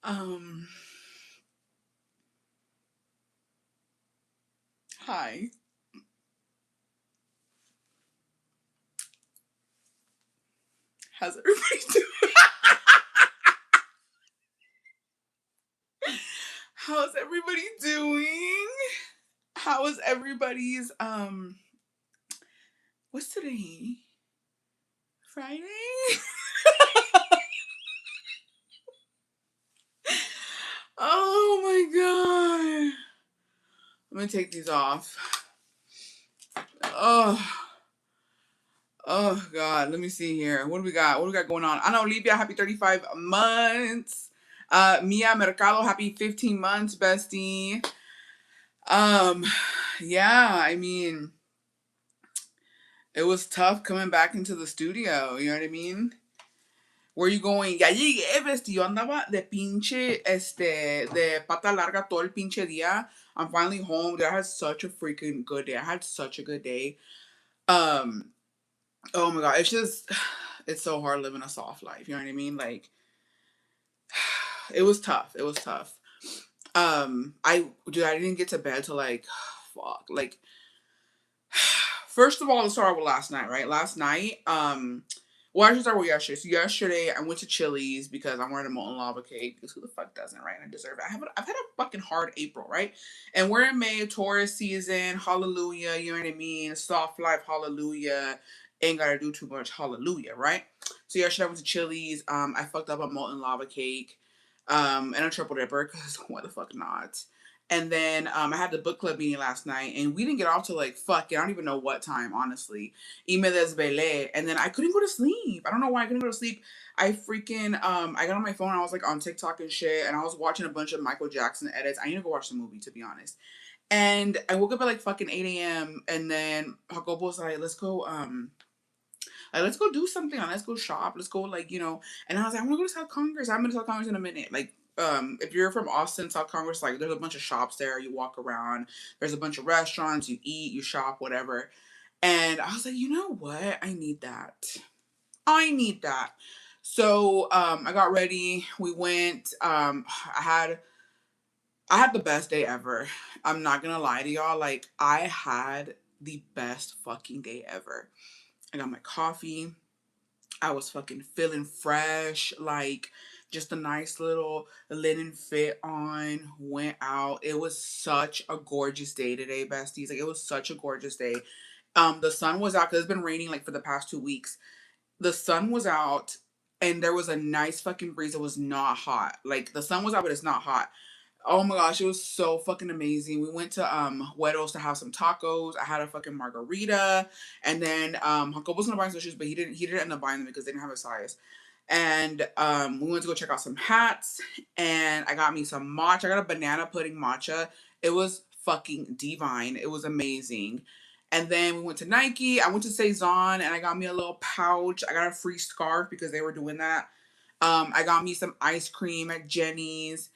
Um, Hi. How's everybody doing? How's everybody doing? How is everybody's what's today? Friday? Oh my god. I'm gonna take these off. Oh, oh god. Let me see here. What do we got? What do we got going on? I know Olivia, happy 35 months. Mia Mercado, happy 15 months, bestie. Um, yeah, I mean, it was tough coming back into the studio, you know what I mean? Where you going? Ya llegué, bestie. Yo andaba de pinche, de pata larga todo el pinche día. I'm finally home. Dude, I had such a freaking good day. I had such a good day. Um, oh my god, it's just, it's so hard living a soft life. You know what I mean? Like, it was tough. It was tough. I didn't get to bed till like, fuck, like, first of all, let's start with last night, right? Last night, well, I should start with yesterday. So yesterday, I went to Chili's because I'm wearing a molten lava cake. Because who the fuck doesn't, right? I deserve it. I've had a fucking hard April, right? And we're in May, Taurus season. Hallelujah, you know what I mean? Soft life, hallelujah. Ain't gotta do too much, hallelujah, right? So yesterday I went to Chili's. I fucked up a molten lava cake, and a triple dipper. Because why the fuck not? And then I had the book club meeting last night, and we didn't get off till like fuck. I don't even know what time, honestly. Y me desvelé, and then I couldn't go to sleep. I don't know why I couldn't go to sleep. I freaking I got on my phone. I was like on TikTok and shit, and I was watching a bunch of Michael Jackson edits. I need to go watch the movie, to be honest. And I woke up at like fucking 8 a.m. And then Jacobo was like, let's go do something. Let's go shop. Let's go, like, you know. And I was like, I want to go to South Congress. I haven't been to South Congress in a minute. Like, if you're from Austin, South Congress, like, there's a bunch of shops there. You walk around. There's a bunch of restaurants. You eat. You shop. Whatever. And I was like, you know what? I need that. I need that. So I got ready. We went. I had the best day ever. I'm not gonna lie to y'all. Like, I had the best fucking day ever. I got my coffee. I was fucking feeling fresh, like just a nice little linen fit on, went out. It was such a gorgeous day today, besties. Like, it was such a gorgeous day. The sun was out because it's been raining like for the past 2 weeks. The sun was out and there was a nice fucking breeze. It was not hot. Like, the sun was out, but it's not hot. Oh my gosh, it was so fucking amazing. We went to Hueros to have some tacos. I had a fucking margarita, and then Jacob was gonna buy some shoes, but he didn't end up buying them because they didn't have a size. And we went to go check out some hats, and I got me some matcha. I got a banana pudding matcha. It was fucking divine. It was amazing. And then we went to Nike. I went to Saison, and I got me a little pouch. I got a free scarf because they were doing that. I got me some ice cream at Jenny's,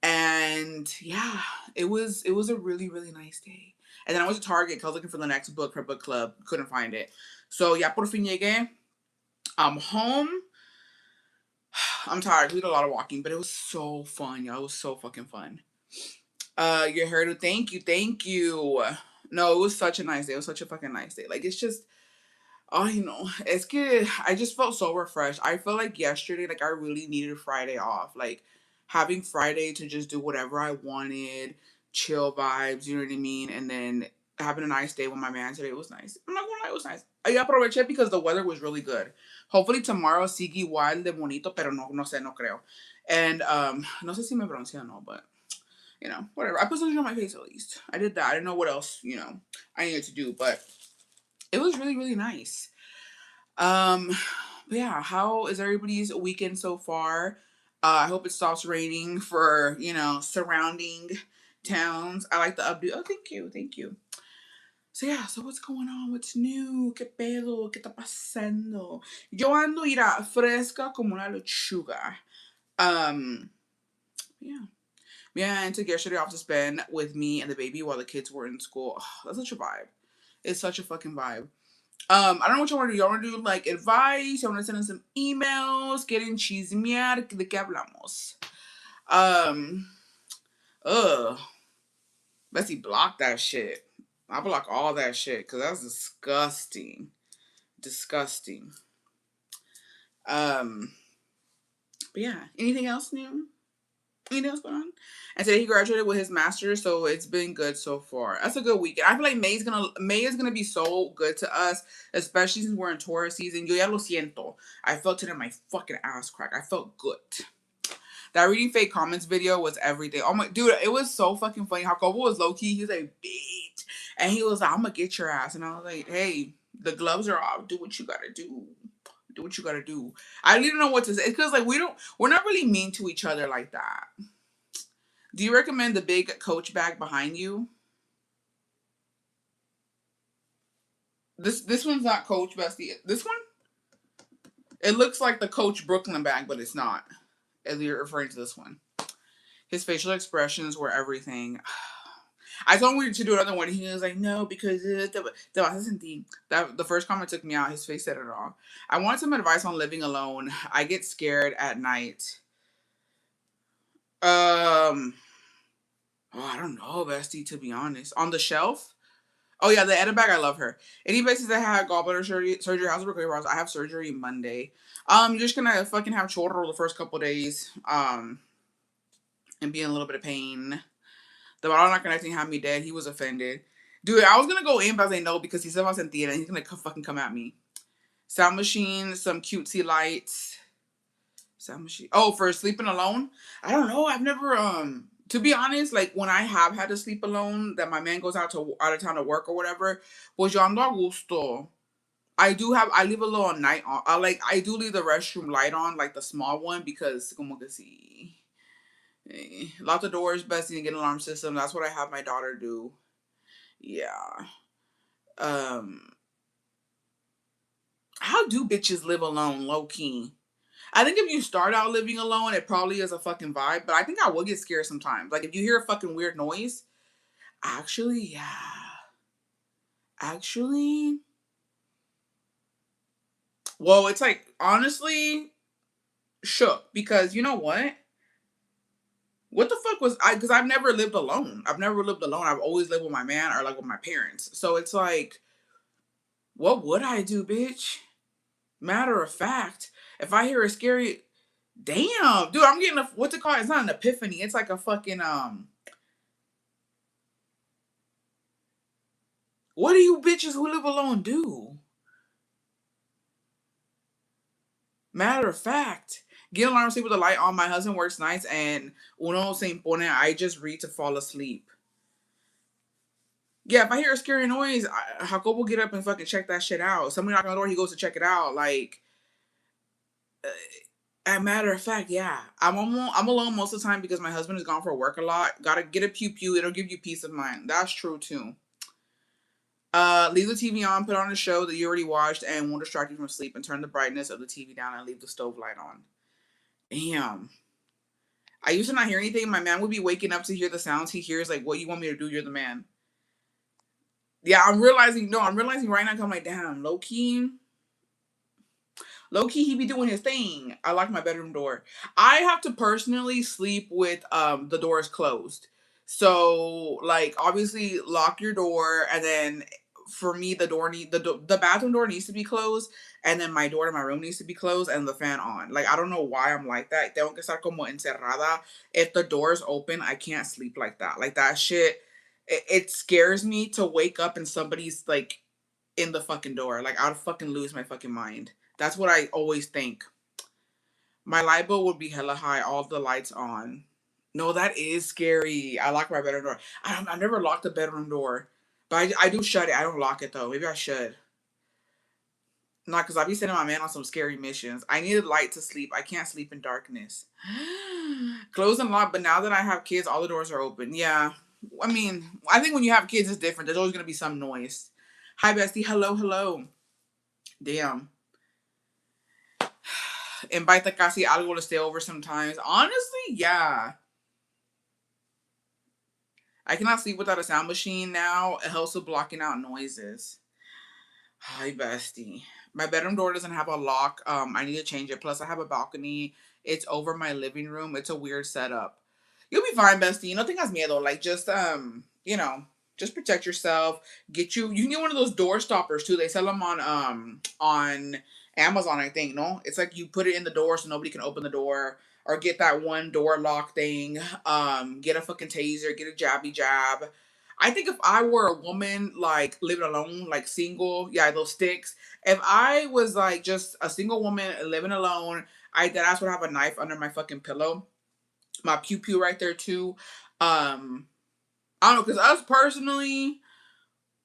and yeah, it was a really nice day. And then I went to Target because I was looking for the next book for book club. Couldn't find it. So yeah, por fin llegué. I'm home. I'm tired. We did a lot of walking, but it was so fun, y'all. It was so fucking fun. Your hair to thank you, thank you. No, it was such a nice day. It was such a fucking nice day. Like, it's just, oh, you know, it's good. I just felt so refreshed. I felt like yesterday, like, I really needed Friday off. Like, having Friday to just do whatever I wanted, chill vibes, you know what I mean? And then having a nice day with my man today was nice. I'm not gonna lie, it was nice. I aproveché because the weather was really good. Hopefully tomorrow sigue igual de bonito, pero no sé, no creo. And no sé si me pronuncia o no, but you know, whatever. I put something on my face at least. I did that. I didn't know what else, you know, I needed to do, but it was really nice. Um, but yeah, how is everybody's weekend so far? I hope it stops raining for, you know, surrounding towns. I like the updo. Oh, thank you, thank you. So yeah, so what's going on? What's new? ¿Qué pedo? ¿Qué está pasando? Yo ando, ira, fresca como una lechuga. Um, yeah. Yeah, and took yesterday off to spend with me and the baby while the kids were in school. Oh, that's such a vibe. It's such a fucking vibe. I don't know what y'all want to do. Y'all want to do like advice? Y'all want to send us some emails? Quieren chismear? ¿De qué hablamos? Um, ugh. Bessie, block that shit. I block all that shit because that's disgusting. Disgusting. Um, but yeah. Anything else new? Anything else going on? And today he graduated with his master's, so it's been good so far. That's a good weekend. I feel like May is gonna be so good to us, especially since we're in Taurus season. Yo ya lo siento. I felt it in my fucking ass crack. I felt good. That reading fake comments video was everything. Oh my dude, it was so fucking funny. Jacobo was low key. He was like, bitch. And he was like, I'm gonna get your ass. And I was like, hey, the gloves are off. Do what you gotta do. Do what you gotta do. I didn't know what to say. It's because like we're not really mean to each other like that. Do you recommend the big Coach bag behind you? This one's not Coach, bestie. This one? It looks like the Coach Brooklyn bag, but it's not. As you're referring to this one. His facial expressions were everything. I told him to do another one. He was like, no, because the first comment took me out. His face said it all. I want some advice on living alone. I get scared at night. Oh, I don't know, bestie, to be honest. On the shelf? Oh yeah, the Edit bag, I love her. Any places that had gallbladder surgery, how's it recovery process? I have surgery Monday. You're just gonna fucking have chorro the first couple days. And be in a little bit of pain. The bottle not connecting had me dead. He was offended. Dude, I was gonna go in, but I was like, no, because he said I was in theater and he's gonna fucking come at me. Sound machine, some cutesy lights. Sound machine. Oh, for sleeping alone? I don't know. I've never to be honest, like when I have had to sleep alone, that my man goes out of town to work or whatever, pues yo ando a gusto. I leave a little night on. I do leave the restroom light on, like the small one, because como que si lock the doors, best and get an alarm system. That's what I have my daughter do. Yeah. Um, how do bitches live alone, low key? I think if you start out living alone, it probably is a fucking vibe. But I think I would get scared sometimes. Like if you hear a fucking weird noise, actually, yeah, actually, well, it's like honestly shook because you know what? What the fuck was I? Because I've never lived alone. I've never lived alone. I've always lived with my man or like with my parents. So it's like, what would I do, bitch? Matter of fact, if I hear a scary, damn, dude, I'm getting a what's it called? It's not an epiphany. It's like a fucking What do you bitches who live alone do? Matter of fact, get alarm sleep with the light on. My husband works nights and uno se impone. I just read to fall asleep. Yeah, if I hear a scary noise, Jacob will get up and fucking check that shit out. Somebody knock on the door, he goes to check it out. Like, as a matter of fact, yeah, I'm alone most of the time because my husband is gone for work a lot. Gotta get a pew pew. It'll give you peace of mind. That's true too. Leave the TV on, put on a show that you already watched and won't distract you from sleep, and turn the brightness of the TV down and leave the stove light on. Damn. I used to not hear anything. My man would be waking up to hear the sounds he hears. Like, what you want me to do? You're the man. Yeah, I'm realizing. No, I'm realizing right now. I'm like, damn, low key. Low key, he be doing his thing. I lock my bedroom door. I have to personally sleep with the doors closed. So like obviously lock your door, and then for me the bathroom door needs to be closed, and then my door to my room needs to be closed and the fan on. Like I don't know why I'm like that. Tengo que estar como encerrada. If the door's open, I can't sleep like that. Like that shit. It scares me to wake up and somebody's like in the fucking door. Like I'd fucking lose my fucking mind. That's what I always think. My light bill would be hella high, all the lights on. No, that is scary. I lock my bedroom door. I never locked the bedroom door, but I do shut it. I don't lock it though. Maybe I should. Not because I'll be sending my man on some scary missions. I need a light to sleep. I can't sleep in darkness. Close and lock, but now that I have kids, all the doors are open. Yeah. I mean, I think when you have kids, it's different. There's always going to be some noise. Hi, bestie. Hello, hello. Damn. Invite casi algo to stay over sometimes. Honestly, yeah. I cannot sleep without a sound machine now. It helps with blocking out noises. Hi, bestie. My bedroom door doesn't have a lock. I need to change it. Plus, I have a balcony. It's over my living room. It's a weird setup. You'll be fine, bestie. No tengas miedo. Like, just just protect yourself. You can get one of those door stoppers too. They sell them on Amazon, I think. No, it's like you put it in the door so nobody can open the door, or get that one door lock thing. Get a fucking taser. Get a jabby jab. I think if I were a woman, like living alone, like single, yeah, those sticks. If I was like just a single woman living alone, that's would have a knife under my fucking pillow, my pew pew right there too. I don't know, cause us personally,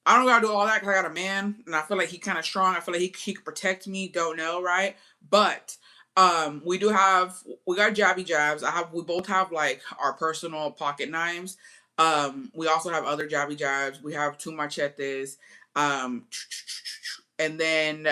I don't gotta do all that because I got a man, and I feel like he kind of strong. I feel like he could protect me. Don't know, right? But we got jabby jabs. We both have like our personal pocket knives. We also have other jabby jabs. We have two machetes. Um, and then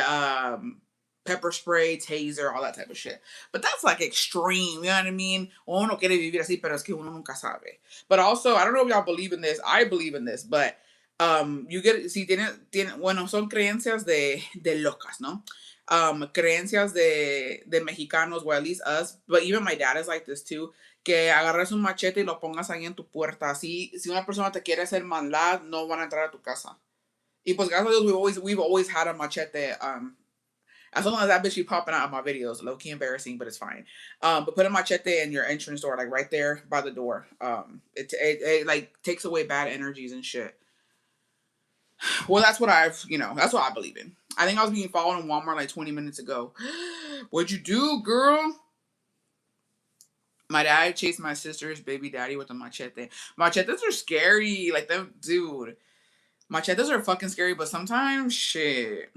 pepper spray, taser, all that type of shit. But that's like extreme, you know what I mean? Uno quiere vivir así, pero es que uno nunca sabe. But also, I don't know if y'all believe in this. I believe in this, but you get, si tienen, bueno, son creencias de locas, ¿no? Creencias de mexicanos, or at least us, but even my dad is like this too, que agarres un machete y lo pongas ahí en tu puerta. Así, si una persona te quiere hacer maldad, no van a entrar a tu casa. Y pues gracias a Dios, we've always had a machete. As long as that bitch be popping out of my videos, low key embarrassing, but it's fine. But put a machete in your entrance door, like right there by the door. It like takes away bad energies and shit. Well, that's what I believe in. I think I was being followed in Walmart like 20 minutes ago. What'd you do, girl? My dad chased my sister's baby daddy with a machete. Machetes are scary. Like, them, dude. Machetes are fucking scary, but sometimes, shit,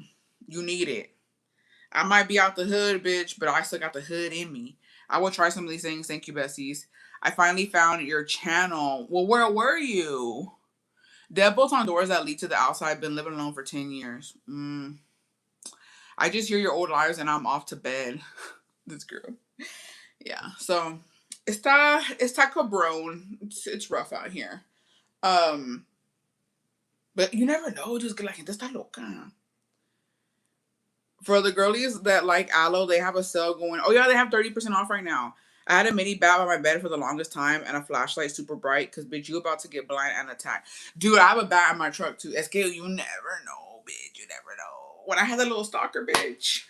you need it. I might be out the hood, bitch, but I still got the hood in me. I will try some of these things. Thank you, Bessies. I finally found your channel. Well, where were you? Deadbolts on doors that lead to the outside. Been living alone for 10 years. I just hear your old lives and I'm off to bed. This girl. Yeah. So, está cabrón. It's rough out here. But you never know, just que la gente está loca. For the girlies that like aloe, they have a sale going. Oh yeah, they have 30% off right now. I had a mini bat by my bed for the longest time and a flashlight super bright because bitch, you about to get blind and attacked. Dude, I have a bat in my truck too. SK, you never know, bitch. You never know. When I had that little stalker, bitch.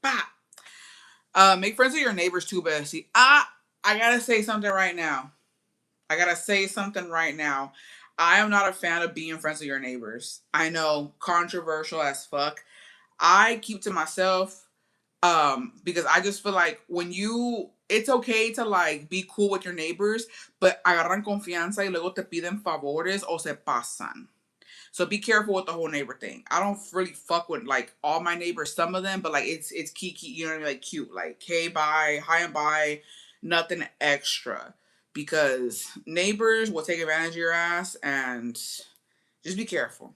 Bah. Make friends with your neighbors too, Bessie. I gotta say something right now. I am not a fan of being friends with your neighbors. I know, controversial as fuck. I keep to myself because I just feel like it's okay to like be cool with your neighbors, but agarran confianza y luego te piden favores o se pasan. So be careful with the whole neighbor thing. I don't really fuck with like all my neighbors, some of them, but like it's kiki, you know what I mean? Like cute, like hey bye, hi and bye, nothing extra. Because neighbors will take advantage of your ass, and just be careful.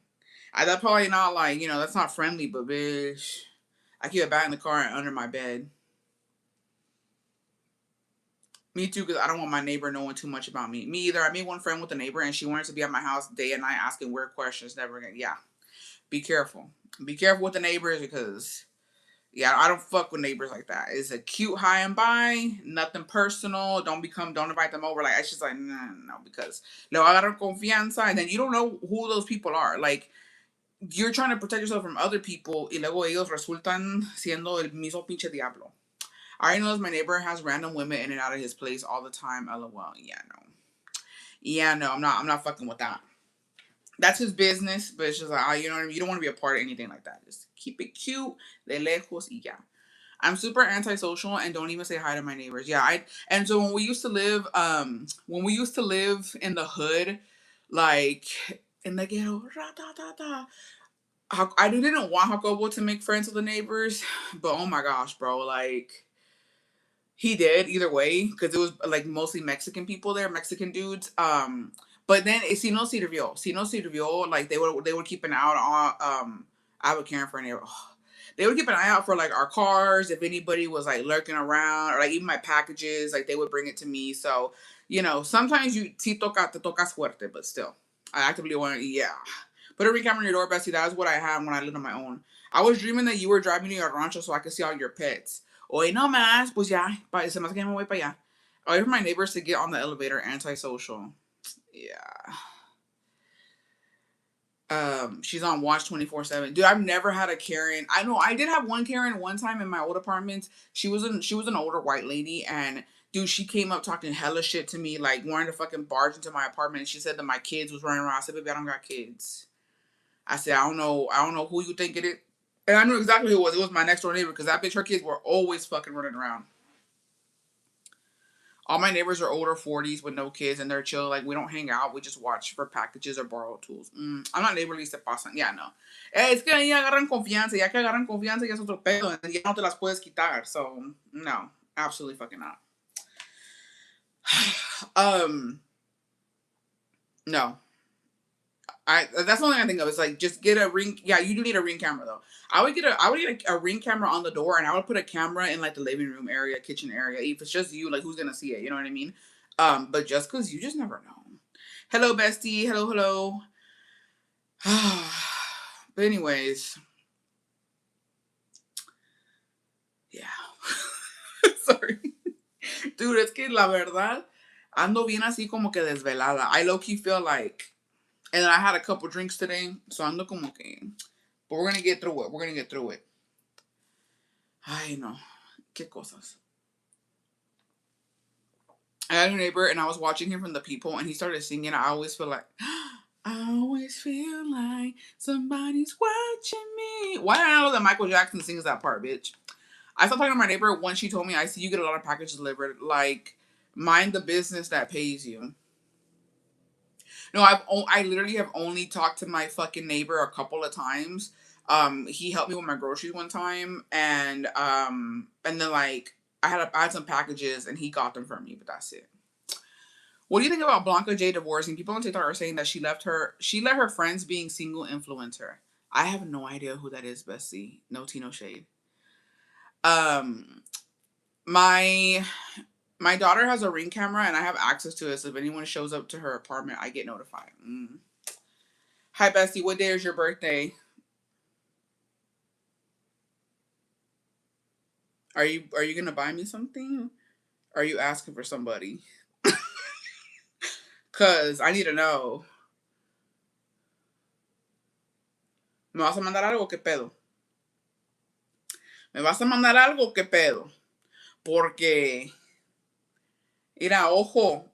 That's probably not like, that's not friendly, but bitch, I keep a bat in the car and under my bed. Me too, because I don't want my neighbor knowing too much about me. Me either. I made one friend with a neighbor and she wanted to be at my house day and night asking weird questions. Never again. Yeah. Be careful. Be careful with the neighbors because, yeah, I don't fuck with neighbors like that. It's a cute hi and bye, nothing personal. Don't invite them over. Like, it's just like, no, because no, I got confianza, and then you don't know who those people are. Like, you're trying to protect yourself from other people, y luego ellos resultan siendo el mismo pinche diablo. I already know my neighbor has random women in and out of his place all the time. LOL. Yeah, no. Yeah, no, I'm not fucking with that. That's his business, but it's just like, you know what I mean? You don't want to be a part of anything like that. Just keep it cute, de lejos, y ya. I'm super antisocial and don't even say hi to my neighbors. Yeah, and so when we used to live in the hood, like in the ghetto, I didn't want Jacobo to make friends with the neighbors, but oh my gosh, bro, like he did either way because it was like mostly Mexican people there, Mexican dudes. But then si no sirvió, like they would keep an eye out on I would care for an area. They would keep an eye out for like our cars if anybody was like lurking around, or like even my packages, like they would bring it to me. So sometimes you si te tocas fuerte, but still I actively want to, yeah. Put a ring camera on your door, Bessie. That is what I had when I lived on my own. I was dreaming that you were driving to your rancho so I could see all your pets. Hoy no más, pues ya, se me hace que me voy para allá. I wait for my neighbors to get on the elevator, antisocial. Yeah. She's on watch 24/7. Dude, I've never had a Karen. I know I did have one Karen one time in my old apartment. She was an older white lady, and dude, she came up talking hella shit to me, like wanting to fucking barge into my apartment. She said that my kids was running around. I said, baby, I don't got kids. I said, I don't know who you think it is. And I knew exactly who it was. It was my next door neighbor because that bitch, her kids were always fucking running around. All my neighbors are older 40s with no kids and they're chill. Like, we don't hang out. We just watch for packages or borrow tools. I'm not neighborly, se pasan. Yeah, no. Es que ahí agarran confianza. Ya que agarran confianza, ya es otro pedo. Ya no te las puedes quitar. So, no. Absolutely fucking not. No. That's the only thing I think of. It's like, just get a ring. Yeah, you do need a ring camera though. I would get a ring camera on the door, and I would put a camera in like the living room area, kitchen area. If it's just you, like, who's gonna see it? You know what I mean? But just cause you just never know. Hello, bestie. Hello, hello. But anyways, yeah. Sorry, dude. Es que la verdad, ando bien así como que desvelada. I low key feel like, and I had a couple drinks today, so ando como que. But we're gonna get through it. We're gonna get through it. Ay, no. Qué cosas. I had a neighbor and I was watching him from the people and he started singing. I always feel like, I always feel like somebody's watching me. Why did I know that Michael Jackson sings that part, bitch? I started talking to my neighbor once she told me, I see you get a lot of packages delivered. Like, mind the business that pays you. No, I literally have only talked to my fucking neighbor a couple of times. He helped me with my groceries one time, and then like I had some packages and he got them for me, but that's it. What do you think about Blanca J divorcing? People on TikTok are saying that she let her friends being single influence her. I have no idea who that is, Bessie. No tea, no shade. Um, my my daughter has a ring camera and I have access to it. So if anyone shows up to her apartment, I get notified. Hi, Bessie. What day is your birthday? Are you gonna buy me something? Are you asking for somebody? Cause I need to know. ¿Me vas a mandar algo? ¿Qué pedo? ¿Me vas a mandar algo? ¿Qué pedo? Porque, mira, ojo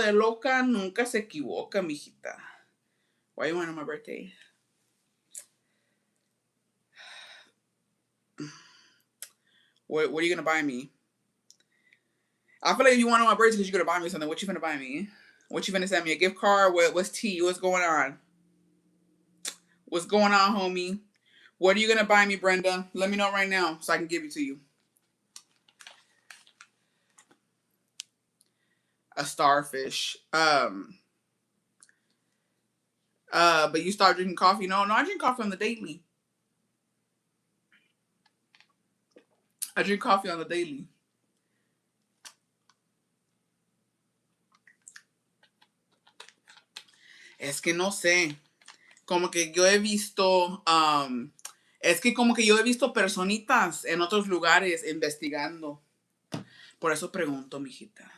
de loca nunca se equivoca, mijita. Why you want on my birthday? What are you gonna buy me? I feel like if you want on my birthday because you're gonna buy me something, what you gonna buy me? What you gonna send me? A gift card? What's tea? What's going on? What's going on, homie? What are you gonna buy me, Brenda? Let me know right now so I can give it to you. A starfish. But you start drinking coffee. No, I drink coffee on the daily. I drink coffee on the daily. Es que no sé. Como que yo he visto, es que como que yo he visto personitas en otros lugares investigando. Por eso pregunto, mijita.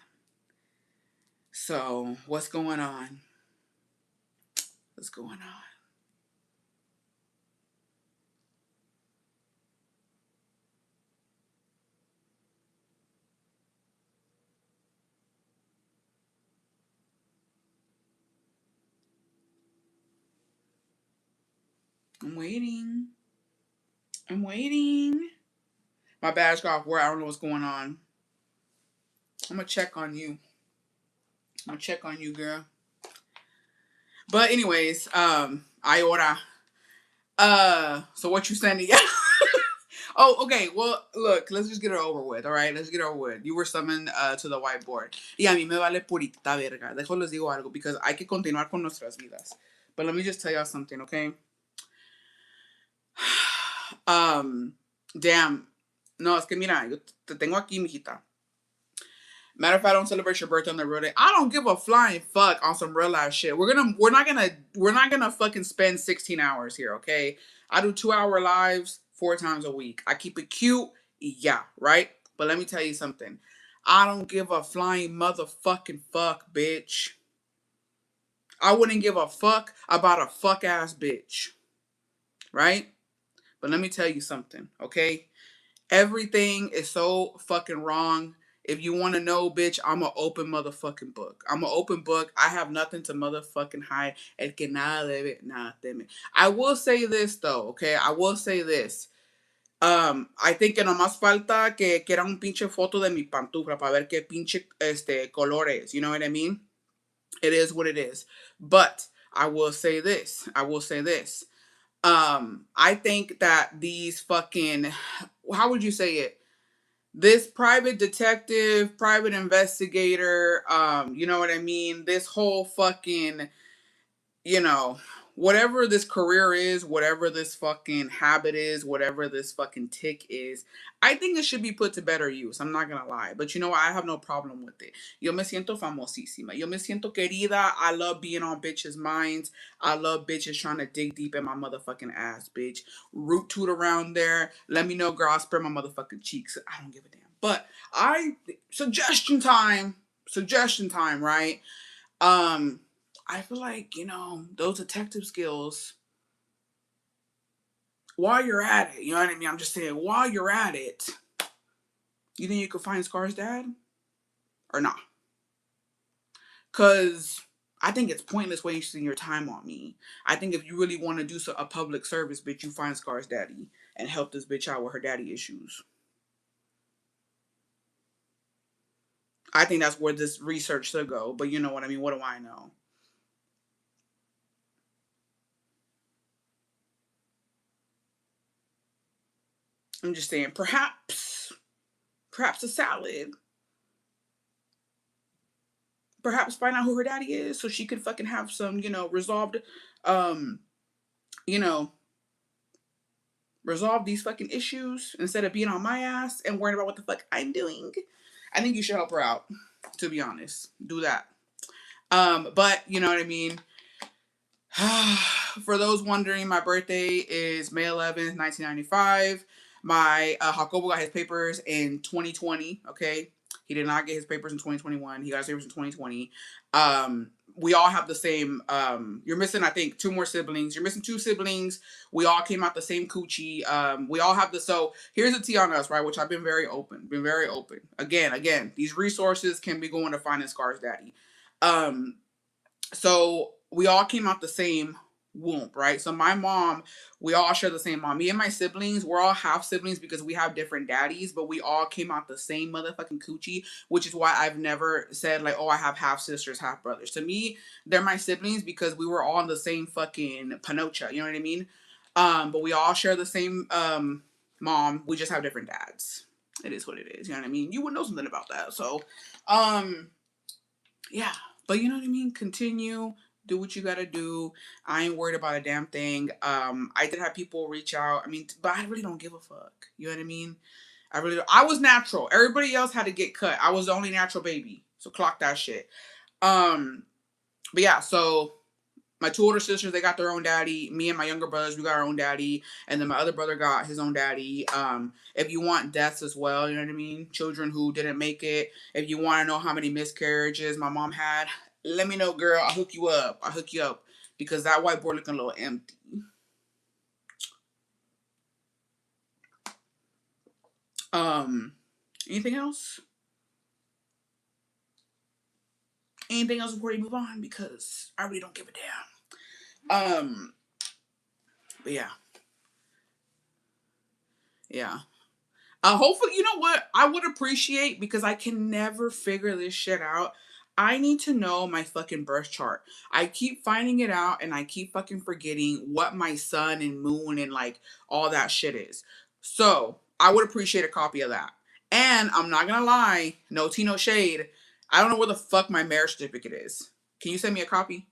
So, what's going on? What's going on? I'm waiting. I'm waiting. My badge got off work. I don't know what's going on. I'm gonna check on you. I'm gonna check on you, girl. But anyways, Iora. So what you sending? Oh, okay. Well, look, let's just get it over with. All right, let's get it over with. You were summoned to the whiteboard. Y a mí me vale purita verga. Dejo les digo algo because hay que continuar con nuestras vidas. But let me just tell y'all something, okay? Damn. No, es que mira, yo te tengo aquí, mijita. Matter of fact, I don't celebrate your birthday on the real day. I don't give a flying fuck on some real life shit. We're not gonna fucking spend 16 hours here, okay? I do 2-hour lives 4 times a week. I keep it cute, yeah, right? But let me tell you something. I don't give a flying motherfucking fuck, bitch. I wouldn't give a fuck about a fuck ass bitch, right? But let me tell you something, okay? Everything is so fucking wrong. If you want to know, bitch, I'm an open motherfucking book. I'm an open book. I have nothing to motherfucking hide. El que nada debe, nada teme. I will say this though, okay? I will say this. I think que nomás falta que era un pinche foto de mi pantufla para ver qué pinche color es. You know what I mean? It is what it is. But I will say this. I will say this. I think that these fucking, how would you say it? This private detective, private investigator, you know what I mean? This whole fucking, you know, whatever this career is, whatever this fucking habit is, whatever this fucking tick is, I think it should be put to better use. I'm not gonna lie. But you know what? I have no problem with it. Yo me siento famosísima. Yo me siento querida. I love being on bitches' minds. I love bitches trying to dig deep in my motherfucking ass, bitch. Root toot around there. Let me know, girl. I'll spread my motherfucking cheeks. I don't give a damn. But suggestion time. Suggestion time, right? Um, I feel like, those detective skills, while you're at it, you know what I mean? I'm just saying, while you're at it, you think you could find Scar's dad? Or not? Because I think it's pointless wasting your time on me. I think if you really want to do a public service, bitch, you find Scar's daddy and help this bitch out with her daddy issues. I think that's where this research should go. But you know what I mean? What do I know? I'm just saying, perhaps a salad. Perhaps find out who her daddy is so she could fucking have some, resolved, um, you know, resolve these fucking issues instead of being on my ass and worrying about what the fuck I'm doing. I think you should help her out, to be honest. Do that. But you know what I mean? For those wondering, my birthday is May 11th, 1995. My Jacobo got his papers in 2020. Okay, he did not get his papers in 2021. He got his papers in 2020. We all have the same. You're missing, I think, two more siblings. You're missing two siblings. We all came out the same coochie. We all have the. So here's the tea on us, right? Which I've been very open. Been very open. Again, these resources can be going to finding Scar's daddy. Um, so we all came out the same womb, right? So my mom, we all share the same mom. Me and my siblings, we're all half siblings because we have different daddies, but we all came out the same motherfucking coochie, which is why I've never said like, oh, I have half sisters, half brothers. To me, they're my siblings because we were all in the same fucking panocha, you know what I mean? But we all share the same mom. We just have different dads. It is what it is, you know what I mean? You would know something about that. So, yeah. But you know what I mean? Continue. Do what you gotta do. I ain't worried about a damn thing. I did have people reach out. I mean, but I really don't give a fuck. You know what I mean? I really don't. I was natural. Everybody else had to get cut. I was the only natural baby. So clock that shit. Um, but yeah, so my two older sisters, they got their own daddy. Me and my younger brothers, we got our own daddy. And then my other brother got his own daddy. If you want deaths as well, you know what I mean? Children who didn't make it. If you want to know how many miscarriages my mom had, let me know, girl. I'll hook you up. I'll hook you up. Because that whiteboard looking a little empty. Anything else? Anything else before you move on? Because I really don't give a damn. But yeah. Yeah. Hopefully, you know what? I would appreciate because I can never figure this shit out. I need to know my fucking birth chart. I keep finding it out and I keep fucking forgetting what my sun and moon and like all that shit is. So I would appreciate a copy of that. And I'm not gonna lie, no tea, no shade. I don't know where the fuck my marriage certificate is. Can you send me a copy?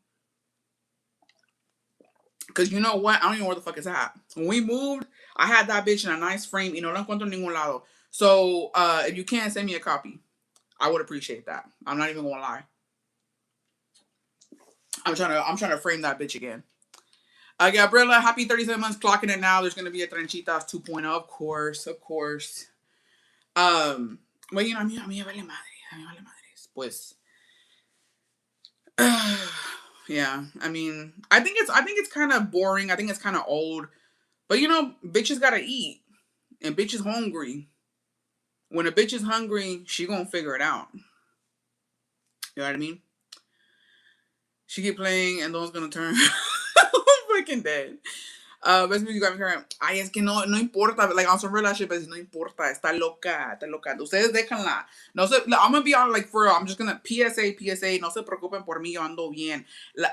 Because you know what? I don't even know where the fuck it's at. When we moved, I had that bitch in a nice frame. No la encuentro en ningún lado. So if you can, send me a copy. I would appreciate that. I'm not even gonna lie. I'm trying to frame that bitch again. Gabriela, happy 37 months, clocking it now. There's gonna be a Tranchitas 2.0, of course, of course. Well, you know, a mí me vale madre, a mí me vale madres. Pues, yeah. I mean, I think it's kind of boring. I think it's kind of old. But you know, bitches gotta eat, and bitch is hungry. When a bitch is hungry, she gonna figure it out. You know what I mean? She keep playing, and those gonna turn freaking dead. Ves mi cara, ay, es que no importa, like on some real shit, but no importa, está loca, está loca. Ustedes déjanla. No se, I'm gonna be on like for real. I'm just gonna PSA, no se preocupen por mí, yo ando bien.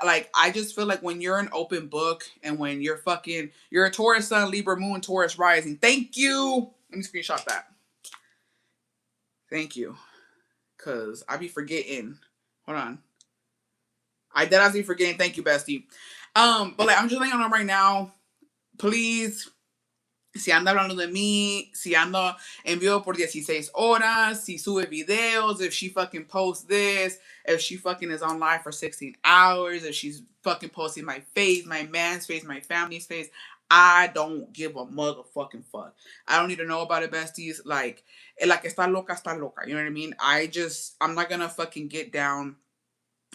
Like I just feel like when you're an open book and when you're a Taurus sun, Libra moon, Taurus rising. Thank you. Let me screenshot that. Thank you, cause I be forgetting. Hold on. I dead ass be forgetting. Thank you, bestie. But like I'm just letting you know right now. Please, si anda hablando de mí, si ando en vivo por 16 horas, si sube videos, if she fucking posts this, if she fucking is on live for 16 hours, if she's fucking posting my face, my man's face, my family's face, I don't give a motherfucking fuck. I don't need to know about it, besties. Like está loca, está loca. You know what I mean? I'm not gonna fucking get down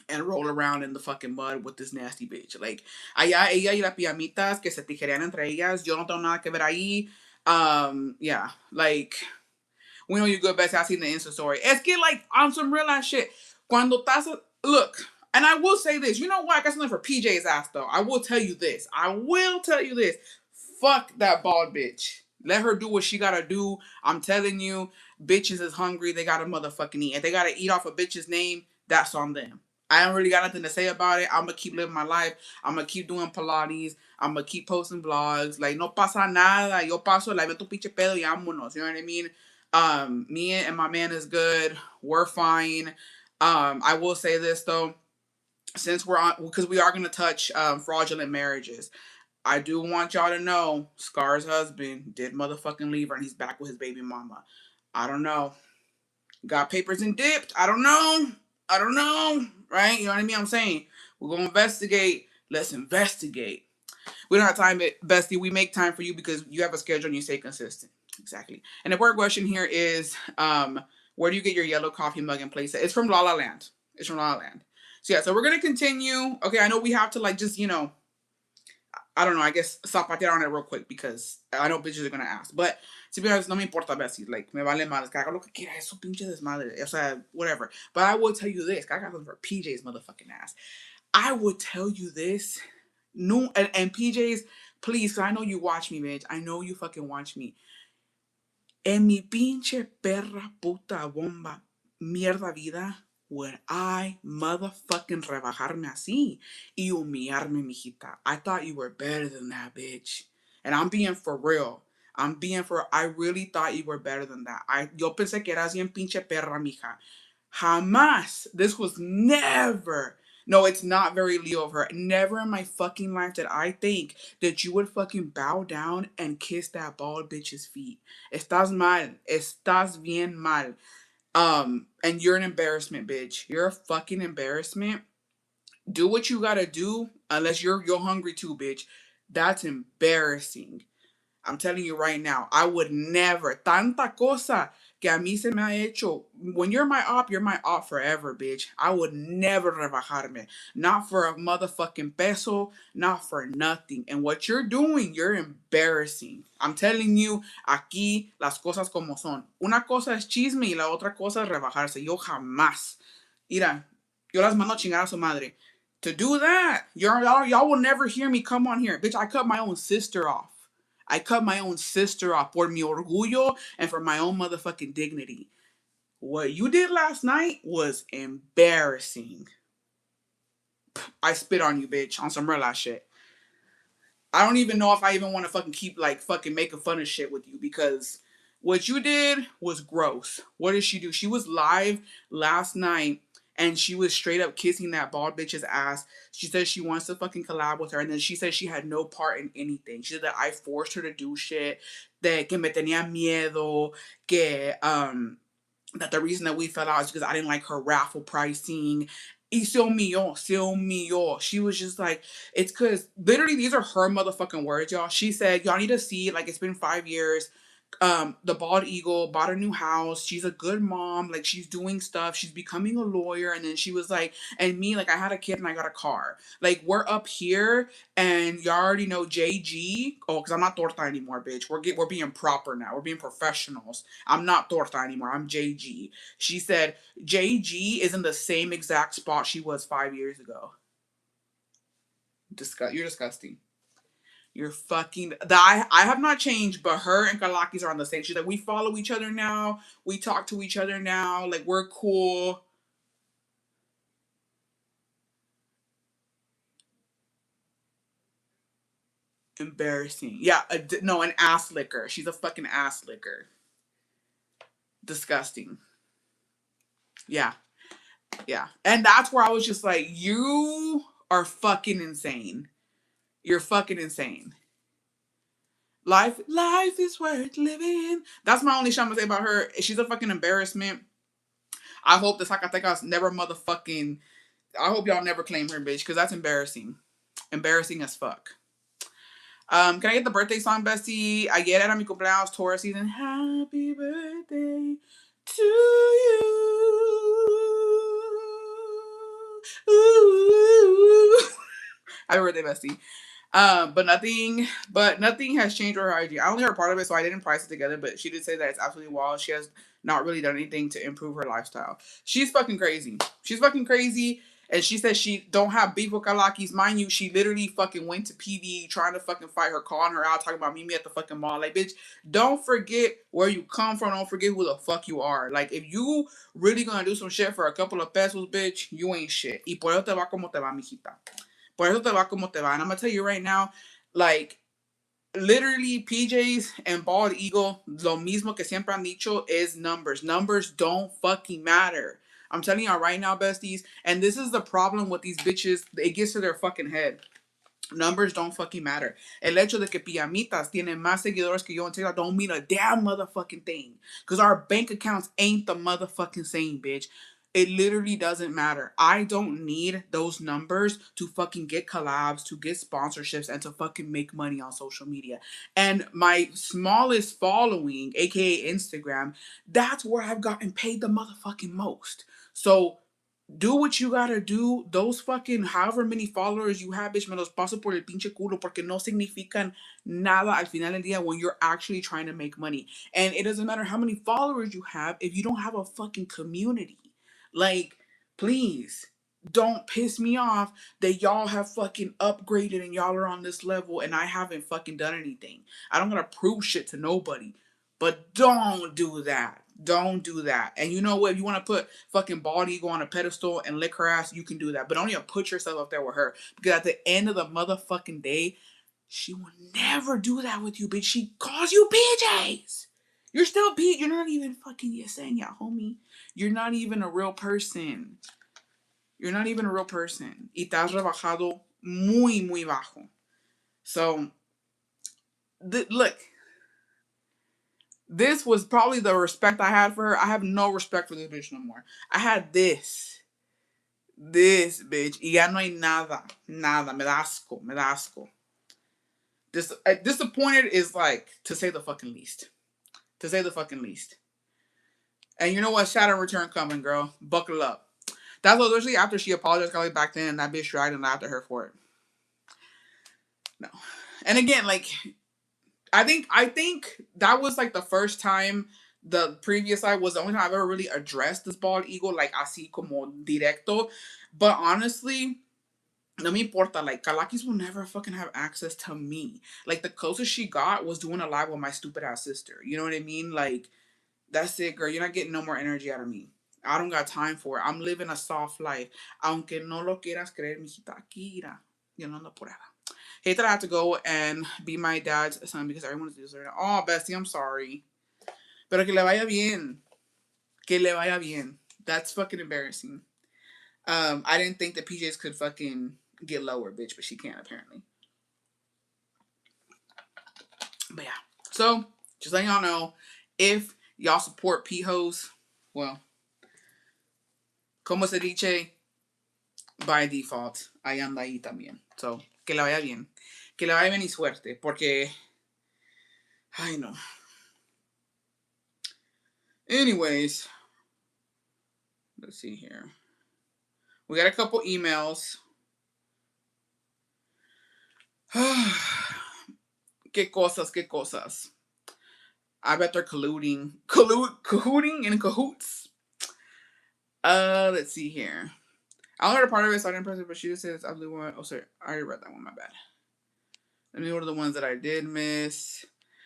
and roll around in the fucking mud with this nasty bitch. Like, allá ella y las pijamitas que se tijerean entre ellas. Yo no tengo nada que ver ahí. Yeah, like, we know you good, best. I seen the Insta story. Es que, like, on some real ass shit. Cuando estás, look, and I will say this. You know what? I got something for PJ's ass, though. I will tell you this. Fuck that bald bitch. Let her do what she gotta do. I'm telling you, bitches is hungry. They gotta motherfucking eat. If they gotta eat off a bitch's name, that's on them. I don't really got nothing to say about it. I'm gonna keep living my life. I'm gonna keep doing Pilates. I'm gonna keep posting vlogs. Like, no pasa nada. Yo paso, like, ve tu pinche pedo y vámonos. You know what I mean? Me and my man is good. We're fine. I will say this, though. Since we're on, because we are gonna touch fraudulent marriages. I do want y'all to know Scar's husband did motherfucking leave her and he's back with his baby mama. I don't know. Got papers and dipped. I don't know. Right? You know what I mean? I'm saying we're gonna investigate. Let's investigate. We don't have time, bestie. We make time for you because you have a schedule and you stay consistent. Exactly. And the word question here is, where do you get your yellow coffee mug and place it? It's from La La Land. So yeah, so we're gonna continue. Okay, I know we have to like just I don't know, I guess zapatear on it real quick because I know bitches are gonna ask. But to be honest, no me importa besties. Like, me vale madres. Que haga lo que quiera. Eso pinche desmadre. O sea, whatever. But I will tell you this. I got something for PJ's motherfucking ass. I would tell you this. No, and PJ's, please, because I know you watch me, bitch. I know you fucking watch me. En mi pinche perra puta bomba mierda vida would I motherfucking rebajarme así y humillarme, mijita. I thought you were better than that, bitch. And I'm being for real. I really thought you were better than that. Yo pensé que eras bien pinche perra, mija. Jamás. This was never. No, it's not very Leo of her. Never in my fucking life did I think that you would fucking bow down and kiss that bald bitch's feet. Estás mal. Estás bien mal. And you're an embarrassment, bitch. You're a fucking embarrassment. Do what you gotta do, unless you're hungry too, bitch. That's embarrassing. I'm telling you right now, I would never. Tanta cosa que a mí se me ha hecho. When you're my op forever, bitch. I would never rebajarme. Not for a motherfucking peso, not for nothing. And what you're doing, you're embarrassing. I'm telling you, aquí las cosas como son. Una cosa es chisme y la otra cosa es rebajarse. Yo jamás. Mira, yo las mando a chingar a su madre. To do that, y'all will never hear me come on here. Bitch, I cut my own sister off. Por mi orgullo and for my own motherfucking dignity. What you did last night was embarrassing. I spit on you, bitch, on some real ass shit. I don't even know if I even want to fucking keep like fucking making fun of shit with you because what you did was gross. What did she do? She was live last night and she was straight up kissing that bald bitch's ass. She said she wants to fucking collab with her. And then she said she had no part in anything. She said that I forced her to do shit. Que me tenía miedo. that the reason that we fell out is because I didn't like her raffle pricing. Y se humilló, se humilló. She was just like, it's because literally these are her motherfucking words, y'all. She said, y'all need to see, like, it's been 5 years. The bald eagle bought a new house. She's a good mom. Like, she's doing stuff. She's becoming a lawyer. And then she was like, and me, like, I had a kid and I got a car. Like, we're up here and y'all already know JG. Oh, because I'm not torta anymore, bitch. We're being proper now. We're being professionals. I'm not torta anymore. I'm JG. She said JG is in the same exact spot she was 5 years ago. You're disgusting. You're fucking. I have not changed, but her and Kalakis are on the same. She's like, we follow each other now. We talk to each other now. Like, we're cool. Embarrassing. Yeah, no, an ass licker. She's a fucking ass licker. Disgusting. Yeah, yeah. And that's where I was just like, you are fucking insane. You're fucking insane. Life is worth living. That's my only shit I'm gonna say about her. She's a fucking embarrassment. I hope the Zacatecas never motherfucking. I hope y'all never claim her, bitch, because that's embarrassing. Embarrassing as fuck. Can I get the birthday song, Bestie? Ayer era mi cumpleaños, Taurus season. Happy birthday to you. Ooh. Happy birthday, Bestie. But nothing has changed with her IG. I only heard part of it, so I didn't price it together. But she did say that it's absolutely wild. She has not really done anything to improve her lifestyle. She's fucking crazy. She's fucking crazy. And she says she don't have beef with Kalakis. Mind you, she literally fucking went to PD trying to fucking fight her, calling her out, talking about meet me at the fucking mall. Like, bitch, don't forget where you come from. Don't forget who the fuck you are. Like, if you really gonna do some shit for a couple of pesos, bitch, you ain't shit. Y por eso te va como te va, mijita. Por eso te va como te va. And I'm gonna tell you right now, like, literally PJs and Bald Eagle, lo mismo que siempre han dicho is numbers. Numbers don't fucking matter. I'm telling y'all right now, besties. And this is the problem with these bitches. It gets to their fucking head. Numbers don't fucking matter. El hecho de que Pijamitas tienen más seguidores que yo en TikTok don't mean a damn motherfucking thing. Because our bank accounts ain't the motherfucking same, bitch. It literally doesn't matter. I don't need those numbers to fucking get collabs, to get sponsorships, and to fucking make money on social media. And my smallest following, aka Instagram, that's where I've gotten paid the motherfucking most. So do what you gotta do. Those fucking however many followers you have, bitch, me los paso por el pinche culo porque no significan nada al final del día when you're actually trying to make money. And it doesn't matter how many followers you have if you don't have a fucking community. Like, please don't piss me off that y'all have fucking upgraded and y'all are on this level and I haven't fucking done anything. I don't gotta prove shit to nobody. But don't do that. Don't do that. And you know what? If you want to put fucking Bald Eagle on a pedestal and lick her ass, you can do that. But don't even put yourself up there with her. Because at the end of the motherfucking day, she will never do that with you, bitch. She calls you PJs. You're still P. You're not even fucking Yesenia, homie. You're not even a real person. You're not even a real person. Y te has rebajado muy, muy bajo. So, look. This was probably the respect I had for her. I have no respect for this bitch no more. I had this. This bitch. Y ya no hay nada. Nada. Me da asco. Me da asco. Disappointed is like, to say the fucking least. To say the fucking least. And you know what? Shadow return coming, girl. Buckle up. That's what literally after she apologized like back then, that bitch dragged and laughed at her for it. No. And again, like, I think that was like the first time. The previous live was the only time I've ever really addressed this Bald Eagle, like así como directo. But honestly, no me importa. Like, Kalakis will never fucking have access to me. Like, the closest she got was doing a live with my stupid ass sister. You know what I mean? Like, that's it, girl. You're not getting no more energy out of me. I don't got time for it. I'm living a soft life. Aunque no lo quieras creer, mijita, aquí irá. Yo no ando por ahí. Hate that I have to go and be my dad's son because everyone's doing it. Oh, bestie, I'm sorry. Pero que le vaya bien. Que le vaya bien. That's fucking embarrassing. I didn't think that PJs could fucking get lower, bitch, but she can apparently. But yeah. So, just letting y'all know, if y'all support P-Hoes, Well, como se dice, by default, ahí anda ahí también. So, que le vaya bien. Que le vaya bien y suerte, porque, ay no. Anyways, let's see here. We got a couple emails. Qué cosas, qué cosas. I bet they're cahooting in cahoots. Let's see here. I heard a part of it, so I didn't press it, but she just says, I blew one. Oh, sorry. I already read that one, my bad. Let me go to the ones that I did miss.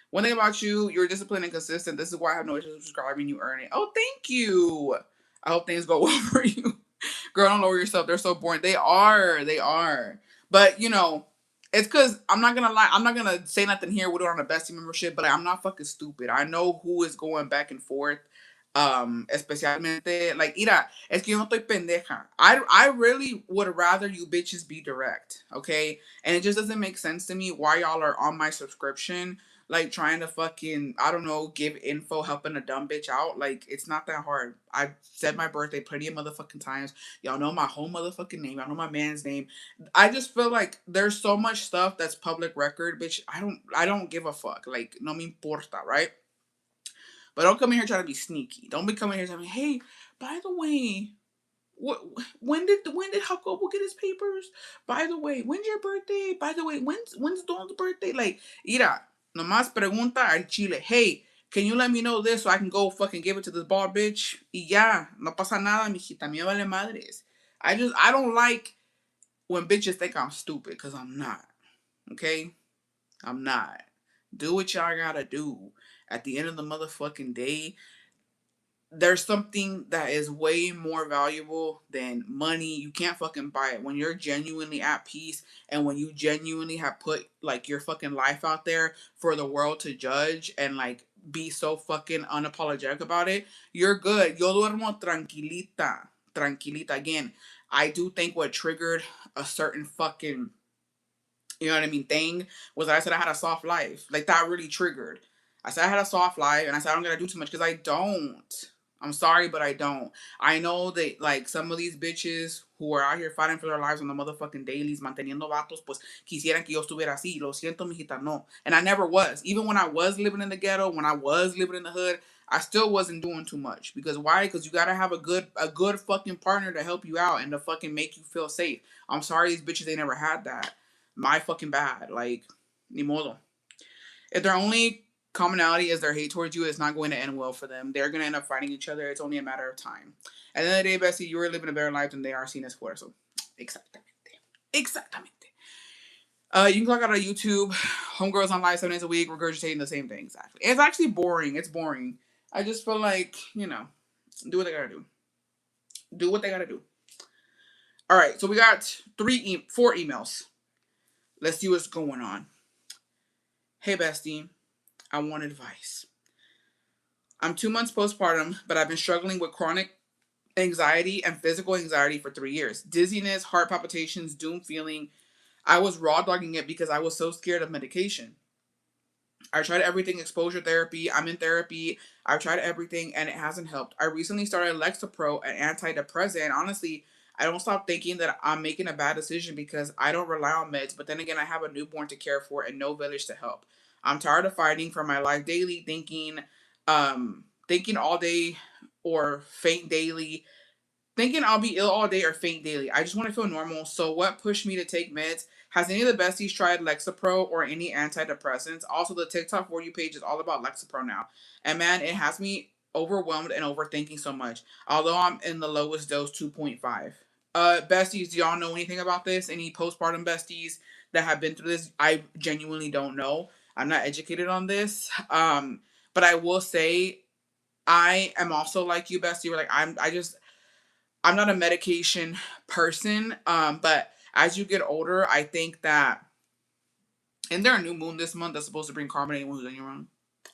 One thing about you, you're disciplined and consistent. This is why I have no issues subscribing. You earn it. Oh, thank you. I hope things go well for you. Girl, don't lower yourself. They're so boring. They are. They are. But, you know, it's because I'm not going to lie. I'm not going to say nothing here. We're on a bestie membership, but I'm not fucking stupid. I know who is going back and forth. Especialmente, like, mira, es que yo no estoy pendeja. I really would rather you bitches be direct, okay? And it just doesn't make sense to me why y'all are on my subscription, like trying to fucking, I don't know, give info, helping a dumb bitch out. Like, it's not that hard. I said my birthday plenty of motherfucking times. Y'all know my whole motherfucking name. Y'all know my man's name. I just feel like there's so much stuff that's public record, bitch. I don't give a fuck. Like, no me importa, right? But don't come in here trying to be sneaky. Don't be coming here telling me, hey, by the way, what when did Jacobo get his papers? By the way, when's your birthday? By the way, when's Don's birthday? Like, mira, nomás pregunta al chile, hey, can you let me know this so I can go fucking give it to this bald bitch? Y ya, no pasa nada, mijita, me vale madres. I don't like when bitches think I'm stupid, because I'm not. Okay? I'm not. Do what y'all gotta do. At the end of the motherfucking day, there's something that is way more valuable than money. You can't fucking buy it. When you're genuinely at peace and when you genuinely have put like your fucking life out there for the world to judge and like be so fucking unapologetic about it, you're good. Yo duermo tranquilita. Tranquilita. Again, I do think what triggered a certain fucking, you know what I mean, thing was that I said I had a soft life. Like, that really triggered. I said I had a soft life and I said I don't gotta do too much because I don't. I'm sorry, but I don't. I know that like some of these bitches who are out here fighting for their lives on the motherfucking dailies, manteniendo vatos, pues quisieran que yo estuviera así. Lo siento, mijita, no. And I never was. Even when I was living in the ghetto, when I was living in the hood, I still wasn't doing too much. Because why? Because you gotta have a good fucking partner to help you out and to fucking make you feel safe. I'm sorry these bitches, they never had that. My fucking bad. Like, ni modo. If their only commonality is their hate towards you, it's not going to end well for them. They're going to end up fighting each other. It's only a matter of time. At the end of the day, Bessie, you are living a better life than they are seen as for. So, exactamente. Exactamente. You can click out on YouTube. Homegirls on live 7 days a week, regurgitating the same thing. Exactly. It's actually boring. It's boring. I just feel like, do what they gotta do. Do what they gotta do. All right, so we got 4 emails. Let's see what's going on. Hey, bestie, I want advice. I'm 2 months postpartum, but I've been struggling with chronic anxiety and physical anxiety for 3 years. Dizziness, heart palpitations, doom feeling. I was raw dogging it because I was so scared of medication. I tried everything, exposure therapy. I'm in therapy. I've tried everything and it hasn't helped. I recently started Lexapro, an antidepressant. And honestly, I don't stop thinking that I'm making a bad decision because I don't rely on meds. But then again, I have a newborn to care for and no village to help. I'm tired of fighting for my life daily, thinking all day or faint daily, thinking I'll be ill all day or faint daily. I just want to feel normal. So what pushed me to take meds? Has any of the besties tried Lexapro or any antidepressants? Also, the TikTok For You page is all about Lexapro now. And man, it has me overwhelmed and overthinking so much. Although I'm in the lowest dose, 2.5. Besties, do y'all know anything about this? Any postpartum besties that have been through this? I genuinely don't know. I'm not educated on this. But I will say I am also like you, bestie. We're like I'm not a medication person, but as you get older, I think that, and there a new moon this month that's supposed to bring karma to anyone who's in your wrong.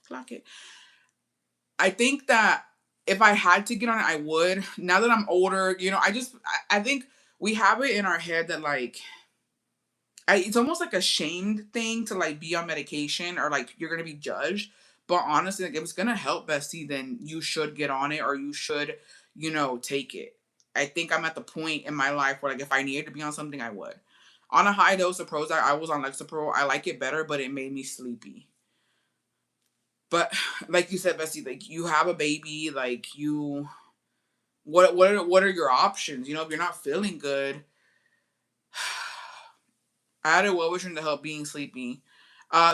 Clock it. I think that if I had to get on it, I would. Now that I'm older, I think we have it in our head that like, it's almost like a shamed thing to like be on medication or like you're gonna be judged. But honestly, like if it's gonna help bestie, then you should get on it, or you should, take it. I think I'm at the point in my life where like if I needed to be on something, I would. On a high dose of Prozac, I was on Lexapro. I like it better, but it made me sleepy. But like you said, bestie, like you have a baby, like you, what are your options? If you're not feeling good, add a well wishing to help being sleepy.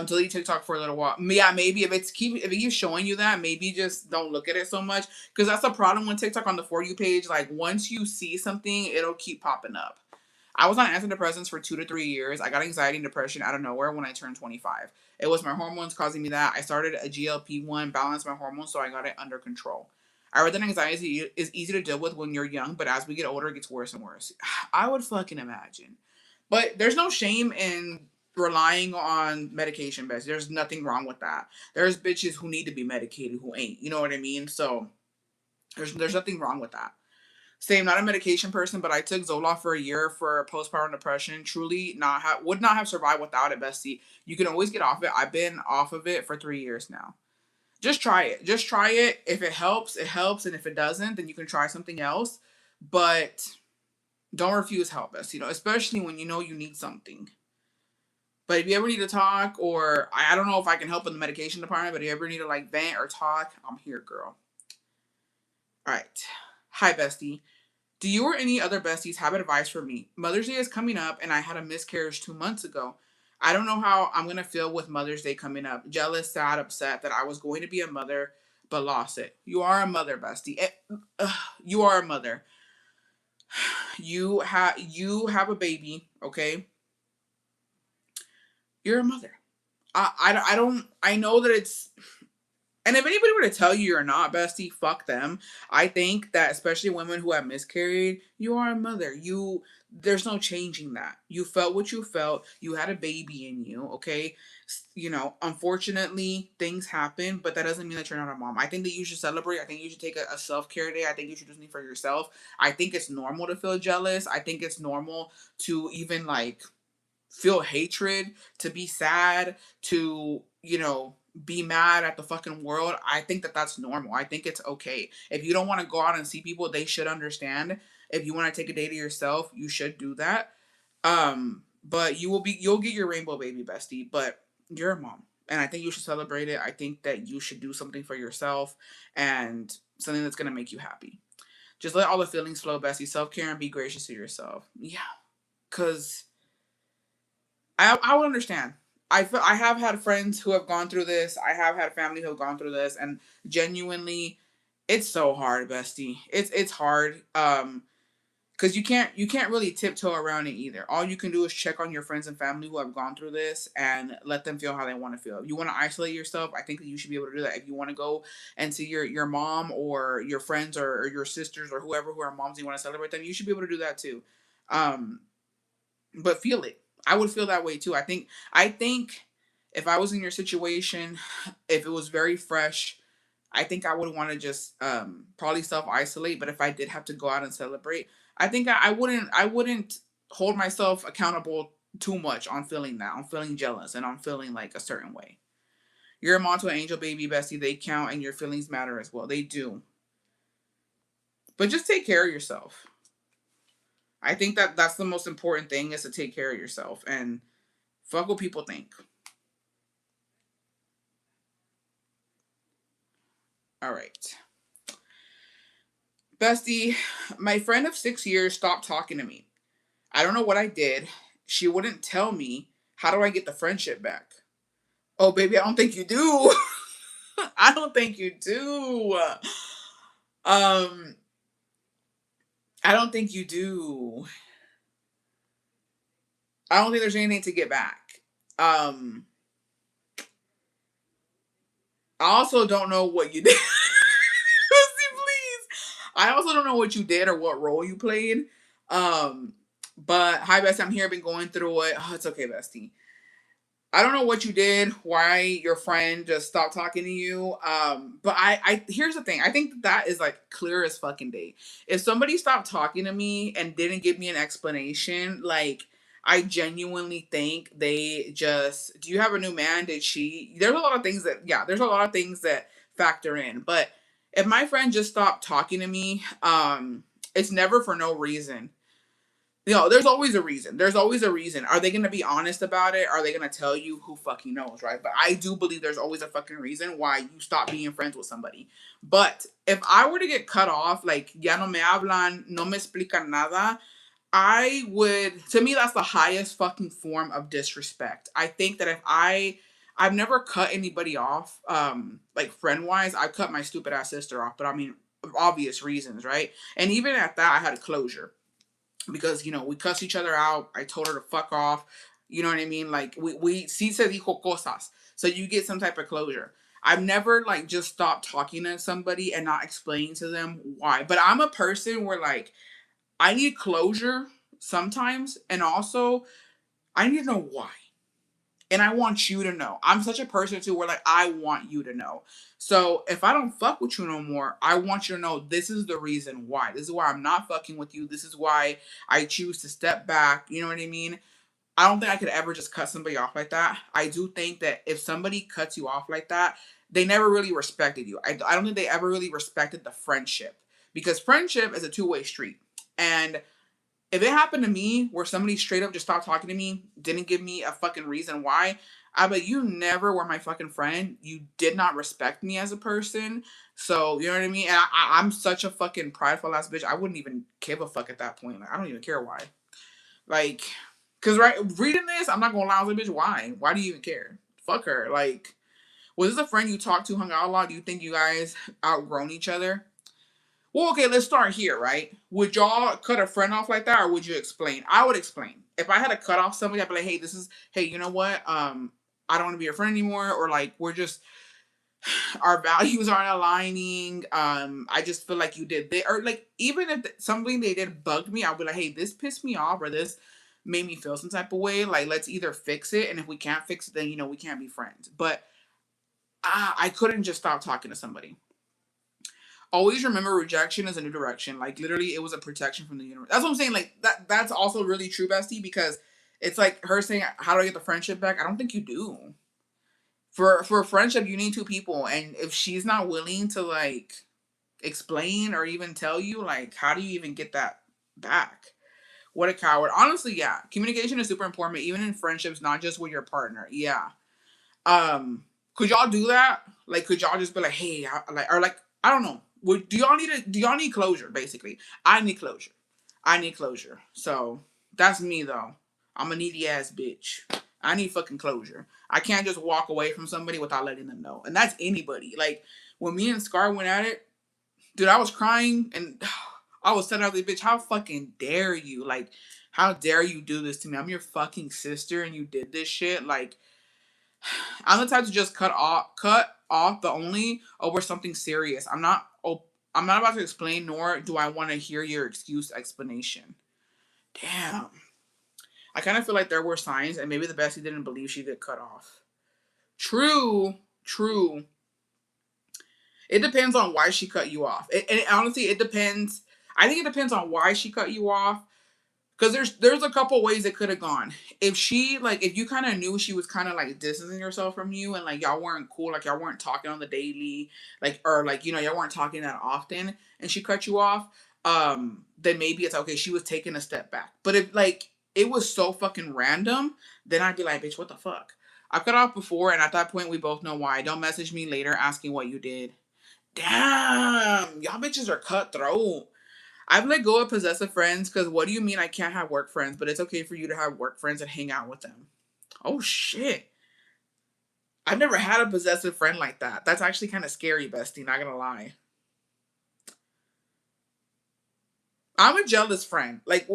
Delete TikTok for a little while. Yeah, maybe if it keeps showing you that, maybe just don't look at it so much, because that's the problem with TikTok on the For You page. Like once you see something, it'll keep popping up. I was on antidepressants for 2 to 3 years. I got anxiety and depression out of nowhere when I turned 25. It was my hormones causing me that. I started a GLP-1, balanced my hormones, so I got it under control. I read that anxiety is easy to deal with when you're young, but as we get older, it gets worse and worse. I would fucking imagine. But there's no shame in relying on medication, best. There's nothing wrong with that. There's bitches who need to be medicated who ain't. You know what I mean? So there's nothing wrong with that. Same, not a medication person, but I took Zoloft for a year for postpartum depression. Truly, would not have survived without it, bestie. You can always get off it. I've been off of it for 3 years now. Just try it. Just try it. If it helps, it helps, and if it doesn't, then you can try something else. But don't refuse help, bestie. Especially when you know you need something. But if you ever need to talk, or I don't know if I can help in the medication department, but if you ever need to like vent or talk, I'm here, girl. All right. Hi, bestie. Do you or any other besties have advice for me? Mother's Day is coming up and I had a miscarriage 2 months ago. I don't know how I'm going to feel with Mother's Day coming up. Jealous, sad, upset that I was going to be a mother but lost it. You are a mother, bestie. You are a mother. You have a baby, okay? You're a mother. I know that it's, and if anybody were to tell you you're not, bestie, fuck them. I think that especially women who have miscarried, you are a mother. There's no changing that. You felt what you felt. You had a baby in you, okay? Unfortunately, things happen, but that doesn't mean that you're not a mom. I think that you should celebrate. I think you should take a self-care day. I think you should do something for yourself. I think it's normal to feel jealous. I think it's normal to even like feel hatred, to be sad, to, be mad at the fucking world. I think that that's normal. I think it's okay. If you don't want to go out and see people, they should understand. If you want to take a day to yourself, you should do that. But you'll get your rainbow baby, bestie, but you're a mom. And I think you should celebrate it. I think that you should do something for yourself and something that's going to make you happy. Just let all the feelings flow, bestie. Self-care and be gracious to yourself. Yeah. Cause I would understand. I have had friends who have gone through this. I have had family who have gone through this, and genuinely, it's so hard, bestie. It's hard. Because you can't really tiptoe around it either. All you can do is check on your friends and family who have gone through this and let them feel how they want to feel. If you want to isolate yourself, I think that you should be able to do that. If you want to go and see your mom or your friends or your sisters or whoever who are moms, you want to celebrate them, you should be able to do that too. Um, but feel it. I would feel that way too. I think if I was in your situation, if it was very fresh, I think I would want to just probably self isolate. But if I did have to go out and celebrate, I think I wouldn't hold myself accountable too much on feeling that. I'm feeling jealous and I'm feeling like a certain way. You're a mom to an angel baby, bestie. They count and your feelings matter as well. They do. But just take care of yourself. I think that that's the most important thing is to take care of yourself and fuck what people think. All right. Bestie, my friend of 6 years stopped talking to me. I don't know what I did. She wouldn't tell me. How do I get the friendship back? Oh, baby, I don't think you do. I don't think you do. Um, I don't think you do. I don't think there's anything to get back. Um, I also don't know what you did. Please. I also don't know what you did or what role you played. Um, but hi, Bestie. I'm here. Been going through it. Oh, it's okay, Bestie. I don't know what you did, why your friend just stopped talking to you. But I here's the thing. I think that is like clear as fucking day. If somebody stopped talking to me and didn't give me an explanation, like I genuinely think they just, do you have a new man? Did she? There's a lot of things that, yeah, there's a lot of things that factor in. But if my friend just stopped talking to me, it's never for no reason. There's always a reason. There's always a reason. Are they going to be honest about it? Are they going to tell you? Who fucking knows, right? But I do believe there's always a fucking reason why you stop being friends with somebody. But if I were to get cut off, like, ya no me hablan, no me explican nada, I would, to me, that's the highest fucking form of disrespect. I think that if I've never cut anybody off, like friend wise. I cut my stupid ass sister off, but I mean, obvious reasons, right? And even at that, I had closure because we cussed each other out. I told her to fuck off. You know what I mean? Like we sí se dijo cosas, so you get some type of closure. I've never like just stopped talking to somebody and not explaining to them why. But I'm a person where like I need closure sometimes, and also I need to know why. And I want you to know. I'm such a person too where like I want you to know. So if I don't fuck with you no more, I want you to know this is the reason why. This is why I'm not fucking with you. This is why I choose to step back. You know what I mean? I don't think I could ever just cut somebody off like that. I do think that if somebody cuts you off like that, they never really respected you. I don't think they ever really respected the friendship, because friendship is a two-way street. And if it happened to me where somebody straight up just stopped talking to me, didn't give me a fucking reason why, I bet you never were my fucking friend. You did not respect me as a person. So, you know what I mean? And I'm such a fucking prideful ass bitch. I wouldn't even give a fuck at that point. Like, I don't even care why. Like, because right, reading this, I'm not going to lie, I was like, bitch, why? Why do you even care? Fuck her. Like, was this a friend you talked to, hung out a lot? Do you think you guys outgrown each other? Well, okay, let's start here, right? Would y'all cut a friend off like that, or would you explain? I would explain. If I had to cut off somebody, I'd be like, hey, hey, you know what? I don't want to be your friend anymore, or like, we're just, our values aren't aligning. I just feel like you did this, or like, even if something they did bugged me, I'll be like, hey, this pissed me off, or this made me feel some type of way. Like, let's either fix it, and if we can't fix it, then, we can't be friends. But I couldn't just stop talking to somebody. Always remember, rejection is a new direction. Like, literally, it was a protection from the universe. That's what I'm saying. Like, that's also really true, bestie, because it's like her saying, how do I get the friendship back? I don't think you do. For a friendship, you need two people. And if she's not willing to like explain or even tell you, like, how do you even get that back? What a coward. Honestly, yeah. Communication is super important, even in friendships, not just with your partner. Yeah. Could y'all do that? Like, could y'all just be like, hey, or like, I don't know. Do y'all need closure? Basically, I need closure. I need closure. So that's me though. I'm a needy ass bitch. I need fucking closure. I can't just walk away from somebody without letting them know. And that's anybody. Like, when me and Scar went at it, dude, I was crying and I was telling the bitch, how fucking dare you? Like, how dare you do this to me? I'm your fucking sister and you did this shit. Like, I'm the type to just cut off the only over something serious. I'm not about to explain, nor do I want to hear your explanation. Damn. I kind of feel like there were signs, and maybe the bestie didn't believe she get cut off. True, true. It depends on why she cut you off. And honestly, it depends. I think it depends on why she cut you off. Because there's a couple ways it could have gone. If you kind of knew she was kind of like distancing yourself from you, and like y'all weren't cool, like y'all weren't talking on the daily, like, or like, y'all weren't talking that often, and she cut you off, then maybe it's okay, she was taking a step back. But if like it was so fucking random, then I'd be like, bitch, what the fuck? I cut off before, and at that point we both know why. Don't message me later asking what you did. Damn, y'all bitches are cutthroat. I've let go of possessive friends because what do you mean I can't have work friends, but it's okay for you to have work friends and hang out with them? Oh shit. I've never had a possessive friend like that. That's actually kind of scary, bestie, not gonna lie. I'm a jealous friend. Like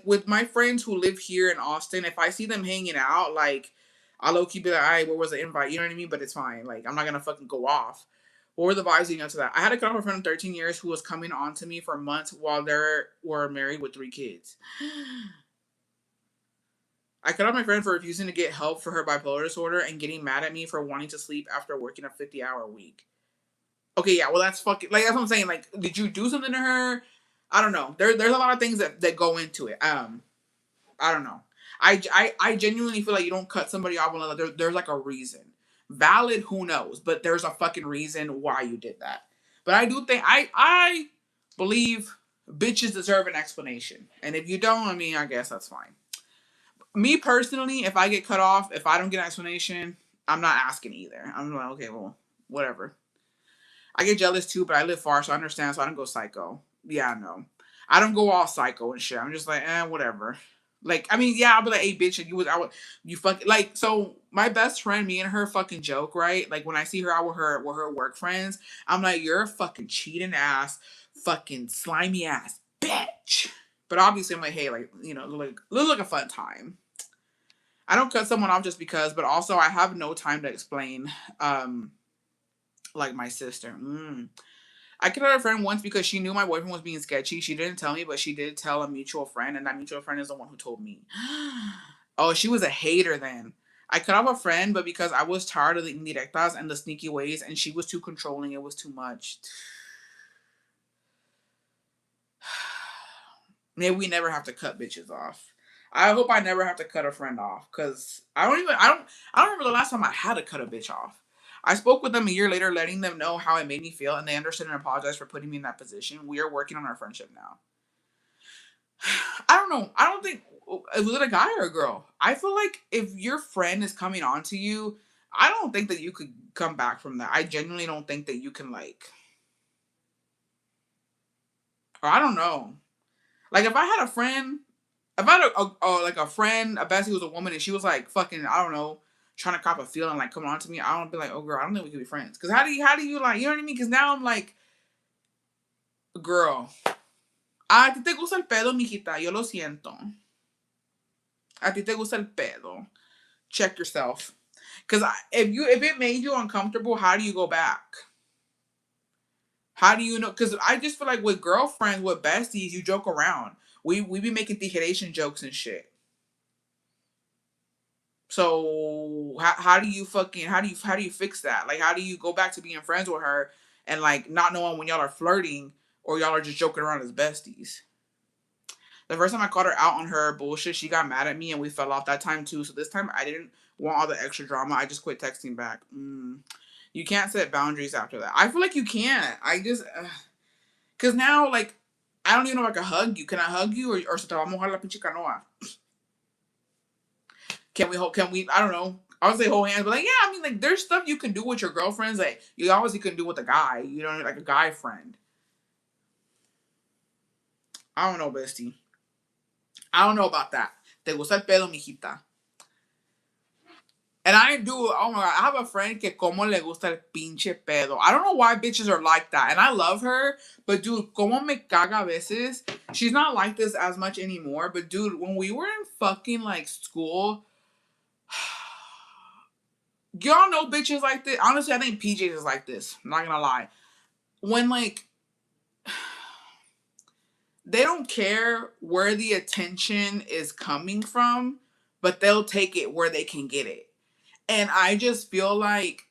with my friends who live here in Austin, if I see them hanging out, like I'll low key be like, all right, what was the invite? You know what I mean? But it's fine. Like, I'm not gonna fucking go off. What were the vibes leading up to that? I had a couple of friend of 13 years who was coming on to me for months while they were married with 3 kids. I cut off my friend for refusing to get help for her bipolar disorder and getting mad at me for wanting to sleep after working a 50-hour week. Okay, yeah, well that's fucking, like, that's what I'm saying. Like, did you do something to her? I don't know. There's a lot of things that go into it. I don't know. I genuinely feel like you don't cut somebody off unless there's like a reason. Valid, who knows? But there's a fucking reason why you did that. But I do think I believe bitches deserve an explanation. And if you don't, I mean, I guess that's fine. Me personally, if I get cut off, if I don't get an explanation, I'm not asking either. I'm like, okay, well, whatever. I get jealous too, but I live far, so I understand. So I don't go psycho. Yeah, no, I don't go all psycho and shit. I'm just like, whatever. Like, I mean, yeah, I'll be like, hey, bitch, you fucking like. So my best friend, me and her fucking joke, right? Like when I see her out with her work friends, I'm like, you're a fucking cheating ass, fucking slimy ass bitch. But obviously, I'm like, hey, like, look like a fun time. I don't cut someone off just because, but also I have no time to explain. Like my sister. I cut out a friend once because she knew my boyfriend was being sketchy. She didn't tell me, but she did tell a mutual friend, and that mutual friend is the one who told me. Oh, she was a hater then. I cut off a friend, but because I was tired of the indirectas and the sneaky ways, and she was too controlling, it was too much. Maybe we never have to cut bitches off. I hope I never have to cut a friend off, because I don't remember the last time I had to cut a bitch off. I spoke with them a year later, letting them know how it made me feel, and they understood and apologized for putting me in that position. We are working on our friendship now. I don't know. I don't think, was it a guy or a girl? I feel like if your friend is coming on to you, I don't think that you could come back from that. I genuinely don't think that you can, like, or I don't know. Like if I had a friend, if I had a friend, a bestie who was a woman, and she was like fucking, I don't know, trying to cop a feeling, like coming on to me, I don't be like, oh girl, I don't think we can be friends. Cause how do you like, you know what I mean? Cause now I'm like, girl, a ti te gusta el pedo, mijita, yo lo siento. A ti te gusta el pedo. Check yourself. Cause if it made you uncomfortable, how do you go back? How do you know? Cause I just feel like with girlfriends, with besties, you joke around. We be making tijeration jokes and shit. So how do you fucking how do you fix that? Like how do you go back to being friends with her and like not knowing when y'all are flirting or y'all are just joking around as besties? The first time I called her out on her bullshit, she got mad at me and we fell off that time too. So this time I didn't want all the extra drama. I just quit texting back. You can't set boundaries after that. I feel like you can't. I just cause now like I don't even know if I can hug you. Can I hug you or se te va a mojar la pinche canoa? Can we I don't know. I would say hold hands, but like yeah, I mean like there's stuff you can do with your girlfriends that you obviously couldn't do with a guy. You know, like a guy friend. I don't know, bestie. I don't know about that. Te gusta el pedo, mijita. And I do, oh my god, I have a friend que como le gusta el pinche pedo. I don't know why bitches are like that. And I love her, but dude, como me caga a veces. She's not like this as much anymore, but dude, when we were in fucking like school, y'all know bitches like this. Honestly, I think PJ is like this. I'm not gonna lie. When like they don't care where the attention is coming from, but they'll take it where they can get it. And I just feel like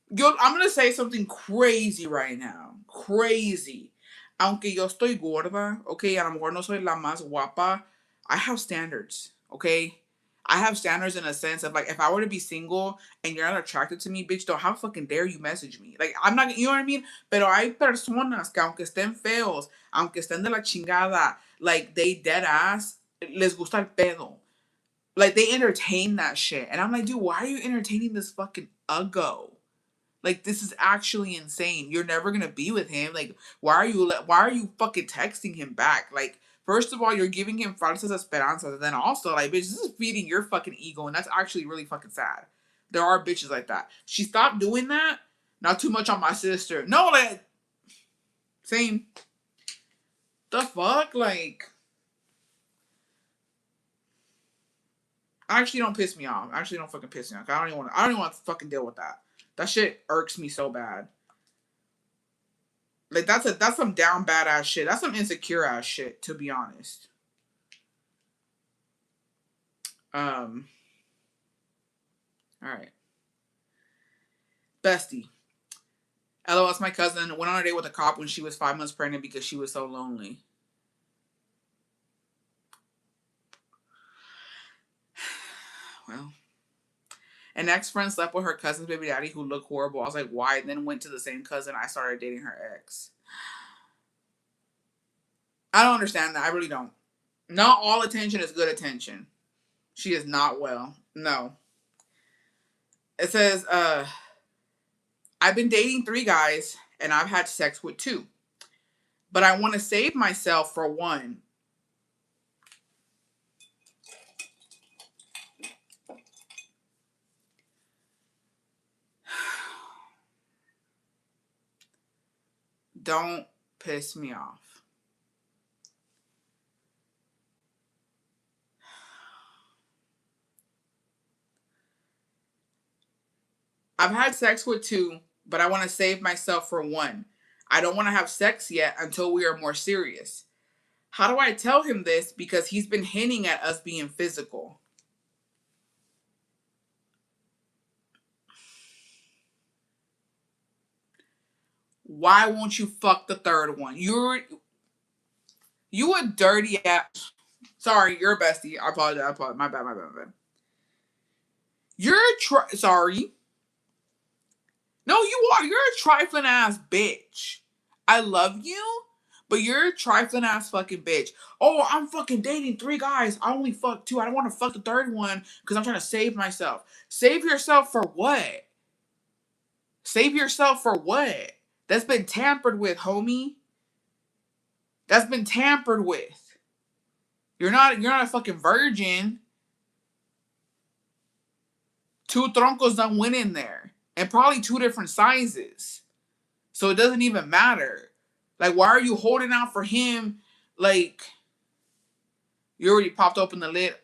I'm gonna say something crazy right now. Crazy. Aunque yo estoy gorda, okay, a lo mejor no soy la más guapa, I have standards, okay? I have standards in a sense of like if I were to be single and you're not attracted to me, bitch, don't how fucking dare you message me? Like I'm not, you know what I mean? Pero hay personas que aunque estén feos, aunque estén de la chingada, like they dead ass les gusta el pedo. Like they entertain that shit, and I'm like, dude, why are you entertaining this fucking uggo? Like this is actually insane. You're never gonna be with him. Like why are you fucking texting him back? Like first of all, you're giving him falsas esperanzas, and then also like bitch, this is feeding your fucking ego, and that's actually really fucking sad. There are bitches like that. She stopped doing that. Not too much on my sister. No, like same. The fuck, like actually don't piss me off. Actually don't fucking piss me off. I don't even want to fucking deal with that. That shit irks me so bad. Like that's some down bad ass shit. That's some insecure ass shit, to be honest. Um. All right, bestie. LOL, it's my cousin. Went on a date with a cop when she was 5 months pregnant because she was so lonely. Well, an ex-friend slept with her cousin's baby daddy who looked horrible. I was like, why? And then went to the same cousin. I started dating her ex. I don't understand that. I really don't. Not all attention is good attention. She is not well. No. It says, I've been dating 3 guys and I've had sex with 2. But I want to save myself for one. Don't piss me off. I've had sex with 2, but I want to save myself for one. I don't want to have sex yet until we are more serious. How do I tell him this? Because he's been hinting at us being physical. Why won't you fuck the third one? You a dirty ass. Sorry, you're a bestie. I apologize. My bad. You're sorry. No, you are. You're a trifling ass bitch. I love you, but you're a trifling ass fucking bitch. Oh, I'm fucking dating 3 guys. I only fuck 2. I don't want to fuck the third one because I'm trying to save myself. Save yourself for what? Save yourself for what? That's been tampered with, homie. That's been tampered with. You're not a fucking virgin. 2 troncos done went in there. And probably 2 different sizes. So it doesn't even matter. Like, why are you holding out for him? Like, you already popped open the lid.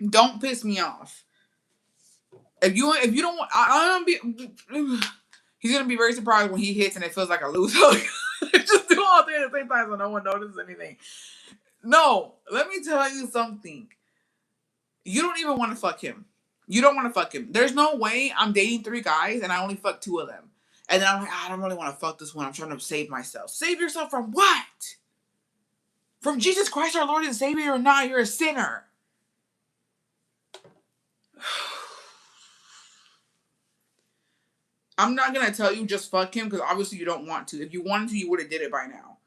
Don't piss me off. If you don't want, I don't be. He's gonna be very surprised when he hits and it feels like a loose hook. Just do all things at the same time so no one notices anything. No, let me tell you something. You don't even want to fuck him. You don't want to fuck him. There's no way I'm dating 3 guys and I only fuck 2 of them. And then I'm like, I don't really want to fuck this one. I'm trying to save myself. Save yourself from what? From Jesus Christ, our Lord and Savior, or not? You're a sinner. I'm not going to tell you just fuck him because obviously you don't want to. If you wanted to, you would have did it by now.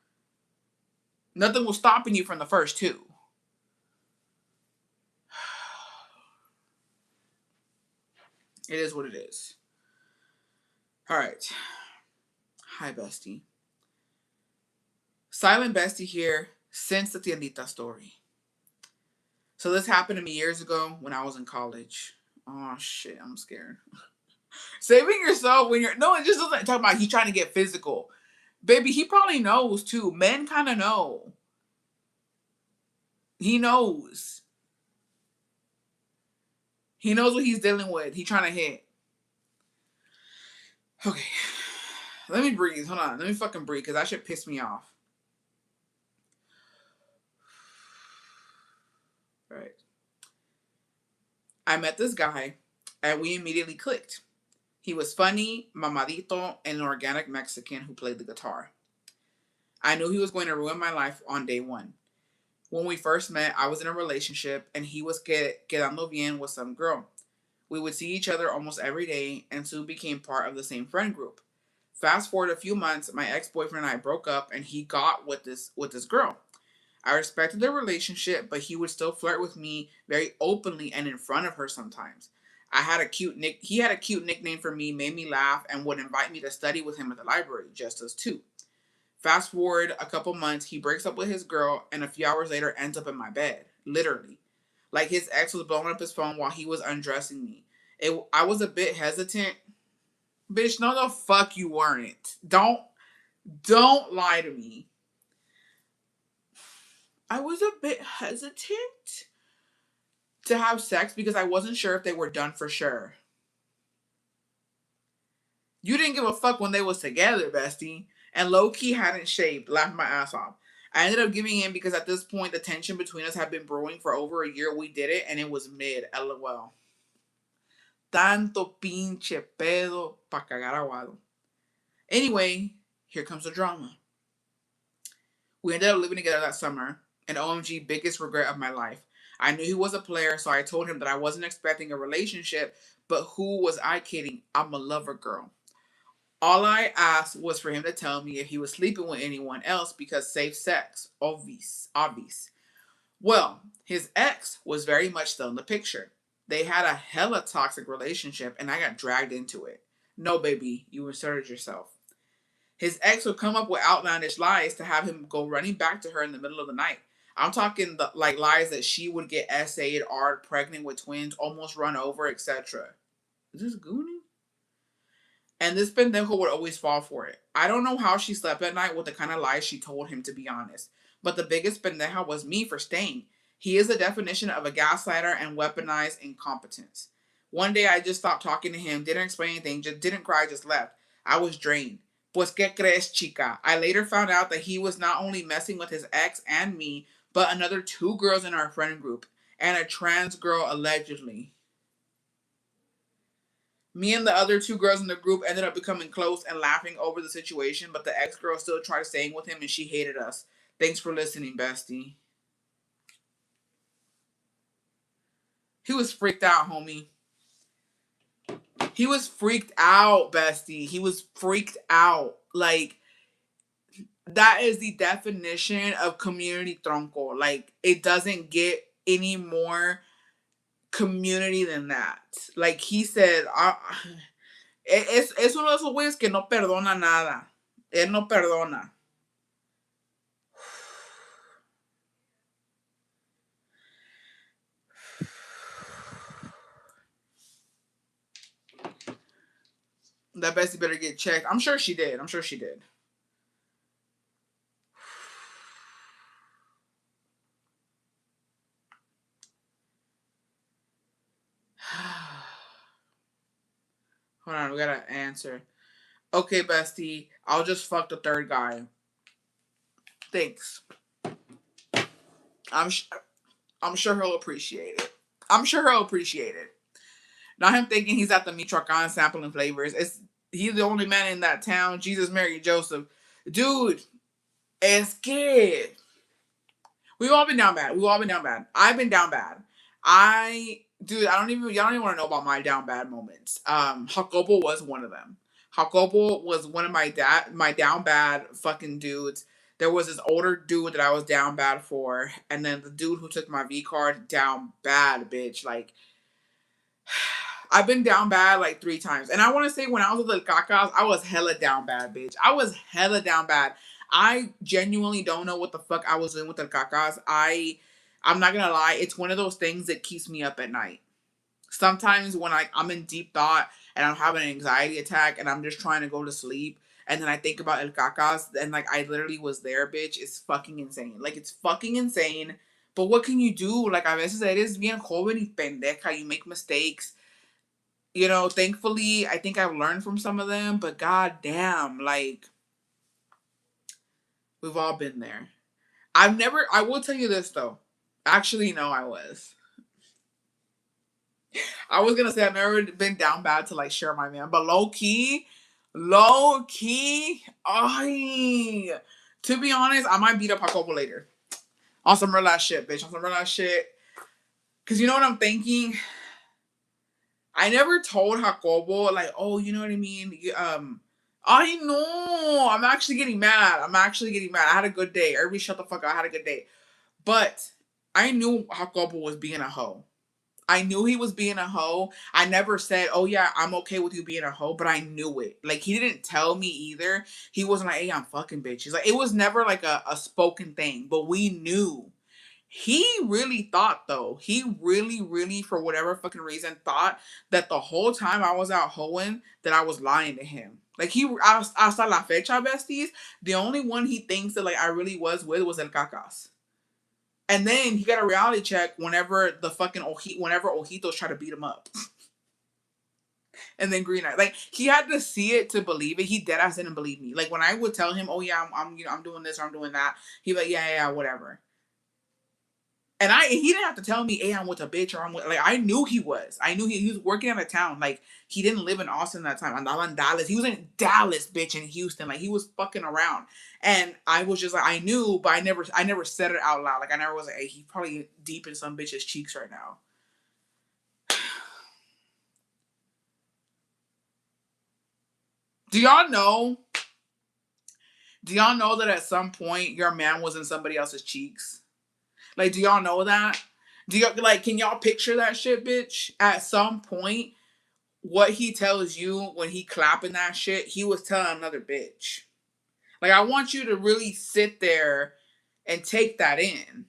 Nothing was stopping you from the first 2. It is what it is. All right. Hi, bestie. Silent bestie here since the tiendita story. So this happened to me years ago when I was in college. Oh, shit. I'm scared. Saving yourself when you're... No, it just doesn't talk about he's trying to get physical. Baby, he probably knows, too. Men kind of know. He knows. He knows what he's dealing with. He's trying to hit. Okay. Let me breathe. Hold on. Let me fucking breathe because that shit pissed me off. All right. I met this guy and we immediately clicked. He was funny, mamadito, and an organic Mexican who played the guitar. I knew he was going to ruin my life on day 1. When we first met, I was in a relationship and he was quedando bien with some girl. We would see each other almost every day and soon became part of the same friend group. Fast forward a few months, my ex-boyfriend and I broke up and he got with this girl. I respected their relationship, but he would still flirt with me very openly and in front of her sometimes. He had a cute nickname for me, made me laugh, and would invite me to study with him at the library, just us 2. Fast forward a couple months, he breaks up with his girl, and a few hours later ends up in my bed, literally. Like his ex was blowing up his phone while he was undressing me. I was a bit hesitant. Bitch, no the fuck you weren't. Don't lie to me. I was a bit hesitant to have sex because I wasn't sure if they were done for sure. You didn't give a fuck when they was together, bestie. And low-key hadn't shaved, laughed my ass off. I ended up giving in because at this point the tension between us had been brewing for over a year. We did it and it was mid, lol. Tanto pinche pedo pa cagar aguado. Anyway, here comes the drama. We ended up living together that summer, and OMG, biggest regret of my life. I knew he was a player, so I told him that I wasn't expecting a relationship, but who was I kidding? I'm a lover girl. All I asked was for him to tell me if he was sleeping with anyone else because safe sex, obvious, obvious. Well, his ex was very much still in the picture. They had a hella toxic relationship and I got dragged into it. No, baby, you inserted yourself. His ex would come up with outlandish lies to have him go running back to her in the middle of the night. I'm talking like lies that she would get SA'd, R'd, pregnant with twins, almost run over, etc. Is this Goonie? And this pendejo would always fall for it. I don't know how she slept at night with the kind of lies she told him, to be honest. But the biggest pendeja was me for staying. He is the definition of a gaslighter and weaponized incompetence. One day I just stopped talking to him, didn't explain anything, just didn't cry, just left. I was drained. Pues que crees, chica? I later found out that he was not only messing with his ex and me, but another two girls in our friend group, and a trans girl allegedly. Me and the other two girls in the group ended up becoming close and laughing over the situation, but the ex girl still tried staying with him and she hated us. Thanks for listening, bestie. He was freaked out, homie. He was freaked out, bestie. He was freaked out. Like, that is the definition of community tronco. Like, it doesn't get any more community than that. Like, he said, es uno de esos güeyes que no perdona nada. Él no perdona. That Bessie better get checked. I'm sure she did. I'm sure she did. Hold on, we gotta answer. Okay, Bestie, I'll just fuck the third guy. Thanks. I'm sh- I'm sure he'll appreciate it. I'm sure he'll appreciate it. Not him thinking he's at the Michoacan sampling flavors. It's he's the only man in that town. Jesus, Mary, Joseph, dude. Es que we've all been down bad. We've all been down bad. I've been down bad. Dude, I don't even y'all don't even want to know about my down bad moments. Jacobo was one of them. Jacobo was one of my down bad fucking dudes. There was this older dude that I was down bad for, and then the dude who took my V card down bad, bitch. Like, I've been down bad like 3 times. And I want to say when I was with the Cacas, I was hella down bad, bitch. I was hella down bad. I genuinely don't know what the fuck I was doing with the Cacas. I'm not gonna lie, it's one of those things that keeps me up at night. Sometimes when I'm in deep thought and I'm having an anxiety attack and I'm just trying to go to sleep and then I think about El Cacas and like I literally was there, bitch. It's fucking insane. Like it's fucking insane. But what can you do? Like a veces eres bien joven y pendeja. You make mistakes. You know, thankfully, I think I've learned from some of them, but god damn, like, we've all been there. I will tell you this though. Actually, no, I was gonna say I've never been down bad to like share my man, but low key, ay, to be honest, I might beat up Jacobo later. On some real ass shit, bitch. On some real ass shit. Cause you know what I'm thinking? I never told Jacobo, like, oh, you know what I mean? I know. I'm actually getting mad. I had a good day. Everybody shut the fuck up. I had a good day. But I knew Jacobo was being a hoe. I knew he was being a hoe. I never said, oh, yeah, I'm okay with you being a hoe, but I knew it. Like, he didn't tell me either. He wasn't like, hey, I'm fucking bitch. He's like, it was never like a spoken thing, but we knew. He really thought though. He really, for whatever fucking reason, thought that the whole time I was out hoeing that I was lying to him. Like hasta la fecha, besties, the only one he thinks that like I really was with was El Cacas. And then he got a reality check whenever whenever Ojitos try to beat him up. And then Green Eye, like he had to see it to believe it. He dead ass didn't believe me. Like when I would tell him, "Oh yeah, I'm you know I'm doing this or I'm doing that," he like, "Yeah, yeah, whatever." And he didn't have to tell me, hey, I'm with a bitch or I'm with, like, I knew he was. I knew he was working out of town. Like, he didn't live in Austin that time. I'm in Dallas. He was in Dallas, bitch, in Houston. Like, he was fucking around. And I was just like, I knew, but I never said it out loud. Like, I never was like, hey, he's probably deep in some bitch's cheeks right now. Do y'all know? Do y'all know that at some point your man was in somebody else's cheeks? Like, do y'all know that? Do y'all, like, can y'all picture that shit, bitch? At some point, what he tells you when he clapping that shit, he was telling another bitch. Like, I want you to really sit there and take that in.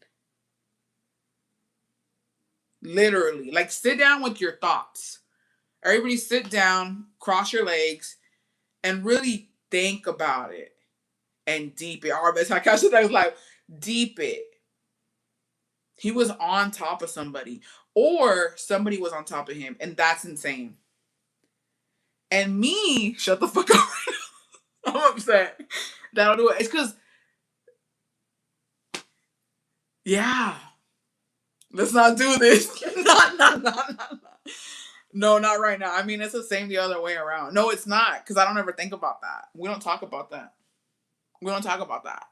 Literally. Like, sit down with your thoughts. Everybody sit down, cross your legs, and really think about it. And deep it. Or it's like I said, I was like, deep it. He was on top of somebody. Or somebody was on top of him. And that's insane. And me, shut the fuck up. I'm upset. That'll do it. It's because, yeah. Let's not do this. No, not right now. I mean, it's the same the other way around. No, it's not. Because I don't ever think about that. We don't talk about that. We don't talk about that.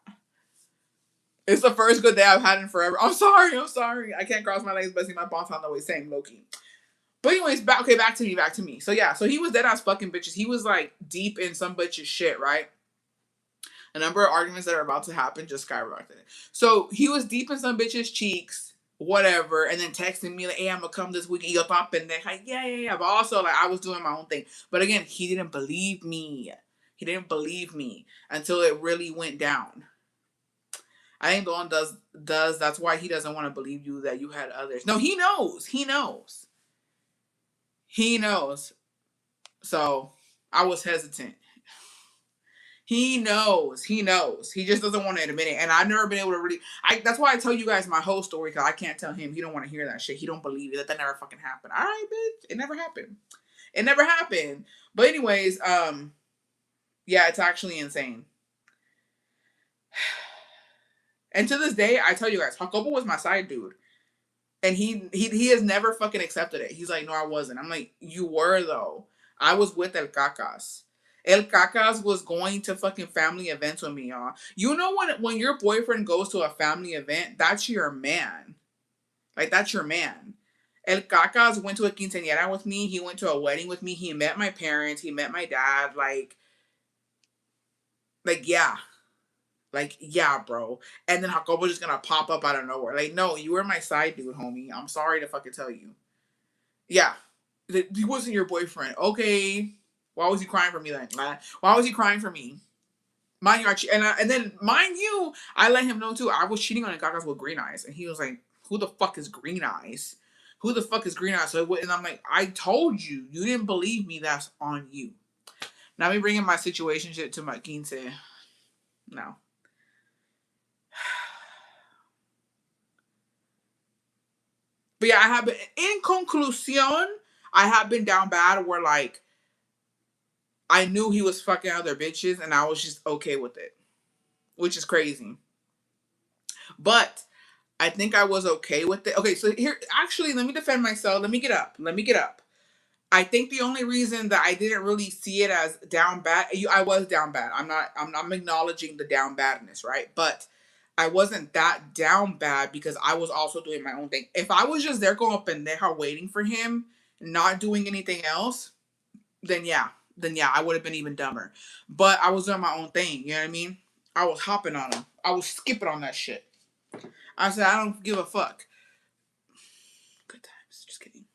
It's the first good day I've had in forever. I'm sorry. I can't cross my legs, but see my boss on the way. Same, low-key. But anyways, back to me. So yeah, so he was dead ass fucking bitches. He was like deep in some bitch's shit, right? A number of arguments that are about to happen just skyrocketed. So he was deep in some bitch's cheeks, whatever, and then texting me like, hey, I'm gonna come this week. Yo, like, yeah. But also, like, I was doing my own thing. But again, he didn't believe me. He didn't believe me until it really went down. I think the one does that's why he doesn't want to believe you that you had others. No, he knows. He knows. So I was hesitant. He knows. He just doesn't want to admit it. And I've never been able to really. That's why I tell you guys my whole story, because I can't tell him. He don't want to hear that shit. He don't believe it. That never fucking happened. All right, bitch. It never happened. But anyways, yeah, it's actually insane. And to this day, I tell you guys, Jacobo was my side dude. And he has never fucking accepted it. He's like, no, I wasn't. I'm like, you were though. I was with El Cacas. El Cacas was going to fucking family events with me, y'all. You know when your boyfriend goes to a family event, that's your man. Like, that's your man. El Cacas went to a quinceañera with me. He went to a wedding with me. He met my parents. He met my dad. Like yeah. Like, yeah, bro. And then Jacobo's just gonna pop up out of nowhere. Like, no, you were my side dude, homie. I'm sorry to fucking tell you. Yeah. He wasn't your boyfriend. Okay. Why was he crying for me then? Why was he crying for me? Mind you, and then mind you, I let him know too. I was cheating on Gagas with Green Eyes, and he was like, "Who the fuck is Green Eyes? Who the fuck is Green Eyes?" So, and I'm like, "I told you. You didn't believe me. That's on you." Now me bringing my situation shit to my quince. No. But yeah, I have been, in conclusion, I have been down bad where, like, I knew he was fucking other bitches and I was just okay with it, which is crazy. But I think I was okay with it. Okay, so here, actually, let me defend myself. Let me get up. I think the only reason that I didn't really see it as down bad, I was down bad. I'm acknowledging the down badness, right? But I wasn't that down bad because I was also doing my own thing. If I was just there going up and there waiting for him, not doing anything else, then yeah, I would have been even dumber. But I was doing my own thing, you know what I mean? I was hopping on him. I was skipping on that shit. I said, I don't give a fuck. Good times. Just kidding.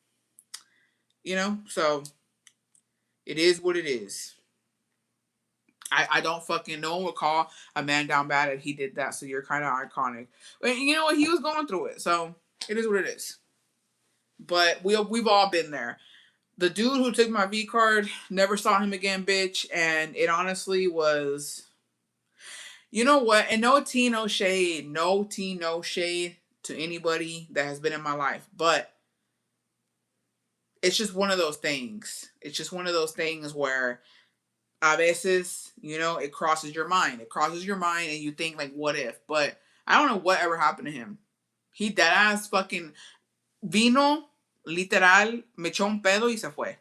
You know? So, it is what it is. I don't fucking, no one would call a man down bad if he did that, so you're kind of iconic. But you know what? He was going through it, so it is what it is. But we've all been there. The dude who took my V card, never saw him again, bitch, and it honestly was, you know what? And no tea, no shade to anybody that has been in my life, but it's just one of those things. It's just one of those things where a veces, you know, it crosses your mind. And you think, like, what if? But I don't know what ever happened to him. He dead ass fucking vino, literal, me echó un pedo y se fue.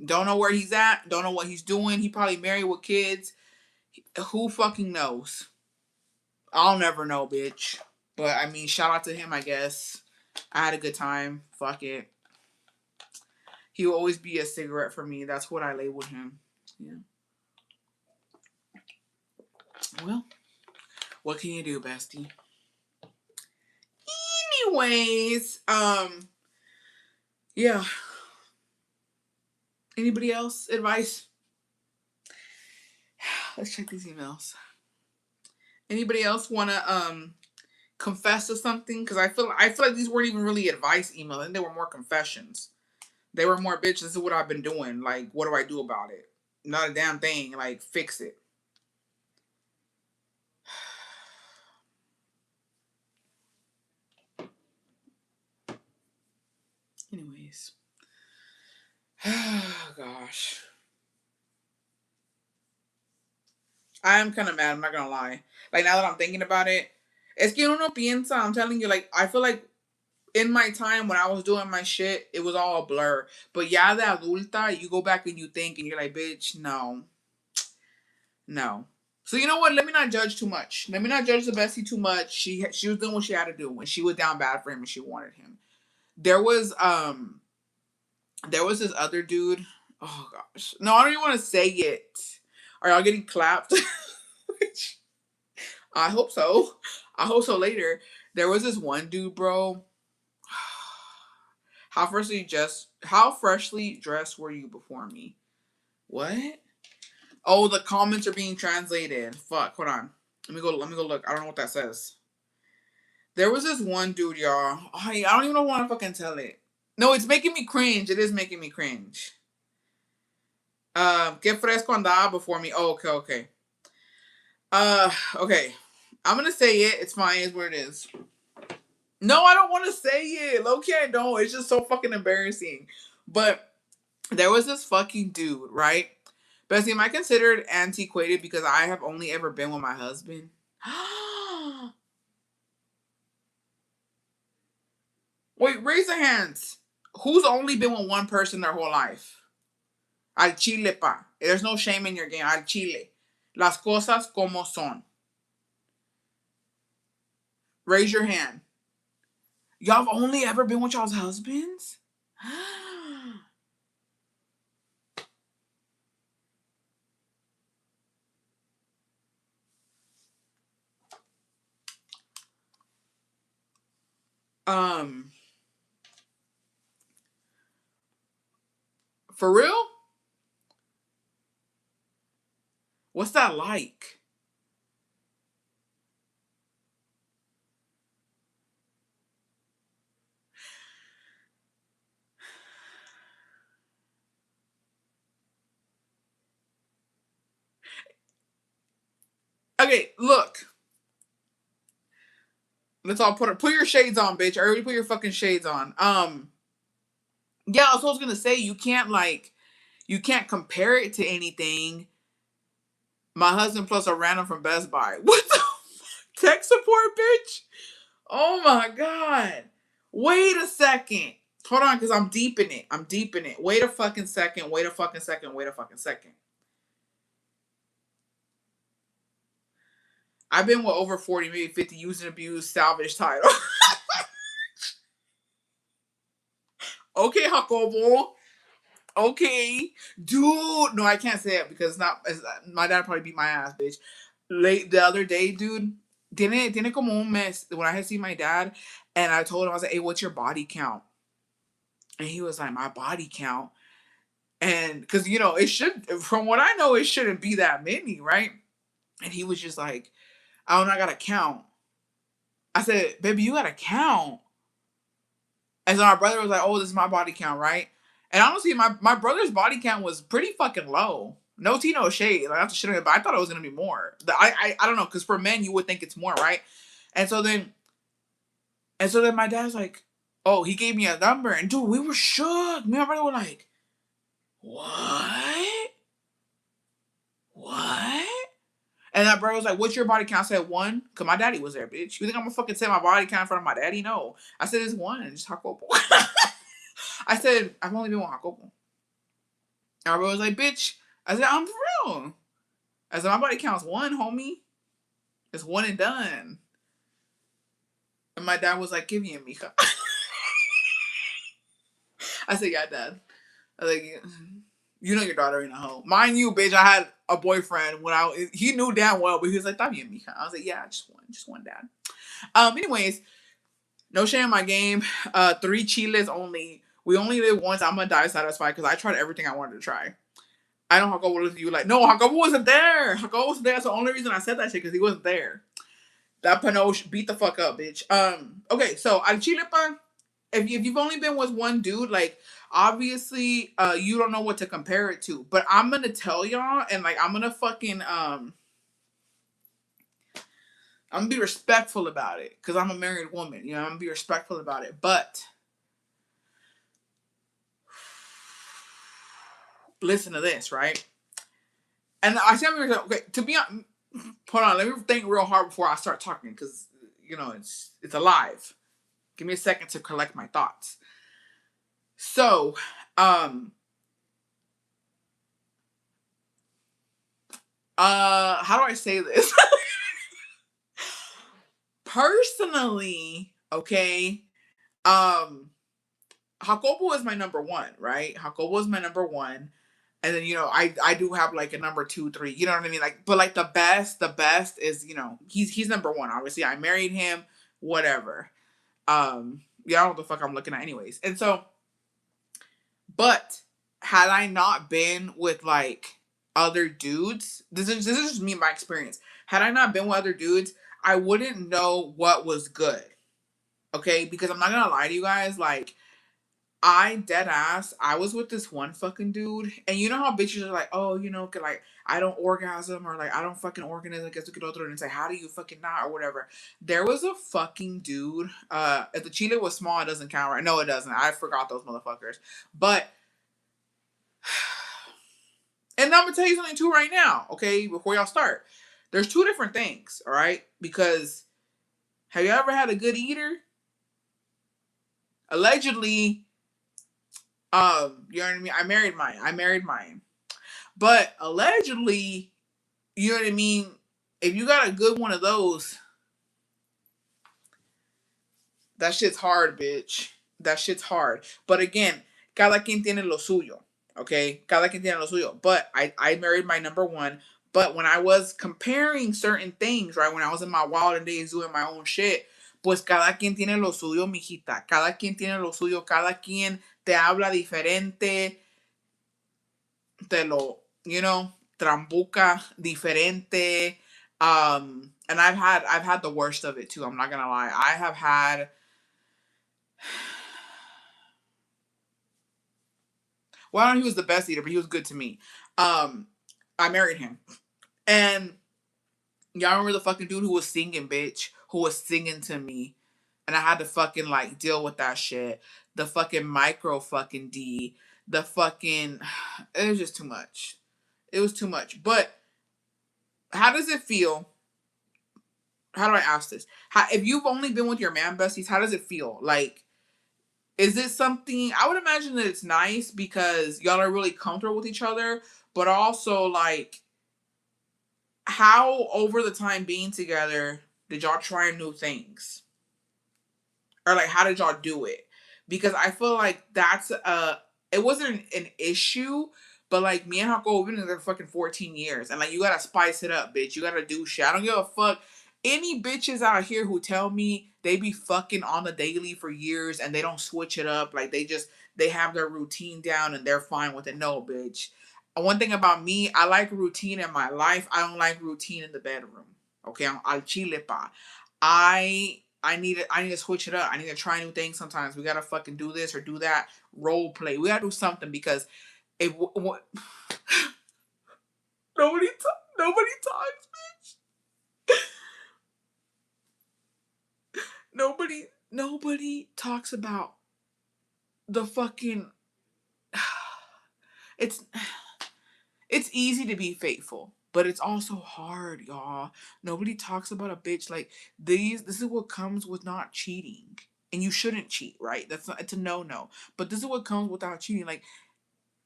Don't know where he's at. Don't know what he's doing. He probably married with kids. Who fucking knows? I'll never know, bitch. But I mean, shout out to him, I guess. I had a good time. Fuck it. He will always be a cigarette for me. That's what I labeled him. Yeah. Well, what can you do, bestie? Anyways, yeah. Anybody else advice? Let's check these emails. Anybody else wanna confess to something? Because I feel like these weren't even really advice emails, and they were more confessions. They were more, bitch, this is what I've been doing. Like, what do I do about it? Not a damn thing. Like, fix it. Anyways. Gosh. I am kind of mad, I'm not gonna lie. Like, now that I'm thinking about it, es que uno piensa, I'm telling you, like, I feel like in my time when I was doing my shit, it was all a blur. But ya de adulta, you go back and you think, and you're like, bitch, no. No. So you know what? Let me not judge too much. Let me not judge the bestie too much. She was doing what she had to do, and she was down bad for him, and she wanted him. There was this other dude. Oh gosh, no, I don't even want to say it. Are y'all getting clapped? I hope so. I hope so later. There was this one dude, bro. How freshly dressed were you before me? What? Oh, the comments are being translated. Fuck, hold on. Let me go look. I don't know what that says. There was this one dude, y'all. Oh, I don't even know why I fucking tell it. No, it's making me cringe. It is making me cringe. Que fresco andaba before me. Oh, okay. Okay. I'm gonna say it. It's fine. It's what it is. No, I don't want to say it. Low-key, I don't. It's just so fucking embarrassing. But there was this fucking dude, right? Bessie, am I considered antiquated because I have only ever been with my husband? Wait, raise your hands. Who's only been with one person their whole life? Al chile, pa. There's no shame in your game. Al chile. Las cosas como son. Raise your hand. Y'all have only ever been with y'all's husbands? For real? What's that like? Okay, look. Let's all put your shades on, bitch. Everybody put your fucking shades on. Yeah, that's what I was gonna say. You can't compare it to anything. My husband plus a random from Best Buy. What the tech support, bitch? Oh my god. Wait a second. Hold on, because I'm deep in it. Wait a fucking second. I've been with over 40, maybe 50 used and abused salvage title. Okay, Jacobo. Okay. Dude. No, I can't say it because my dad probably beat my ass, bitch. The other day, dude, tiene como un mes when I had seen my dad, and I told him, I was like, hey, what's your body count? And he was like, my body count? And because, it should, from what I know, it shouldn't be that many, right? And he was just like, I don't know, I gotta count. I said, baby, you gotta count. And so my brother was like, oh, this is my body count, right? And honestly, my brother's body count was pretty fucking low. No tea, no shade. Like, that's the shit, but I thought it was gonna be more. I don't know, because for men, you would think it's more, right? And so then my dad's like, oh, he gave me a number. And dude, we were shook. Me and my brother were like, what? What? And that bro was like, what's your body count? I said 1. Because my daddy was there, bitch. You think I'm going to fucking say my body count in front of my daddy? No. I said it's 1. Just Jacopo. I said, I've only been with Jacopo. And my bro was like, bitch. I said, I'm for real. I said, my body count's 1, homie. It's 1 and done. And my dad was like, give me a Mija. I said, yeah, dad. I was like, you know your daughter ain't a hoe. Mind you, bitch, I had a boyfriend when he knew damn well, but he was like, "Está bien, mija." I was like, yeah, just one, dad. Anyways, no shame in my game. 3 chiles only. We only live once. I'm gonna die satisfied because I tried everything I wanted to try. I know Jacobo was you like, no, Jacobo wasn't there. Jacobo wasn't there. That's the only reason I said that shit because he wasn't there. That Panoche beat the fuck up, bitch. Okay, so al chile pa, if you've only been with one dude, like obviously you don't know what to compare it to. But I'm gonna tell y'all, and like I'm gonna fucking I'm gonna be respectful about it because I'm a married woman. You know, I'm gonna be respectful about it. But listen to this, right? And I said, okay, to be honest, hold on, let me think real hard before I start talking because you know it's alive. Give me a second to collect my thoughts. So, how do I say this? Personally, okay, Jacobo is my number 1, right? Jacobo is my number 1. And then, you know, I do have like a number 2, 3, you know what I mean? Like, but like the best is, you know, he's number 1. Obviously, I married him, whatever. Yeah, I don't know what the fuck I'm looking at anyways. And so, but had I not been with like other dudes, this is just me, my experience. Had I not been with other dudes, I wouldn't know what was good. Okay? Because I'm not gonna lie to you guys, like I dead ass, I was with this one fucking dude, and you know how bitches are like, oh, you know, like I don't orgasm or like I don't fucking organism, que esto que lo otro, and say, how do you fucking not or whatever. There was a fucking dude. If the chile was small, it doesn't count, right? No, it doesn't. I forgot those motherfuckers. But and I'm gonna tell you something too right now, okay? Before y'all start, there's 2 different things, all right? Because have you ever had a good eater? Allegedly, you know what I mean? I married mine. But allegedly, you know what I mean? If you got a good one of those, that shit's hard, bitch. That shit's hard. But again, cada quien tiene lo suyo. Okay? Cada quien tiene lo suyo. But I married my number 1. But when I was comparing certain things, right? When I was in my wilder days doing my own shit, pues cada quien tiene lo suyo, mijita. Cada quien tiene lo suyo. Cada quien te habla diferente. Te lo, you know, trambuca diferente. And I've had the worst of it too. I'm not gonna lie. I have had. Well, I don't know, he was the best eater, but he was good to me. I married him, and y'all remember the fucking dude who was singing, bitch, who was singing to me, and I had to fucking like deal with that shit. The fucking micro fucking D, the fucking. It was just too much. It was too much. But how does it feel? How do I ask this? If you've only been with your man besties, how does it feel? Like, is it something? I would imagine that it's nice because y'all are really comfortable with each other, but also like, how over the time being together did y'all try new things, or like how did y'all do it? Because I feel like that's it wasn't an issue, but like me and Hako have been together for fucking 14 years, and like you gotta spice it up, bitch. You gotta do shit. I don't give a fuck. Any bitches out here who tell me they be fucking on the daily for years and they don't switch it up, like they have their routine down and they're fine with it. No, bitch. One thing about me, I like routine in my life. I don't like routine in the bedroom. Okay, I'm al chile pa. I need to switch it up. I need to try new things sometimes. We gotta fucking do this or do that. Role play. We gotta do something because if nobody talks, bitch. Nobody talks about the fucking. It's It's easy to be faithful, but it's also hard, y'all. Nobody talks about a bitch like these. This is what comes with not cheating. And you shouldn't cheat, right? It's a no. But this is what comes without cheating. Like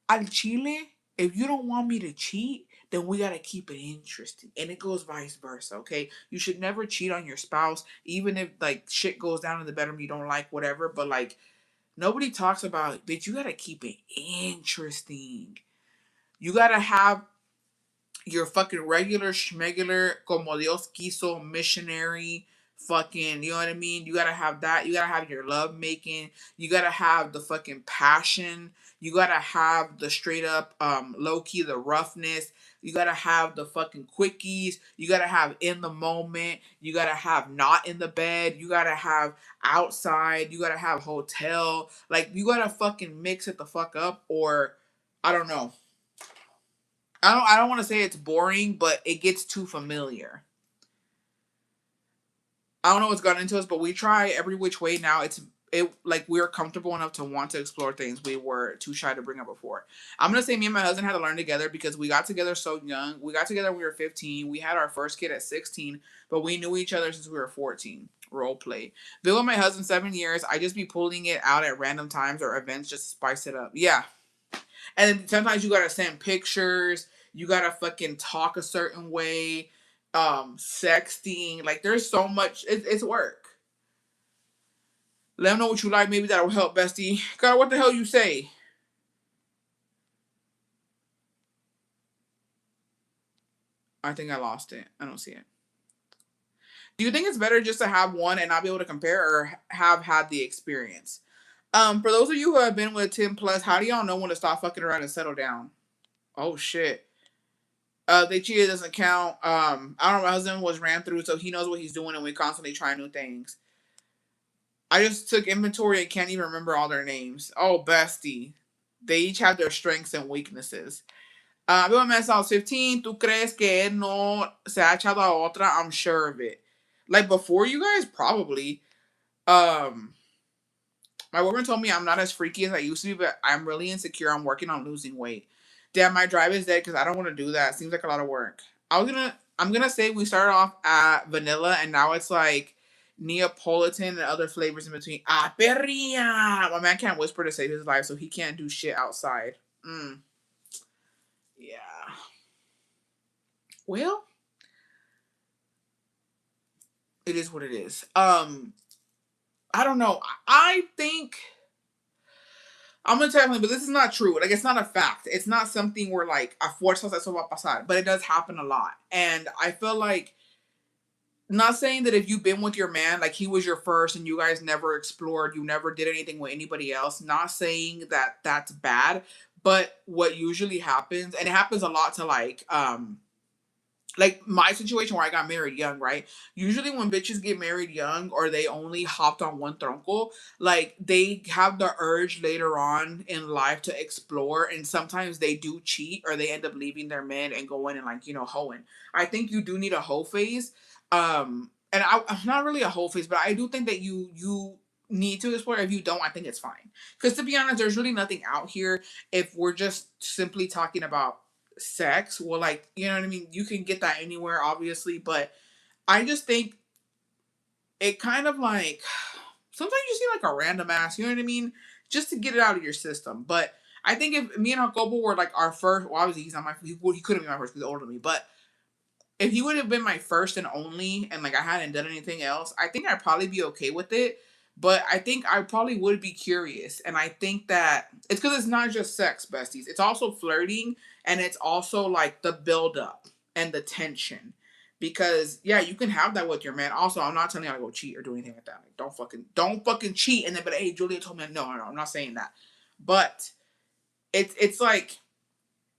al chile, if you don't want me to cheat, then we gotta keep it interesting. And it goes vice versa, okay? You should never cheat on your spouse, even if like shit goes down in the bedroom you don't like, whatever. But like nobody talks about, bitch, you gotta keep it interesting. You gotta have your fucking regular schmegular como Dios quiso missionary fucking, you know what I mean? You gotta have that. You gotta have your love making. You gotta have the fucking passion. You gotta have the straight up low key, the roughness. You gotta have the fucking quickies. You gotta have in the moment. You gotta have not in the bed. You gotta have outside. You gotta have hotel. Like you gotta fucking mix it the fuck up, or I don't know. I don't want to say it's boring, but it gets too familiar. I don't know what's gotten into us, but we try every which way now. It like we're comfortable enough to want to explore things we were too shy to bring up before. I'm gonna say me and my husband had to learn together because we got together so young. We got together when we were 15. We had our first kid at 16, but we knew each other since we were 14. Role play. Been with my husband 7 years. I just be pulling it out at random times or events just to spice it up. Yeah, and then sometimes you gotta send pictures. You gotta fucking talk a certain way. Sexting. Like there's so much. It's work. Let them know what you like. Maybe that'll help, bestie. God, what the hell you say? I think I lost it. I don't see it. Do you think it's better just to have one and not be able to compare, or have had the experience? For those of you who have been with 10 plus, how do y'all know when to stop fucking around and settle down? Oh shit. They cheated doesn't count. I don't know. My husband was ran through, so he knows what he's doing, and we constantly try new things. I just took inventory and can't even remember all their names. Oh, bestie. They each have their strengths and weaknesses. Veo me I was 15. ¿Tú crees que él no se ha echado a otra? I'm sure of it. Like before you guys, probably. Um, my boyfriend told me I'm not as freaky as I used to be, but I'm really insecure. I'm working on losing weight. Damn, my drive is dead because I don't want to do that. Seems like a lot of work. I'm gonna say we started off at vanilla and now it's like Neapolitan and other flavors in between. Ah, perria. My man can't whisper to save his life, so he can't do shit outside. Yeah. Well, it is what it is. I don't know. I think I'm gonna tell you, but this is not true. Like, it's not a fact. It's not something where like a fuerza eso va a pasar, but it does happen a lot. And I feel like, not saying that if you've been with your man, like he was your first and you guys never explored, you never did anything with anybody else. Not saying that that's bad, but what usually happens, and it happens a lot to like my situation where I got married young, right? Usually when bitches get married young or they only hopped on one tronco, like they have the urge later on in life to explore, and sometimes they do cheat or they end up leaving their men and going and like, hoeing. I think you do need a hoe phase. And I'm not really a whole phase, but I do think that you need to explore. If you don't, I think it's fine. Because to be honest, there's really nothing out here if we're just simply talking about sex. Well, like, you know what I mean? You can get that anywhere, obviously, but I just think it kind of like sometimes you see like a random ass, you know what I mean? Just to get it out of your system. But I think if me and Jacobo were like our first, well, obviously he's not he couldn't be my first because he's older than me, but if he would have been my first and only and like I hadn't done anything else, I think I'd probably be okay with it. But I think I probably would be curious. And I think that it's because it's not just sex, besties. It's also flirting, and it's also like the build up and the tension. Because yeah, you can have that with your man. Also, I'm not telling you how to go cheat or do anything like that. Like don't fucking cheat and then be like, hey, Julia told me no, I'm not saying that. But it's like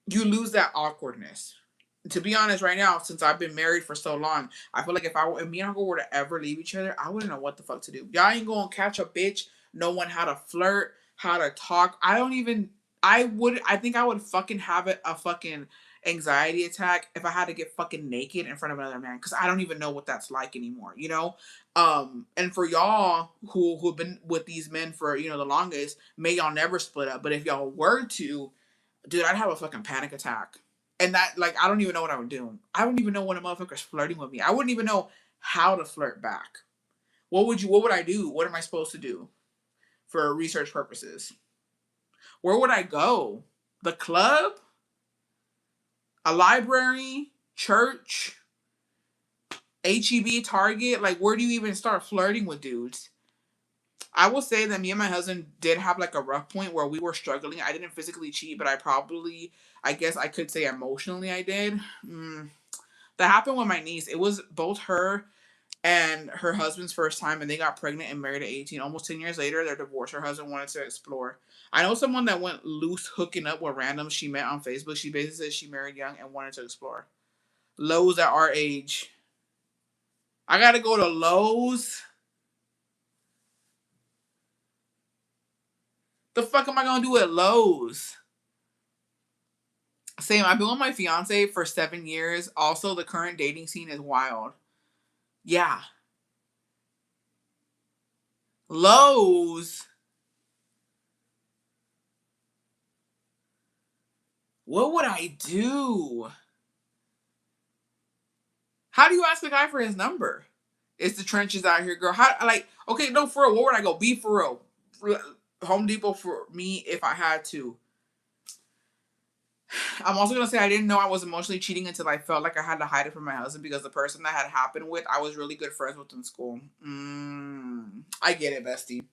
you lose that awkwardness. To be honest, right now, since I've been married for so long, I feel like if me and Uncle were to ever leave each other, I wouldn't know what the fuck to do. Y'all ain't gonna catch a bitch knowing how to flirt, how to talk. I think I would fucking have a fucking anxiety attack if I had to get fucking naked in front of another man, because I don't even know what that's like anymore, you know? And for y'all who've been with these men for, the longest, may y'all never split up. But if y'all were to, dude, I'd have a fucking panic attack. And that, like, I don't even know what I would do. I don't even know when a motherfucker's flirting with me. I wouldn't even know how to flirt back. What would I do? What am I supposed to do for research purposes? Where would I go? The club? A library? Church? HEB, Target? Like, where do you even start flirting with dudes? I will say that me and my husband did have like a rough point where we were struggling. I didn't physically cheat, but I guess I could say emotionally I did. That happened with my niece. It was both her and her husband's first time, and they got pregnant and married at 18. Almost 10 years later, they're divorced. Her husband wanted to explore. I know someone that went loose hooking up with randoms she met on Facebook. She basically said she married young and wanted to explore. Lowe's at our age. I gotta go to Lowe's. The fuck am I gonna do at Lowe's? Same. I've been with my fiance for 7 years. Also, the current dating scene is wild. Yeah. Lowe's. What would I do? How do you ask a guy for his number? It's the trenches out here, girl. How, like, okay, no, for real. Where would I go? Be for real. Home Depot for me if I had to. I'm also gonna say I didn't know I was emotionally cheating until I felt like I had to hide it from my husband because the person that had happened with, I was really good friends with in school. I get it, bestie.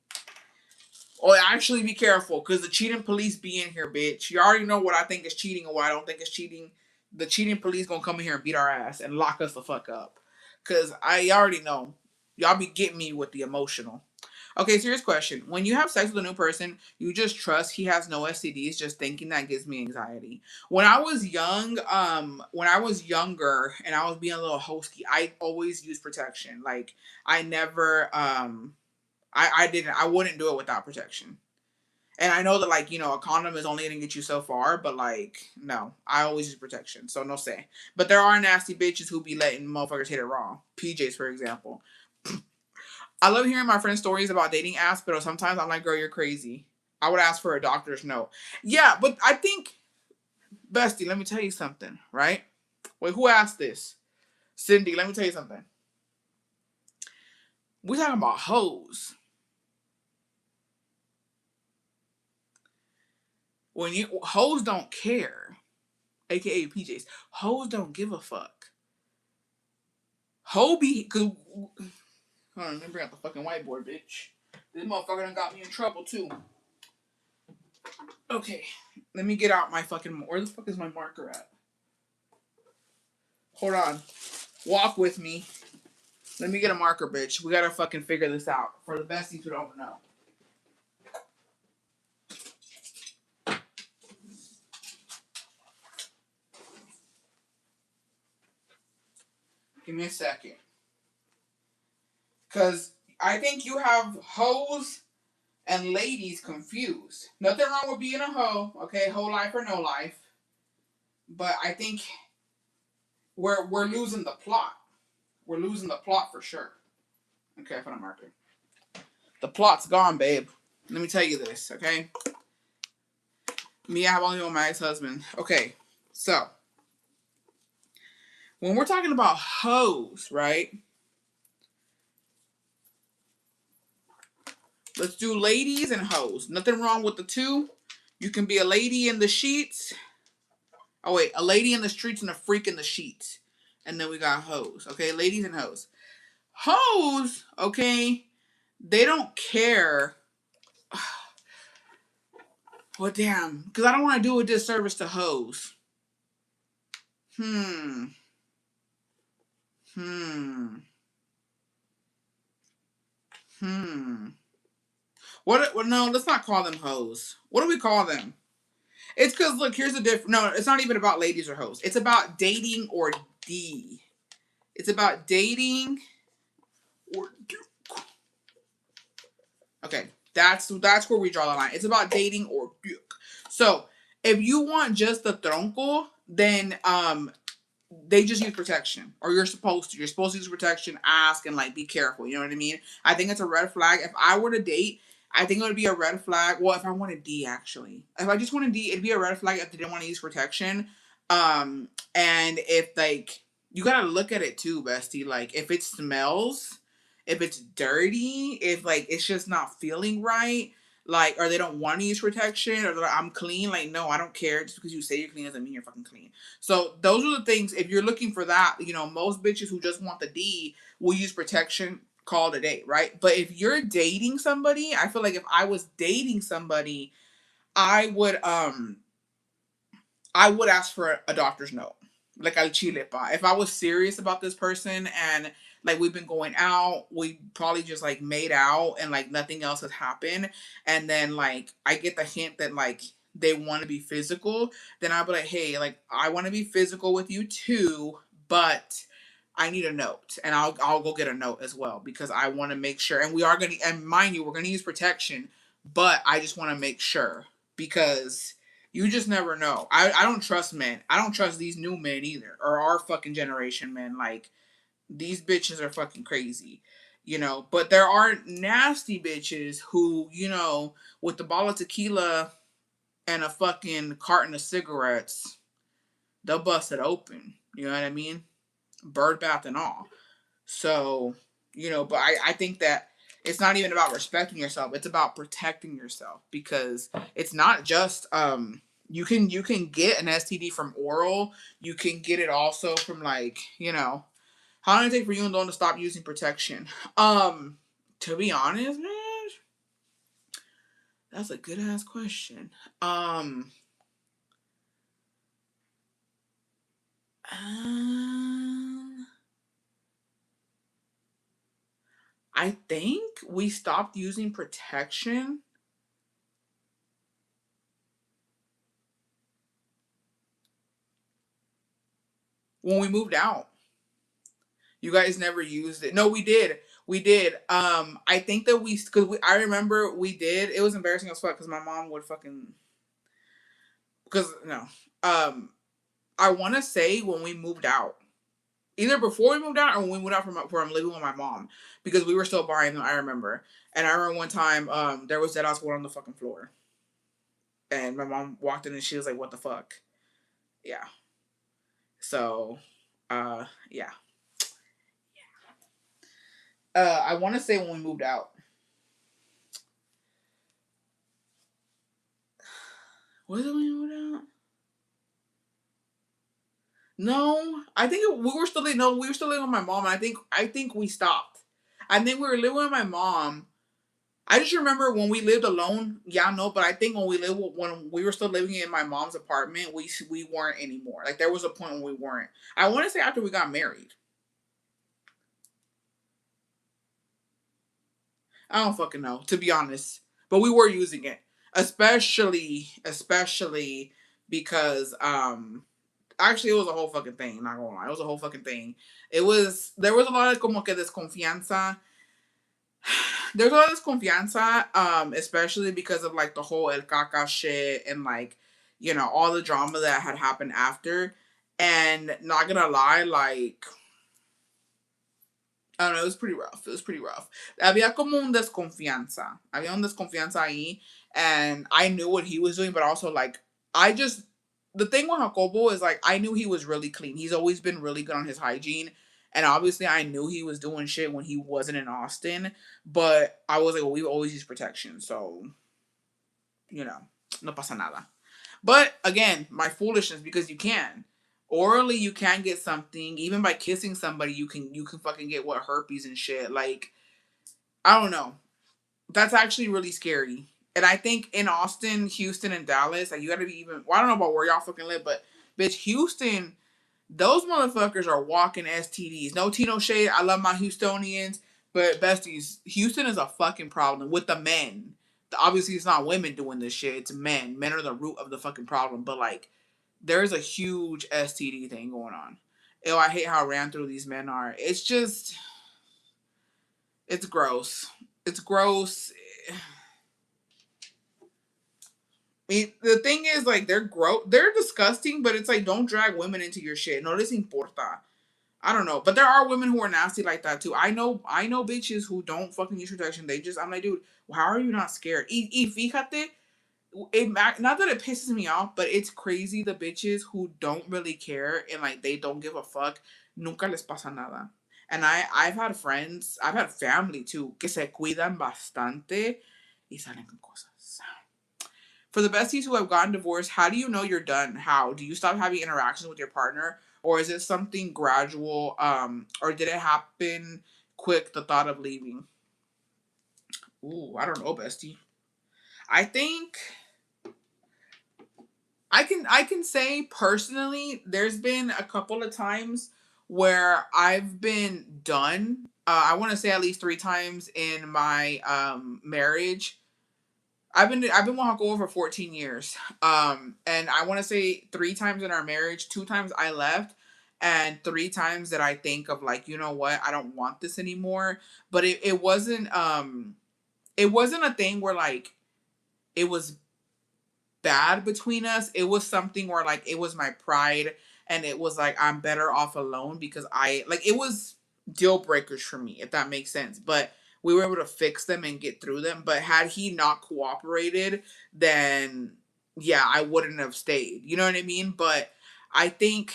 Oh, actually, be careful because the cheating police be in here, bitch. You already know what I think is cheating and what I don't think is cheating. The cheating police gonna come in here and beat our ass and lock us the fuck up. Cause I already know y'all be getting me with the emotional. Okay, serious question. When you have sex with a new person, you just trust he has no STDs. Just thinking that gives me anxiety. When I was young, when I was younger and I was being a little hosky, I always used protection. Like I never, I wouldn't do it without protection. And I know that, like, you know, a condom is only going to get you so far, but, like, no. I always use protection, so no say. But there are nasty bitches who be letting motherfuckers hit it wrong. PJs, for example. I love hearing my friends' stories about dating apps, but sometimes I'm like, girl, you're crazy. I would ask for a doctor's note. Yeah, but I think, bestie, let me tell you something, right? Wait, who asked this? Cindy, let me tell you something. We're talking about hoes. When you hoes don't care, aka PJs, hoes don't give a fuck. Hobie, cause hold on, let me bring out the fucking whiteboard, bitch. This motherfucker done got me in trouble too. Okay, let me get out my fucking. Where the fuck is my marker at? Hold on, walk with me. Let me get a marker, bitch. We gotta fucking figure this out for the besties who don't know. Give me a second. Cause I think you have hoes and ladies confused. Nothing wrong with being a hoe, okay? Hoe life or no life. But I think we're losing the plot. We're losing the plot for sure. Okay, I found a marker. The plot's gone, babe. Let me tell you this, okay? Me, I have only known my ex-husband. Okay, so when we're talking about hoes, right? Let's do ladies and hoes. Nothing wrong with the two. You can be a lady in the sheets. Oh wait, a lady in the streets and a freak in the sheets. And then we got hoes. Okay, ladies and hoes. Hoes, okay, they don't care. Well, damn, because I don't want to do a disservice to hoes. Hmm. Hmm. Hmm. What? Well, no, let's not call them hoes. What do we call them? It's because look, here's the difference. No, it's not even about ladies or hoes. It's about dating or D. It's about dating or D. Okay, that's where we draw the line. It's about dating or D. So if you want just the tronco, then they just use protection, or you're supposed to. You're supposed to use protection, ask, and like be careful. You know what I mean? I think it's a red flag. If I were to date, I think it would be a red flag. Well, if I wanted D, actually, if I just wanted D, it'd be a red flag if they didn't want to use protection. And if like you gotta look at it too, bestie. Like if it smells, if it's dirty, if like it's just not feeling right, like or they don't want to use protection, or they're like, I'm clean. Like no, I don't care. Just because you say you're clean doesn't mean you're fucking clean. So those are the things. If you're looking for that, most bitches who just want the D will use protection. Call it a day, right? But if you're dating somebody, I feel like if I was dating somebody, I would I would ask for a doctor's note, like al chile pa. If I was serious about this person and like we've been going out, we probably just like made out and like nothing else has happened, and then like I get the hint that like they want to be physical, then I'll be like, hey, like I want to be physical with you too, but I need a note, and I'll go get a note as well because I want to make sure. And we are gonna, and mind you, we're gonna use protection, but I just want to make sure because you just never know. I don't trust men. I don't trust these new men either, or our fucking generation men. Like these bitches are fucking crazy, But there are nasty bitches who, with the bottle of tequila and a fucking carton of cigarettes, they'll bust it open. You know what I mean? Bird bath and all. So, but I think that it's not even about respecting yourself. It's about protecting yourself because it's not just you can get an STD from oral. You can get it also from like, how long did it take for you and Dawn to stop using protection? To be honest, man, that's a good ass question. Um I think we stopped using protection when we moved out. You guys never used it. No, we did. We did. I think that I remember we did. It was embarrassing as fuck because my mom would fucking, because no. I want to say when we moved out, either before we moved out or when we moved out from living with my mom, because we were still buying them. I remember, and I remember one time, there was dead ass one on the fucking floor, and my mom walked in and she was like, "What the fuck?" Yeah. So, yeah. I want to say when we moved out. Was it when we moved out? No, I think we were still living. No, we were still living with my mom. And I think we stopped. I think we were living with my mom. I just remember when we lived alone. Yeah, no, but I think when we were still living in my mom's apartment, we weren't anymore. Like there was a point when we weren't. I want to say after we got married. I don't fucking know, to be honest. But we were using it, especially because actually, it was a whole fucking thing. Not gonna lie, it was a whole fucking thing. There was a lot of como que desconfianza. There's a lot of desconfianza, especially because of like the whole El Caca shit and like, all the drama that had happened after. And not gonna lie, like I don't know, it was pretty rough. It was pretty rough. Había como un desconfianza. Había un desconfianza ahí. And I knew what he was doing, but also like I just the thing with Jacobo is like I knew he was really clean. He's always been really good on his hygiene. And obviously I knew he was doing shit when he wasn't in Austin. But I was like, well, we always use protection, so no pasa nada. But again, my foolishness because you can. Orally you can get something. Even by kissing somebody you can fucking get what herpes and shit. Like, I don't know. That's actually really scary. And I think in Austin, Houston, and Dallas, like you gotta be even well, I don't know about where y'all fucking live, but bitch, Houston, those motherfuckers are walking STDs. No Tino shade. I love my Houstonians, but besties, Houston is a fucking problem with the men. Obviously, it's not women doing this shit. It's men. Men are the root of the fucking problem. But like, there's a huge STD thing going on. Ew, I hate how ran through these men are. It's just, it's gross. It's gross. I mean, the thing is, like, they're disgusting, but it's like, don't drag women into your shit. No les importa. I don't know, but there are women who are nasty like that too. I know bitches who don't fucking use protection. I'm like, dude, how are you not scared? Y fíjate, not that it pisses me off, but it's crazy the bitches who don't really care and like they don't give a fuck. Nunca les pasa nada. And I've had friends, I've had family too, que se cuidan bastante y salen con cosas. For the besties who have gotten divorced, how do you know you're done? How do you stop having interactions with your partner, or is it something gradual? Or did it happen quick? The thought of leaving. Ooh, I don't know, bestie. I think I can say personally, there's been a couple of times where I've been done. I want to say at least 3 times in my marriage. I've been with Hako for 14 years. And I want to say 3 times in our marriage, 2 times I left, and 3 times that I think of like, you know what, I don't want this anymore. But it wasn't a thing where like it was bad between us. It was something where like it was my pride and it was like I'm better off alone because I like it was deal breakers for me, if that makes sense. But we were able to fix them and get through them. But had he not cooperated, then yeah, I wouldn't have stayed. You know what I mean? But I think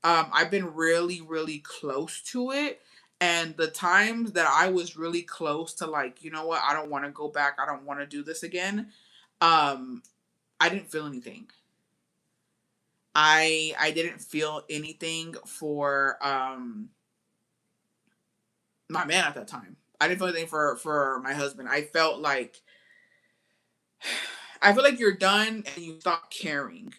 I've been really, really close to it. And the times that I was really close to like, you know what, I don't want to go back, I don't want to do this again. Um, I didn't feel anything. I didn't feel anything for my man at that time. I didn't feel anything for my husband. I feel like you're done and you stop caring.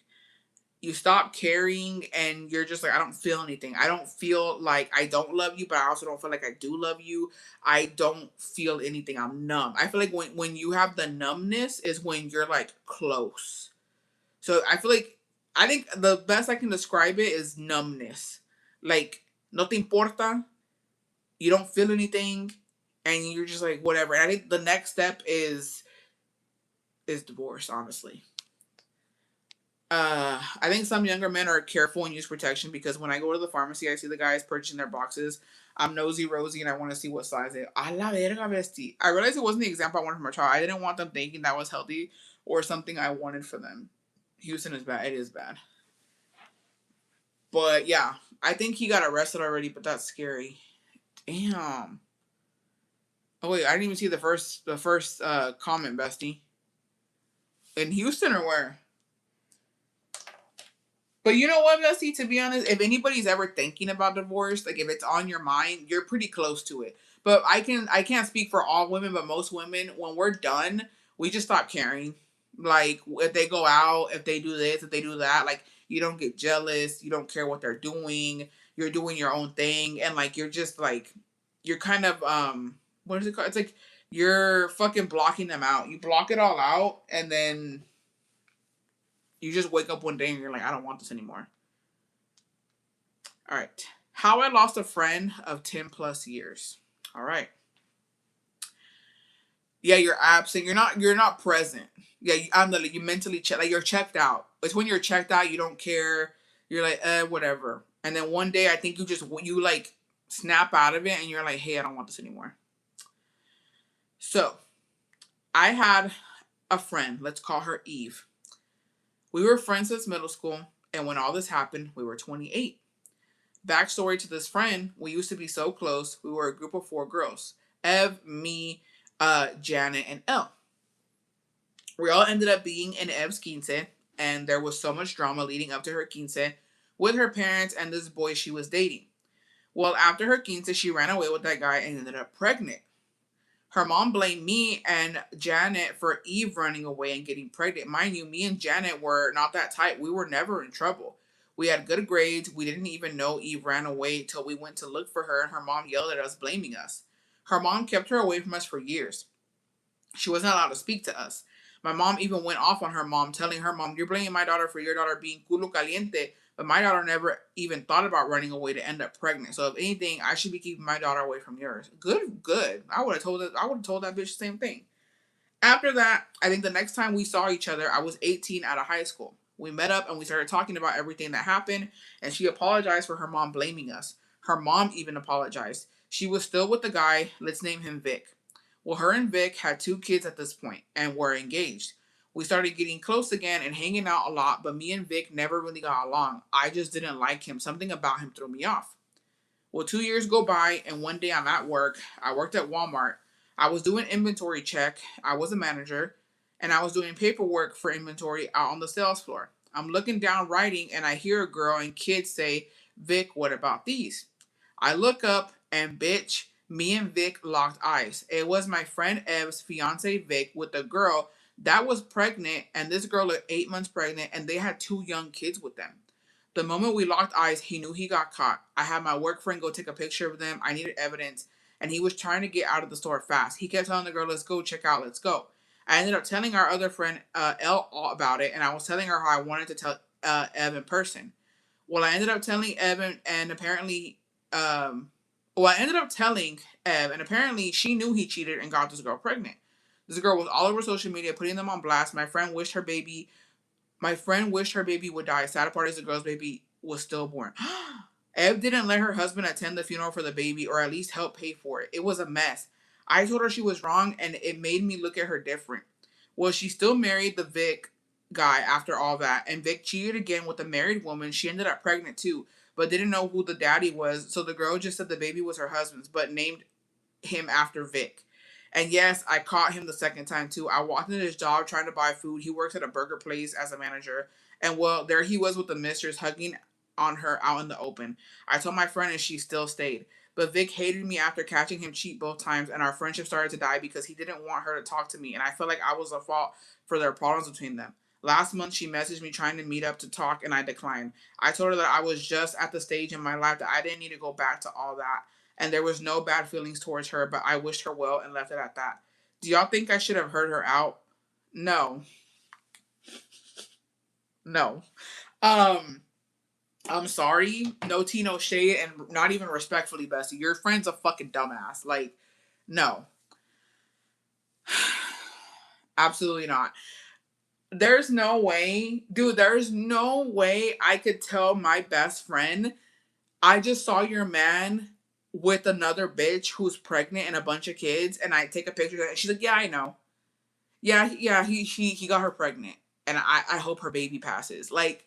You stop caring and you're just like I don't feel anything. I don't feel like I don't love you, but I also don't feel like I do love you. I don't feel anything. I'm numb. I feel like when you have the numbness is when you're like close. So I think the best I can describe it is numbness. Like no te importa, you don't feel anything, and you're just like whatever. And I think the next step is divorce. Honestly, I think some younger men are careful and use protection because when I go to the pharmacy, I see the guys purchasing their boxes. I'm nosy Rosie and I want to see what size they. A la verga, bestie. I realized it wasn't the example I wanted from my child. I didn't want them thinking that was healthy or something I wanted for them. Houston is bad. It is bad. But yeah, I think he got arrested already, but that's scary. Damn. Oh wait, I didn't even see the first comment, bestie. In Houston or where? But you know what, Bessie? To be honest, if anybody's ever thinking about divorce, like if it's on your mind, you're pretty close to it. But I can't speak for all women, but most women, when we're done, we just stop caring. Like if they go out, if they do this, if they do that, like you don't get jealous, you don't care what they're doing, you're doing your own thing, and like you're just like you're kind of what is it called? It's like you're fucking blocking them out. You block it all out, and then you just wake up one day and you're like, I don't want this anymore. All right. How I lost a friend of 10 plus years. All right. Yeah, you're absent. You're not present. Yeah, you mentally check like you're checked out. It's when you're checked out, you don't care. You're like, whatever. And then one day I think you like snap out of it and you're like, hey, I don't want this anymore. So I had a friend, let's call her Eve. We were friends since middle school, and when all this happened, we were 28. Backstory to this friend, we used to be so close. We were a group of 4 girls. Ev, me, Janet, and Elle. We all ended up being in Ev's quince, and there was so much drama leading up to her quince with her parents and this boy she was dating. Well, after her quince, she ran away with that guy and ended up pregnant. Her mom blamed me and Janet for Eve running away and getting pregnant. Mind you, me and Janet were not that tight. We were never in trouble. We had good grades. We didn't even know Eve ran away till we went to look for her, and her mom yelled at us, blaming us. Her mom kept her away from us for years. She wasn't allowed to speak to us. My mom even went off on her mom, telling her mom, you're blaming my daughter for your daughter being culo caliente, but my daughter never even thought about running away to end up pregnant. So if anything, I should be keeping my daughter away from yours. Good, good. I would have told that bitch the same thing. After that, I think the next time we saw each other, I was 18 out of high school. We met up and we started talking about everything that happened, and she apologized for her mom blaming us. Her mom even apologized. She was still with the guy, let's name him Vic. Well, her and Vic had 2 kids at this point and were engaged. We started getting close again and hanging out a lot, but me and Vic never really got along. I just didn't like him. Something about him threw me off. Well, 2 years go by, and one day I'm at work. I worked at Walmart. I was doing inventory check. I was a manager, and I was doing paperwork for inventory out on the sales floor. I'm looking down writing, and I hear a girl and kids say, Vic, what about these? I look up, and bitch, me and Vic locked eyes. It was my friend Ev's fiance Vic with a girl that was pregnant, and this girl was 8 months pregnant, and they had two young kids with them. The moment we locked eyes, he knew he got caught. I had my work friend go take a picture of them. I needed evidence, and he was trying to get out of the store fast. He kept telling the girl, let's go, check out, let's go. I ended up telling our other friend, Elle, all about it, and I was telling her how I wanted to tell Ev in person. Well, I ended up telling Evan, and apparently, I ended up telling Ev, and apparently she knew he cheated and got this girl pregnant. This girl was all over social media, putting them on blast. My friend wished her baby would die. Sad part is the girl's baby was stillborn. Ev didn't let her husband attend the funeral for the baby or at least help pay for it. It was a mess. I told her she was wrong and it made me look at her different. Well, she still married the Vic guy after all that, and Vic cheated again with a married woman. She ended up pregnant too, but didn't know who the daddy was, so the girl just said the baby was her husband's, but named him after Vic. And yes, I caught him the second time too. I walked into his job trying to buy food. He works at a burger place as a manager. And well, there he was with the mistress hugging on her out in the open. I told my friend and she still stayed. But Vic hated me after catching him cheat both times, and our friendship started to die because he didn't want her to talk to me, and I felt like I was the fault for their problems between them. Last month, she messaged me trying to meet up to talk, and I declined. I told her that I was just at the stage in my life that I didn't need to go back to all that, and there was no bad feelings towards her, but I wished her well and left it at that. Do y'all think I should have heard her out? No. No. Um, I'm sorry. No tea, no shade, and not even respectfully, Bessie. Your friend's a fucking dumbass. Like, no. Absolutely not. There's no way, dude, there's no way I could tell my best friend, I just saw your man with another bitch who's pregnant and a bunch of kids, and I take a picture of that. And she's like, yeah, I know. Yeah, he got her pregnant. And I hope her baby passes. Like,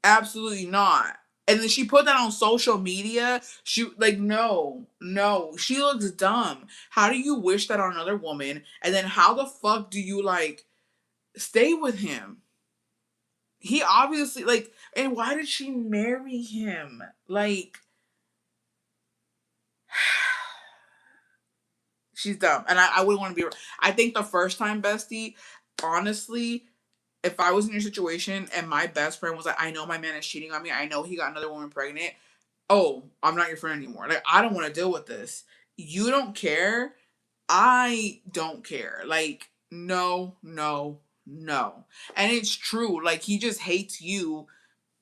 absolutely not. And then she put that on social media. She like no. She looks dumb. How do you wish that on another woman? And then how the fuck do you like stay with him? He obviously like, and why did she marry him? Like, she's dumb. And I wouldn't want to be. I think the first time, bestie, honestly, if I was in your situation and my best friend was like, I know my man is cheating on me. I know he got another woman pregnant. Oh, I'm not your friend anymore. Like, I don't want to deal with this. You don't care. I don't care. Like, no, no, no. And it's true. Like, he just hates you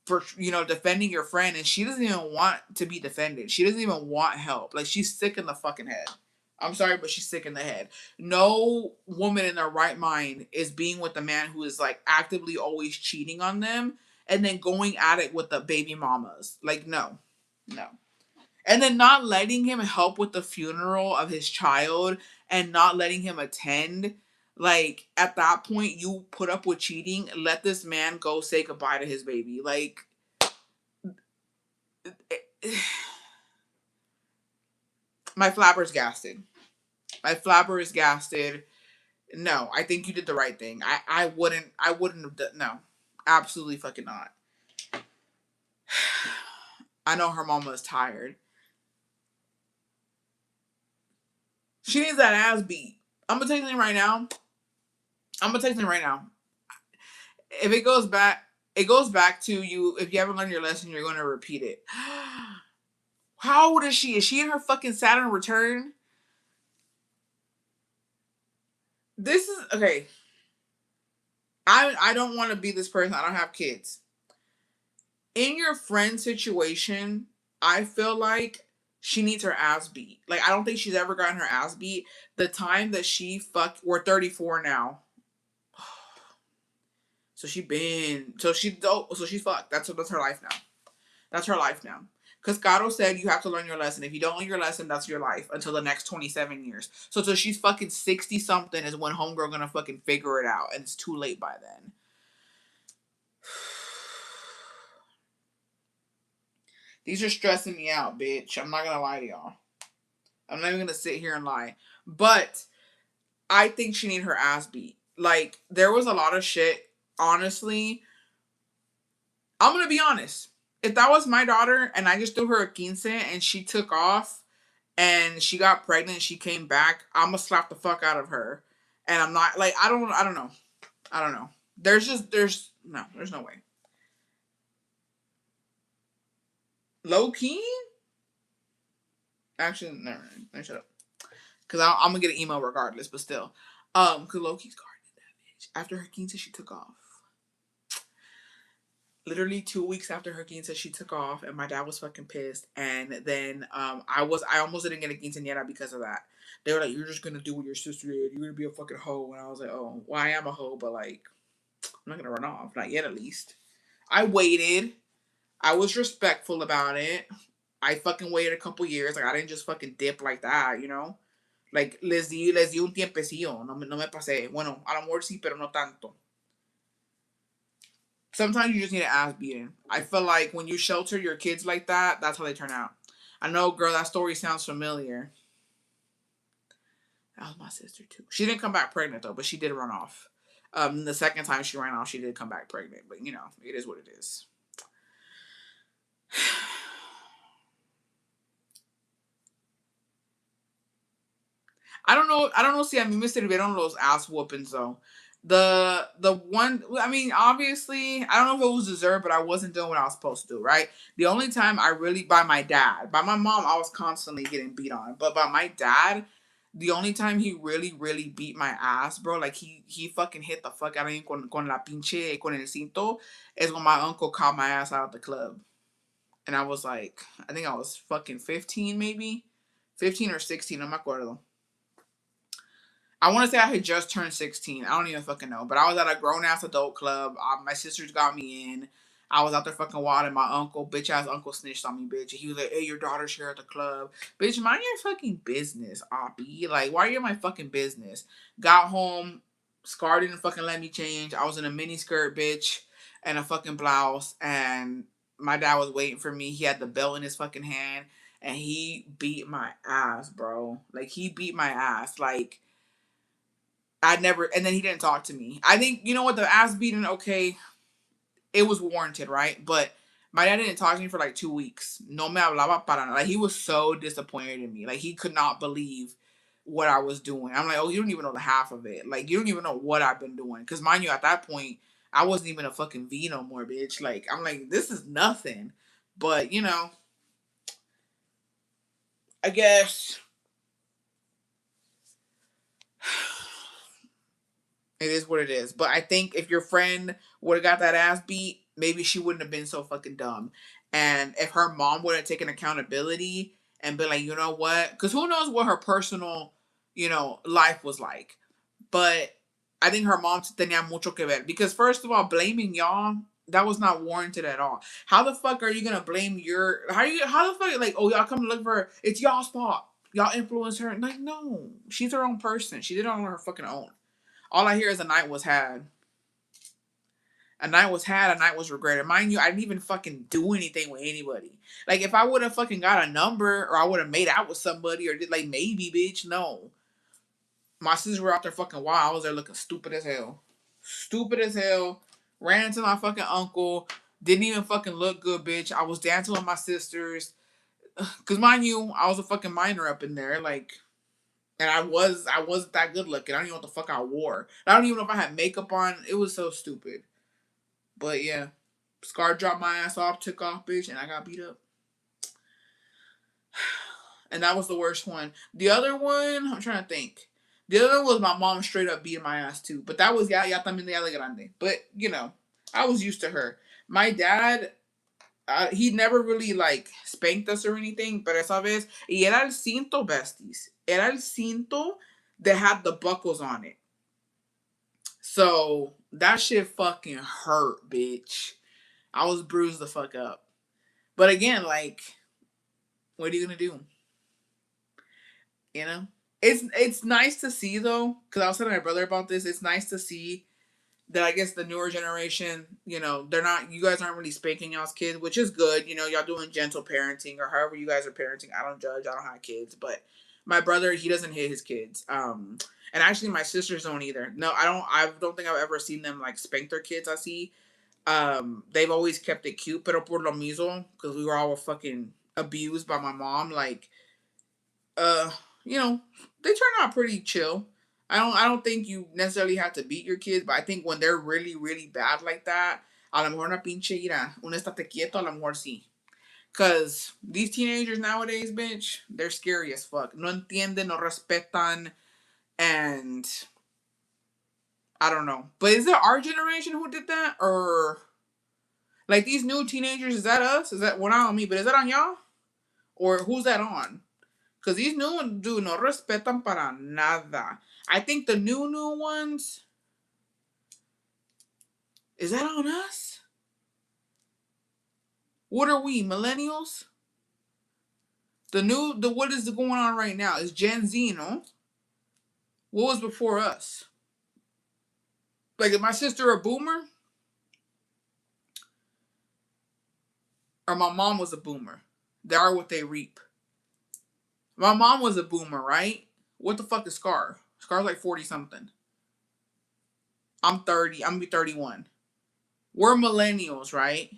for, defending your friend. And she doesn't even want to be defended. She doesn't even want help. Like, she's sick in the fucking head. I'm sorry, but she's sick in the head. No woman in their right mind is being with a man who is like actively always cheating on them and then going at it with the baby mamas. Like, no, no. And then not letting him help with the funeral of his child and not letting him attend. Like, at that point, you put up with cheating. Let this man go say goodbye to his baby. Like, my flabber's gasted. My flabber is gasted. No, I think you did the right thing. I wouldn't have done, no. Absolutely fucking not. I know her mama is tired. She needs that ass beat. I'm gonna tell you something right now. If it goes back to you. If you haven't learned your lesson, you're gonna repeat it. How old is she? Is she in her fucking Saturn return? This is okay. I don't want to be this person. I don't have kids. In your friend situation, I feel like she needs her ass beat. Like, I don't think she's ever gotten her ass beat. The time that she fucked, we're 34 now. So she's fucked. That's her life now. That's her life now. Because Caro said you have to learn your lesson. If you don't learn your lesson, that's your life until the next 27 years. So till she's fucking 60 something is when homegirl gonna fucking figure it out, and it's too late by then. These are stressing me out, bitch. I'm not gonna lie to y'all. I'm not even gonna sit here and lie. But I think she need her ass beat. Like, there was a lot of shit. Honestly, I'm gonna be honest. If that was my daughter and I just threw her a quince and she took off and she got pregnant, she came back, I'm gonna slap the fuck out of her. And I'm not like I don't know. I don't know. There's no way. Low key? Actually, never mind. Shut up. Cause I'm gonna get an email regardless, but still. Cause low key's guarded that bitch. After her quince, she took off. Literally 2 weeks after her quince, she took off, and my dad was fucking pissed. And then I almost didn't get a quinceañera because of that. They were like, "You're just gonna do what your sister did. You're gonna be a fucking hoe." And I was like, "Oh, well, I am a hoe, but like, I'm not gonna run off, not yet, at least." I waited. I was respectful about it. I fucking waited a couple years. Like, I didn't just fucking dip like that, you know. Like, les di un tiempecillo. No me pasé. Bueno, a lo mejor sí, pero no tanto. Sometimes you just need an ass beating. I feel like when you shelter your kids like that, that's how they turn out. I know, girl, that story sounds familiar. That was my sister too. She didn't come back pregnant though, but she did run off. The second time she ran off, she did come back pregnant. But you know, it is what it is. I don't know. I don't know si a mí me sirvieron los ass whoopings though. The one, I mean, obviously, I don't know if it was deserved, but I wasn't doing what I was supposed to do, right? The only time I really, by my dad, by my mom, I was constantly getting beat on, but by my dad, the only time he really, really beat my ass, bro, like he fucking hit the fuck out of me con la pinche, con el cinto, is when my uncle caught my ass out of the club. And I was like, I think I was fucking 15 maybe, 15 or 16, no me acuerdo. I want to say I had just turned 16. I don't even fucking know. But I was at a grown ass adult club. My sisters got me in. I was out there fucking wild, and my uncle, bitch ass uncle, snitched on me, bitch. And he was like, "Hey, your daughter's here at the club, bitch. Mind your fucking business, Oppie. Like, why are you in my fucking business?" Got home, Scar didn't fucking let me change. I was in a mini skirt, bitch, and a fucking blouse, and my dad was waiting for me. He had the belt in his fucking hand, and he beat my ass, bro. Like, he beat my ass, like. I never, and then he didn't talk to me. I think, you know what, the ass beating, okay, it was warranted, right? But my dad didn't talk to me for like 2 weeks. No me hablaba para nada. Like, he was so disappointed in me. Like, he could not believe what I was doing. I'm like, oh, you don't even know the half of it. Like, you don't even know what I've been doing. Because, mind you, at that point, I wasn't even a fucking V no more, bitch. Like, I'm like, this is nothing. But, you know, I guess it is what it is. But I think if your friend would have got that ass beat, maybe she wouldn't have been so fucking dumb. And if her mom would have taken accountability and been like, you know what? Because who knows what her personal, life was like. But I think her mom tenía mucho que ver. Because first of all, blaming y'all, that was not warranted at all. How the fuck are you gonna blame how the fuck, like, oh, y'all come to look for her, it's y'all's fault. Y'all influenced her. Like, no. She's her own person. She did it on her fucking own. All I hear is a night was had. A night was had, a night was regretted. Mind you, I didn't even fucking do anything with anybody. Like, if I would have fucking got a number or I would have made out with somebody or did, like, maybe, bitch, no. My sisters were out there fucking wild. I was there looking stupid as hell. Stupid as hell. Ran into my fucking uncle. Didn't even fucking look good, bitch. I was dancing with my sisters. Because, mind you, I was a fucking minor up in there. Like, and I wasn't that good looking. I don't even know what the fuck I wore. I don't even know if I had makeup on. It was so stupid. But yeah. Scar dropped my ass off, took off, bitch, and I got beat up. And that was the worst one. The other one, I'm trying to think. The other one was my mom straight up beating my ass too. But that was ya también de ella grande. But, I was used to her. My dad, he never really like spanked us or anything, but esa vez, y era el cinto, besties. Era el cinto that had the buckles on it. So that shit fucking hurt, bitch. I was bruised the fuck up. But again, like, What are you gonna do? You know, it's nice to see though, because I was telling my brother about this. It's nice to see that I guess the newer generation, you know, they're not. You guys aren't really spanking y'all's kids, which is good. You know, y'all doing gentle parenting or however you guys are parenting. I don't judge. I don't have kids, but my brother, he doesn't hit his kids. And actually, my sisters don't either. No, I don't. I don't think I've ever seen them like spank their kids. I see. They've always kept it cute, pero por lo mismo, because we were all fucking abused by my mom. Like, uh, you know, they turn out pretty chill. I don't think you necessarily have to beat your kids, but I think when they're really, really bad like that, a lo mejor una pinche ira, un estate quieto, a lo mejor sí. Cause these teenagers nowadays, bitch, they're scary as fuck. No entienden, no respetan, and I don't know. But is it our generation who did that? Or like these new teenagers, is that us? Is that, well, not on me, but is that on y'all? Or who's that on? Because these new ones do no respetan para nada. I think the new ones, is that on us? What are we, millennials? The what is going on right now? Is Gen Z, no? What was before us? Like, is my sister a boomer? Or my mom was a boomer? They are what they reap. My mom was a boomer, right? What the fuck is Scar? Scar's like 40 something. I'm 30. I'm gonna be 31. We're millennials, right?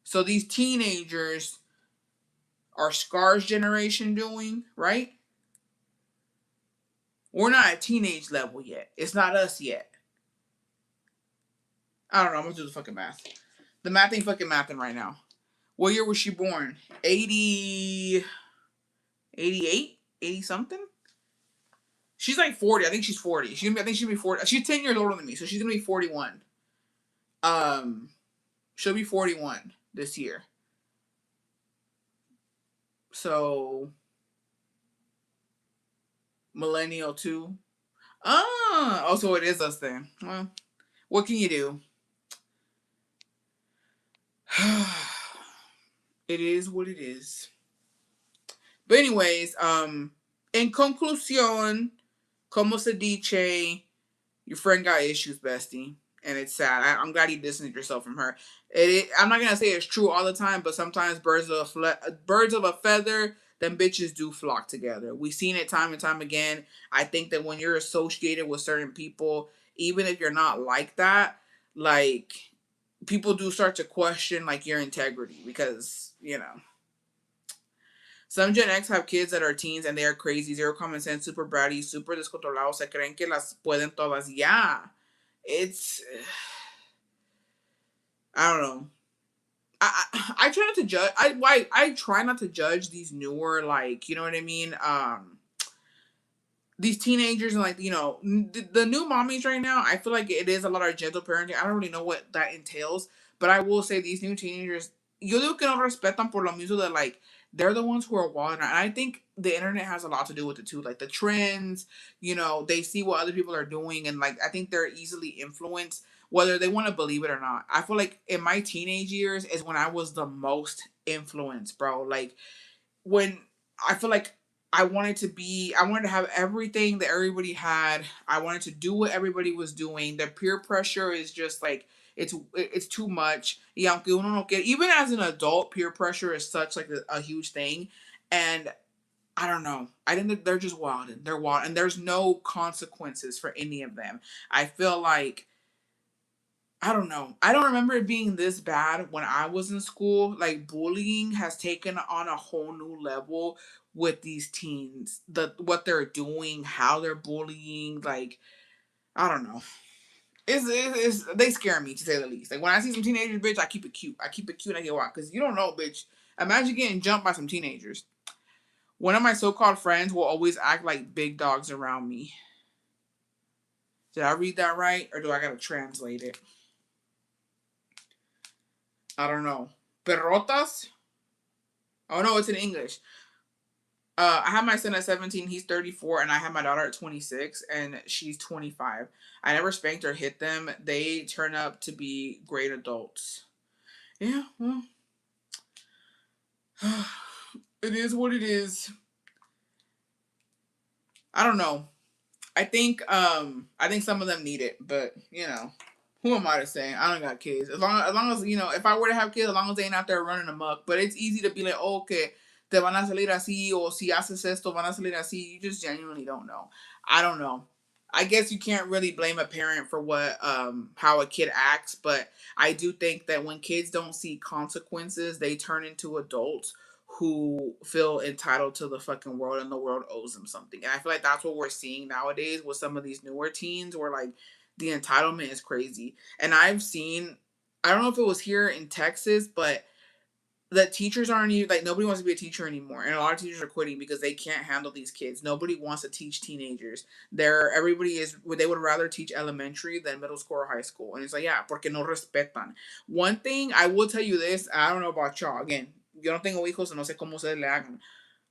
So these teenagers are Scar's generation doing, right? We're not at teenage level yet. It's not us yet. I don't know. I'm gonna do the fucking math. The math ain't fucking mathing right now. What year was she born? 80, 88, 80 something? She's like 40. I think she's 40. I think she'll be 40. She's 10 years older than me, so she's gonna be 41. Um, she'll be 41 this year. So millennial too. Also it is us then. Well, what can you do? It is what it is. But anyways, en conclusión, como se dice, your friend got issues, bestie, and it's sad. I'm glad you distanced yourself from her. I'm not gonna say it's true all the time, but sometimes birds of a feather, them bitches do flock together. We've seen it time and time again. I think that when you're associated with certain people, even if you're not like that, like people do start to question like your integrity because some Gen X have kids that are teens and they are crazy, zero common sense, super bratty, super descontrolados, se creen que las pueden todas. Yeah, it's, I don't know. I try not to judge. I try not to judge these newer, like, you know what I mean. These teenagers and, like, the new mommies right now. I feel like it is a lot of gentle parenting. I don't really know what that entails, but I will say these new teenagers, yo digo que no respetan por lo mismo that, like, they're the ones who are wilding out. And I think the internet has a lot to do with it too. Like the trends, they see what other people are doing, and like I think they're easily influenced, whether they want to believe it or not. I feel like in my teenage years is when I was the most influenced, bro. Like when I feel like I wanted to have everything that everybody had. I wanted to do what everybody was doing. The peer pressure is just like it's too much. Yeah, even as an adult, peer pressure is such like a huge thing, and I don't know. I think that they're just wild. They're wild, and there's no consequences for any of them. I feel like I don't know. I don't remember it being this bad when I was in school. Like bullying has taken on a whole new level with these teens. What they're doing, how they're bullying. Like I don't know. They scare me to say the least. Like when I see some teenagers, bitch, I keep it cute. I keep it cute. And I get why, because you don't know, bitch. Imagine getting jumped by some teenagers. One of my so-called friends will always act like big dogs around me. Did I read that right, or do I gotta translate it? I don't know. Perrotas? Oh no, it's in English. I have my son at 17, he's 34, and I have my daughter at 26, and she's 25. I never spanked or hit them. They turn up to be great adults. Yeah, well. It is what it is. I don't know. I think some of them need it, but you know, who am I to say? I don't got kids. As long as you know, if I were to have kids, as long as they ain't out there running amok. But it's easy to be like, oh, okay, te van a salir así, or si haces esto, van a salir así. You just genuinely don't know. I don't know. I guess you can't really blame a parent for what how a kid acts, but I do think that when kids don't see consequences, they turn into adults who feel entitled to the fucking world and the world owes them something. And I feel like that's what we're seeing nowadays with some of these newer teens where like the entitlement is crazy. And I've seen, I don't know if it was here in Texas, but the teachers aren't even like nobody wants to be a teacher anymore, and a lot of teachers are quitting because they can't handle these kids. Nobody wants to teach teenagers. Everybody is they would rather teach elementary than middle school or high school, and it's like yeah, porque no respetan. One thing I will tell you this, I don't know about y'all. Again, yo no tengo hijos, no sé cómo se le hagan,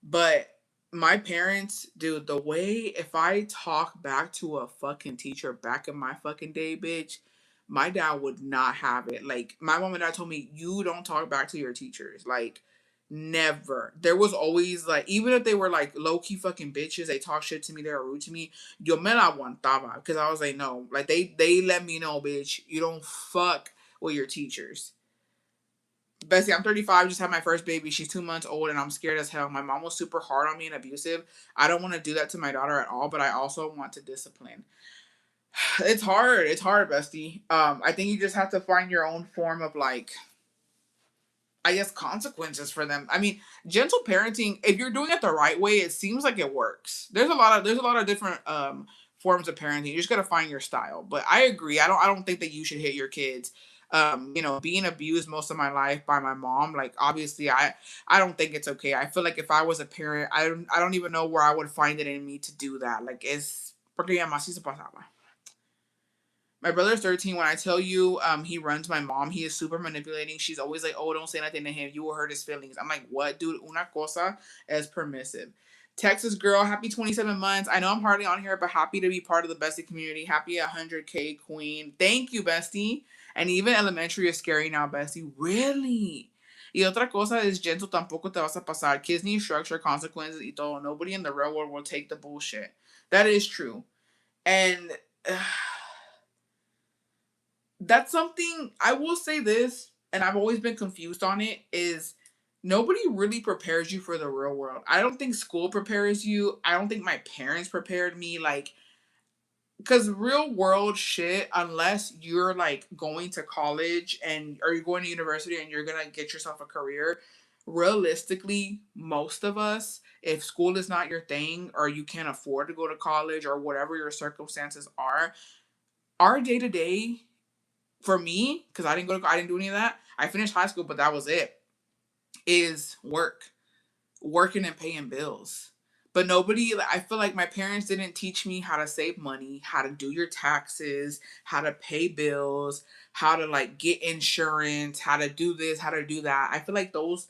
but my parents, dude, the way if I talk back to a fucking teacher back in my fucking day, bitch, my dad would not have it. Like my mom and dad told me, you don't talk back to your teachers. Like never. There was always like, even if they were like low key fucking bitches, they talk shit to me, they were rude to me. Yo me la aguantaba because I was like, no, like they let me know, bitch, you don't fuck with your teachers. Bessie, I'm 35, just had my first baby. She's 2 months old and I'm scared as hell. My mom was super hard on me and abusive. I don't want to do that to my daughter at all, but I also want to discipline. It's hard. It's hard, bestie. I think you just have to find your own form of like I guess consequences for them. I mean, gentle parenting, if you're doing it the right way, it seems like it works. There's a lot of different forms of parenting. You just gotta find your style. But I agree. I don't think that you should hit your kids. You know, being abused most of my life by my mom, like obviously I don't think it's okay. I feel like if I was a parent, I don't even know where I would find it in me to do that. Like it's porque ya más sí se pasaba. My brother's 13. When I tell you, he runs my mom. He is super manipulating. She's always like, "Oh, don't say nothing to him. You will hurt his feelings." I'm like, "What, dude? Una cosa es permissive." Texas girl, happy 27 months. I know I'm hardly on here, but happy to be part of the bestie community. Happy 100K queen. Thank you, bestie. And even elementary is scary now, bestie. Really? Y otra cosa is gentle tampoco te vas a pasar. Kids need structure, consequences, y todo. Nobody in the real world will take the bullshit. That is true. And that's something I will say this, and I've always been confused on it, is nobody really prepares you for the real world. I don't think school prepares you. I don't think my parents prepared me. Like, because real world shit, unless you're like going to college and or you're going to university and you're gonna get yourself a career, realistically, most of us, if school is not your thing or you can't afford to go to college or whatever your circumstances are, our day to day for me, because I didn't do any of that. I finished high school, but that was it. Is working and paying bills. But nobody, I feel like my parents didn't teach me how to save money, how to do your taxes, how to pay bills, how to like get insurance, how to do this, how to do that. I feel like those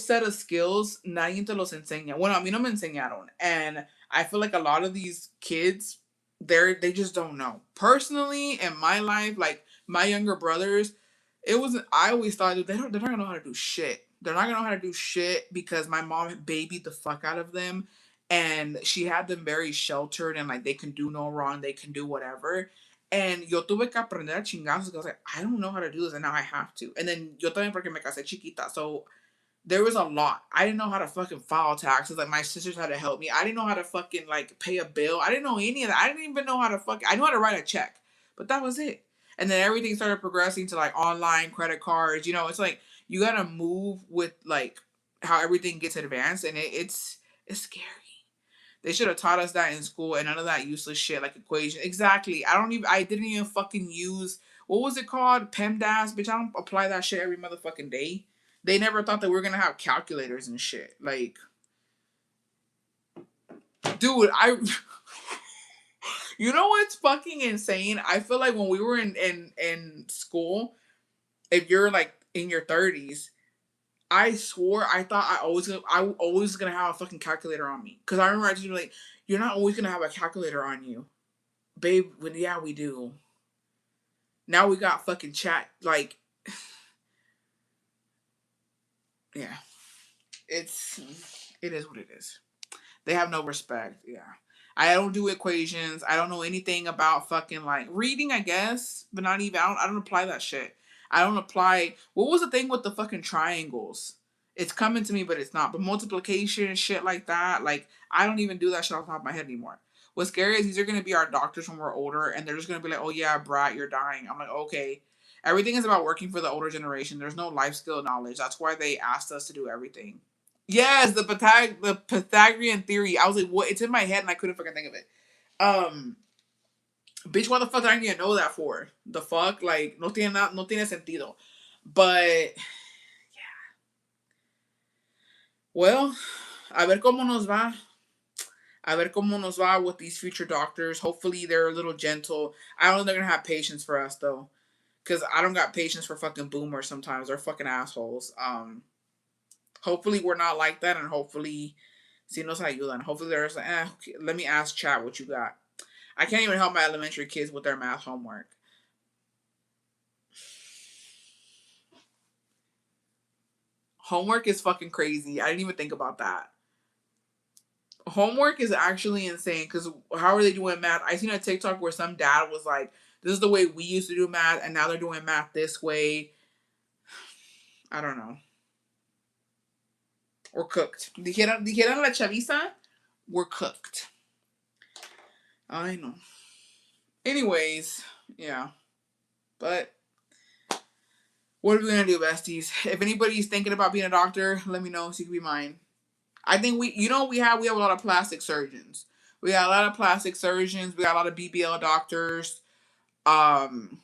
set of skills nadie te los enseña. Bueno, a mí no me enseñaron. And I feel like a lot of these kids, they just don't know. Personally, in my life, like my younger brothers, it wasn't. I always thought that they're not gonna know how to do shit. They're not gonna know how to do shit because my mom babied the fuck out of them, and she had them very sheltered and like they can do no wrong, they can do whatever. And yo tuve que aprender a chingazos. I was like, I don't know how to do this, and now I have to. And then yo también porque me casé chiquita, so there was a lot. I didn't know how to fucking file taxes. Like my sisters had to help me. I didn't know how to fucking like pay a bill. I didn't know any of that. I didn't even know how to I knew how to write a check, but that was it. And then everything started progressing to like online credit cards. You know, it's like you gotta move with like how everything gets advanced, and it's scary. They should have taught us that in school and none of that useless shit like equation. Exactly. I didn't even fucking use what was it called? PEMDAS. Bitch, I don't apply that shit every motherfucking day. They never thought that we were gonna have calculators and shit. Like, dude, you know what's fucking insane? I feel like when we were in school, if you're like in your 30s, I swore I thought I always gonna have a fucking calculator on me. Cause I remember I just like, you're not always gonna have a calculator on you. Babe, when yeah, we do. Now we got fucking chat. Like, yeah. It's it is what it is. They have no respect. Yeah. I don't do equations. I don't know anything about fucking like reading, I guess, but not even. I don't apply that shit. I don't apply. What was the thing with the fucking triangles? It's coming to me, but it's not. But multiplication and shit like that, like I don't even do that shit off the top of my head anymore. What's scary is these are gonna be our doctors when we're older, and they're just gonna be like, "Oh yeah, brat, you're dying." I'm like, okay. Everything is about working for the older generation. There's no life skill knowledge. That's why they asked us to do everything. Yes, the Pythagorean theory. I was like, what? It's in my head and I couldn't fucking think of it. Um, bitch, what the fuck did I need to know that for? The fuck, like, no tiene sentido. But well, a ver cómo nos va. A ver cómo nos va with these future doctors. Hopefully they're a little gentle. I don't know if they're gonna have patience for us though, because I don't got patience for fucking boomers. Sometimes they're fucking assholes. Hopefully we're not like that, and hopefully si nos ayudan. Hopefully there's okay, let me ask chat what you got. I can't even help my elementary kids with their math homework. Homework is fucking crazy. I didn't even think about that. Homework is actually insane because how are they doing math? I seen a TikTok where some dad was like, "This is the way we used to do math, and now they're doing math this way." I don't know. We're cooked. Dijeron la chaviza, we're cooked. I know. Anyways, yeah. But what are we gonna do, besties? If anybody's thinking about being a doctor, let me know so you can be mine. I think we have a lot of plastic surgeons. We got a lot of plastic surgeons. We got a lot of BBL doctors. Um,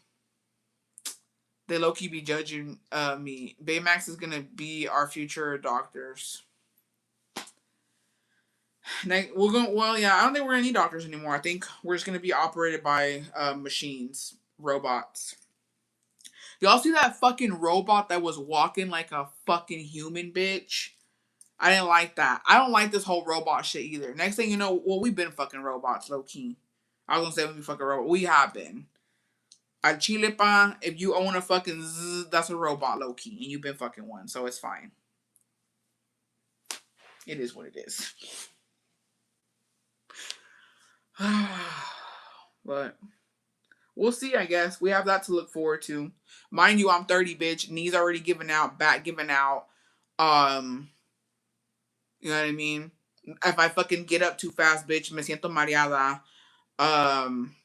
they low key be judging me. Baymax is gonna be our future doctors. We're going. Well, yeah. I don't think we're gonna need doctors anymore. I think we're just gonna be operated by machines, robots. Y'all see that fucking robot that was walking like a fucking human, bitch? I didn't like that. I don't like this whole robot shit either. Next thing you know, well, we've been fucking robots, low key. I was gonna say we fucking robot. We have been. At Chile pa, if you own a fucking that's a robot, low key, and you've been fucking one, so it's fine. It is what it is. But we'll see, I guess. We have that to look forward to. Mind you, I'm 30, bitch. Knees already giving out, back giving out. Um, you know what I mean? If I fucking get up too fast, bitch, me siento mareada. Um,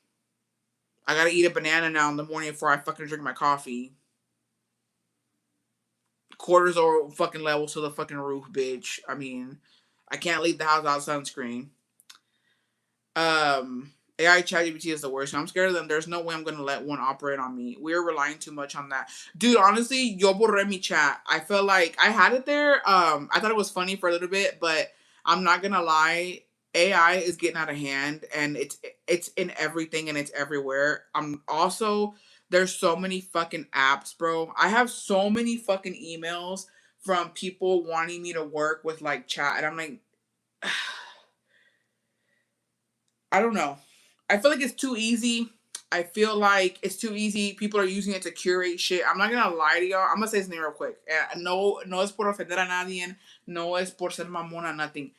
I gotta eat a banana now in the morning before I fucking drink my coffee. Cortisol fucking levels to the fucking roof, bitch. I mean, I can't leave the house without sunscreen. Um, AI ChatGPT is the worst. I'm scared of them. There's no way I'm gonna let one operate on me. We're relying too much on that, dude. Honestly, yo borré mi chat. I feel like I had it there. I thought it was funny for a little bit, but I'm not gonna lie. AI is getting out of hand, and it's in everything and it's everywhere. I'm also there's so many fucking apps, bro. I have so many fucking emails from people wanting me to work with like chat, and I'm like. I don't know. I feel like it's too easy. I feel like it's too easy. People are using it to curate shit. I'm not gonna lie to y'all. I'm gonna say something real quick. No es por ofender a nadie. No es por ser mamona. Nothing.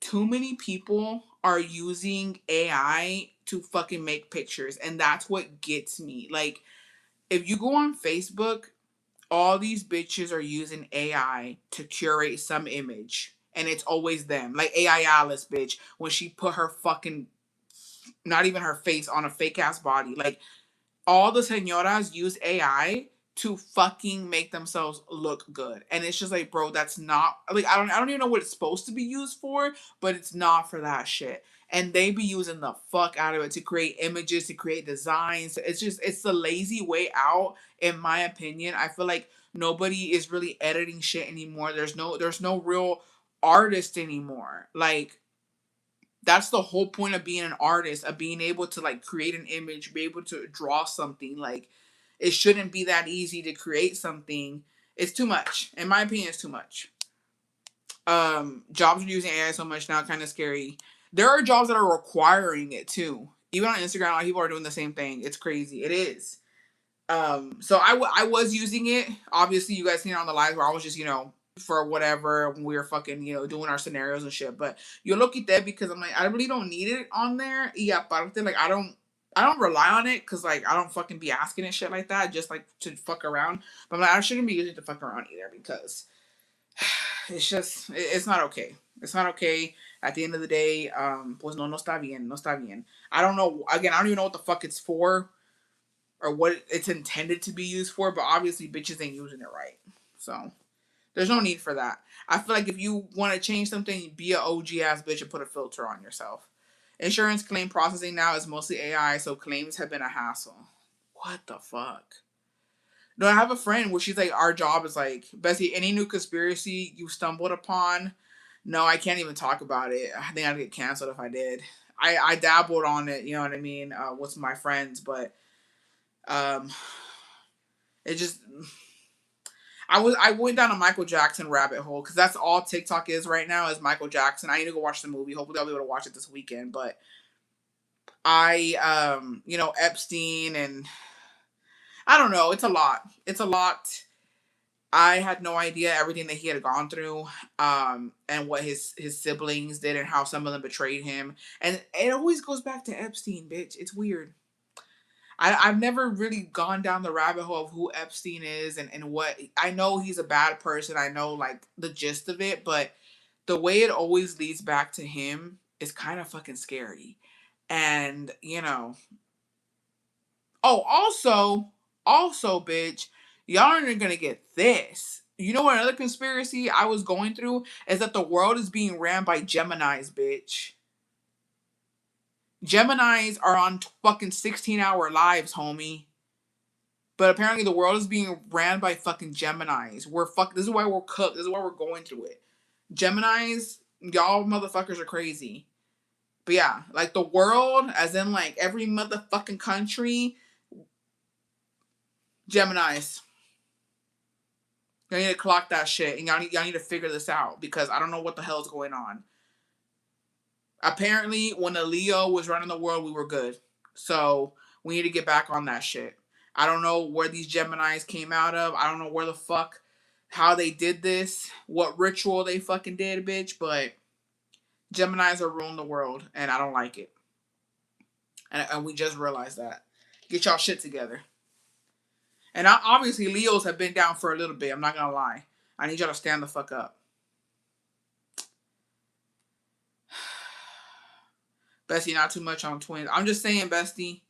Too many people are using AI to fucking make pictures, and that's what gets me. Like, if you go on Facebook, all these bitches are using AI to curate some image, and it's always them. Like AI Alice, bitch, when she put her fucking not even her face on a fake ass body. Like all the senoras use AI to fucking make themselves look good. And it's just like, bro, that's not like I don't even know what it's supposed to be used for, but it's not for that shit. And they be using the fuck out of it to create images, to create designs. It's the lazy way out, in my opinion. I feel like nobody is really editing shit anymore. There's no real artist anymore. Like that's the whole point of being an artist, of being able to like create an image, be able to draw something. Like it shouldn't be that easy to create something. It's too much. In my opinion, it's too much. Jobs are using AI so much now, kind of scary. There are jobs that are requiring it too. Even on Instagram, a lot of people are doing the same thing. It's crazy. It is. So I was using it. Obviously, you guys seen it on the live where I was just, for whatever when we were fucking, doing our scenarios and shit. But yo lo quité because I'm like, I really don't need it on there. Y aparte, like, I don't rely on it because, like, I don't fucking be asking it shit like that just like to fuck around. But I'm like, I shouldn't be using it to fuck around either because it's not okay. It's not okay. At the end of the day, pues no está bien, no está bien. I don't know. Again, I don't even know what the fuck it's for or what it's intended to be used for. But obviously, bitches ain't using it right. So there's no need for that. I feel like if you want to change something, be an OG ass bitch and put a filter on yourself. Insurance claim processing now is mostly AI, so claims have been a hassle. What the fuck? No, I have a friend where she's like, our job is like, Bessie, any new conspiracy you stumbled upon? No, I can't even talk about it. I think I'd get canceled if I did. I dabbled on it, you know what I mean, with my friends, but um, it just I went down a Michael Jackson rabbit hole because that's all TikTok is right now is Michael Jackson. I need to go watch the movie. Hopefully, I'll be able to watch it this weekend. But Epstein and I don't know. It's a lot. It's a lot. I had no idea everything that he had gone through, and what his siblings did and how some of them betrayed him. And it always goes back to Epstein, bitch. It's weird. I've never really gone down the rabbit hole of who Epstein is and what I know he's a bad person. I know like the gist of it, but the way it always leads back to him is kind of fucking scary. And oh, also, bitch, y'all aren't gonna get this. You know what another conspiracy I was going through is that the world is being ran by Geminis, bitch. Geminis are on fucking 16-hour lives, homie. But apparently the world is being ran by fucking Geminis. This is why we're cooked. This is why we're going through it. Geminis, y'all motherfuckers are crazy. But yeah, like the world, as in like every motherfucking country, Geminis. Y'all need to clock that shit, and y'all need to figure this out because I don't know what the hell is going on. Apparently, when a Leo was running the world, we were good. So we need to get back on that shit. I don't know where these Geminis came out of. I don't know where the fuck, how they did this, what ritual they fucking did, bitch. But Geminis are ruling the world, and I don't like it. And we just realized that. Get y'all shit together. And obviously, Leos have been down for a little bit. I'm not gonna lie. I need y'all to stand the fuck up. Bestie, not too much on twins. I'm just saying, Bestie.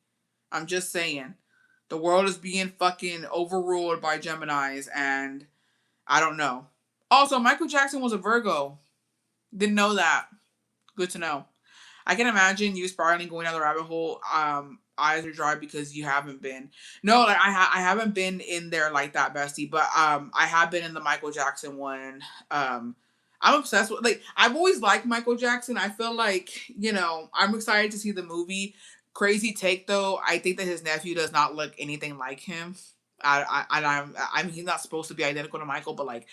I'm just saying. The world is being fucking overruled by Geminis, and I don't know. Also, Michael Jackson was a Virgo. Didn't know that. Good to know. I can imagine you spiraling going down the rabbit hole. Eyes are dry because you haven't been. No, like I haven't been in there like that, Bestie. But I have been in the Michael Jackson one. I'm obsessed with like I've always liked Michael Jackson. I feel like I'm excited to see the movie. Crazy take though. I think that his nephew does not look anything like him. I mean he's not supposed to be identical to Michael, but like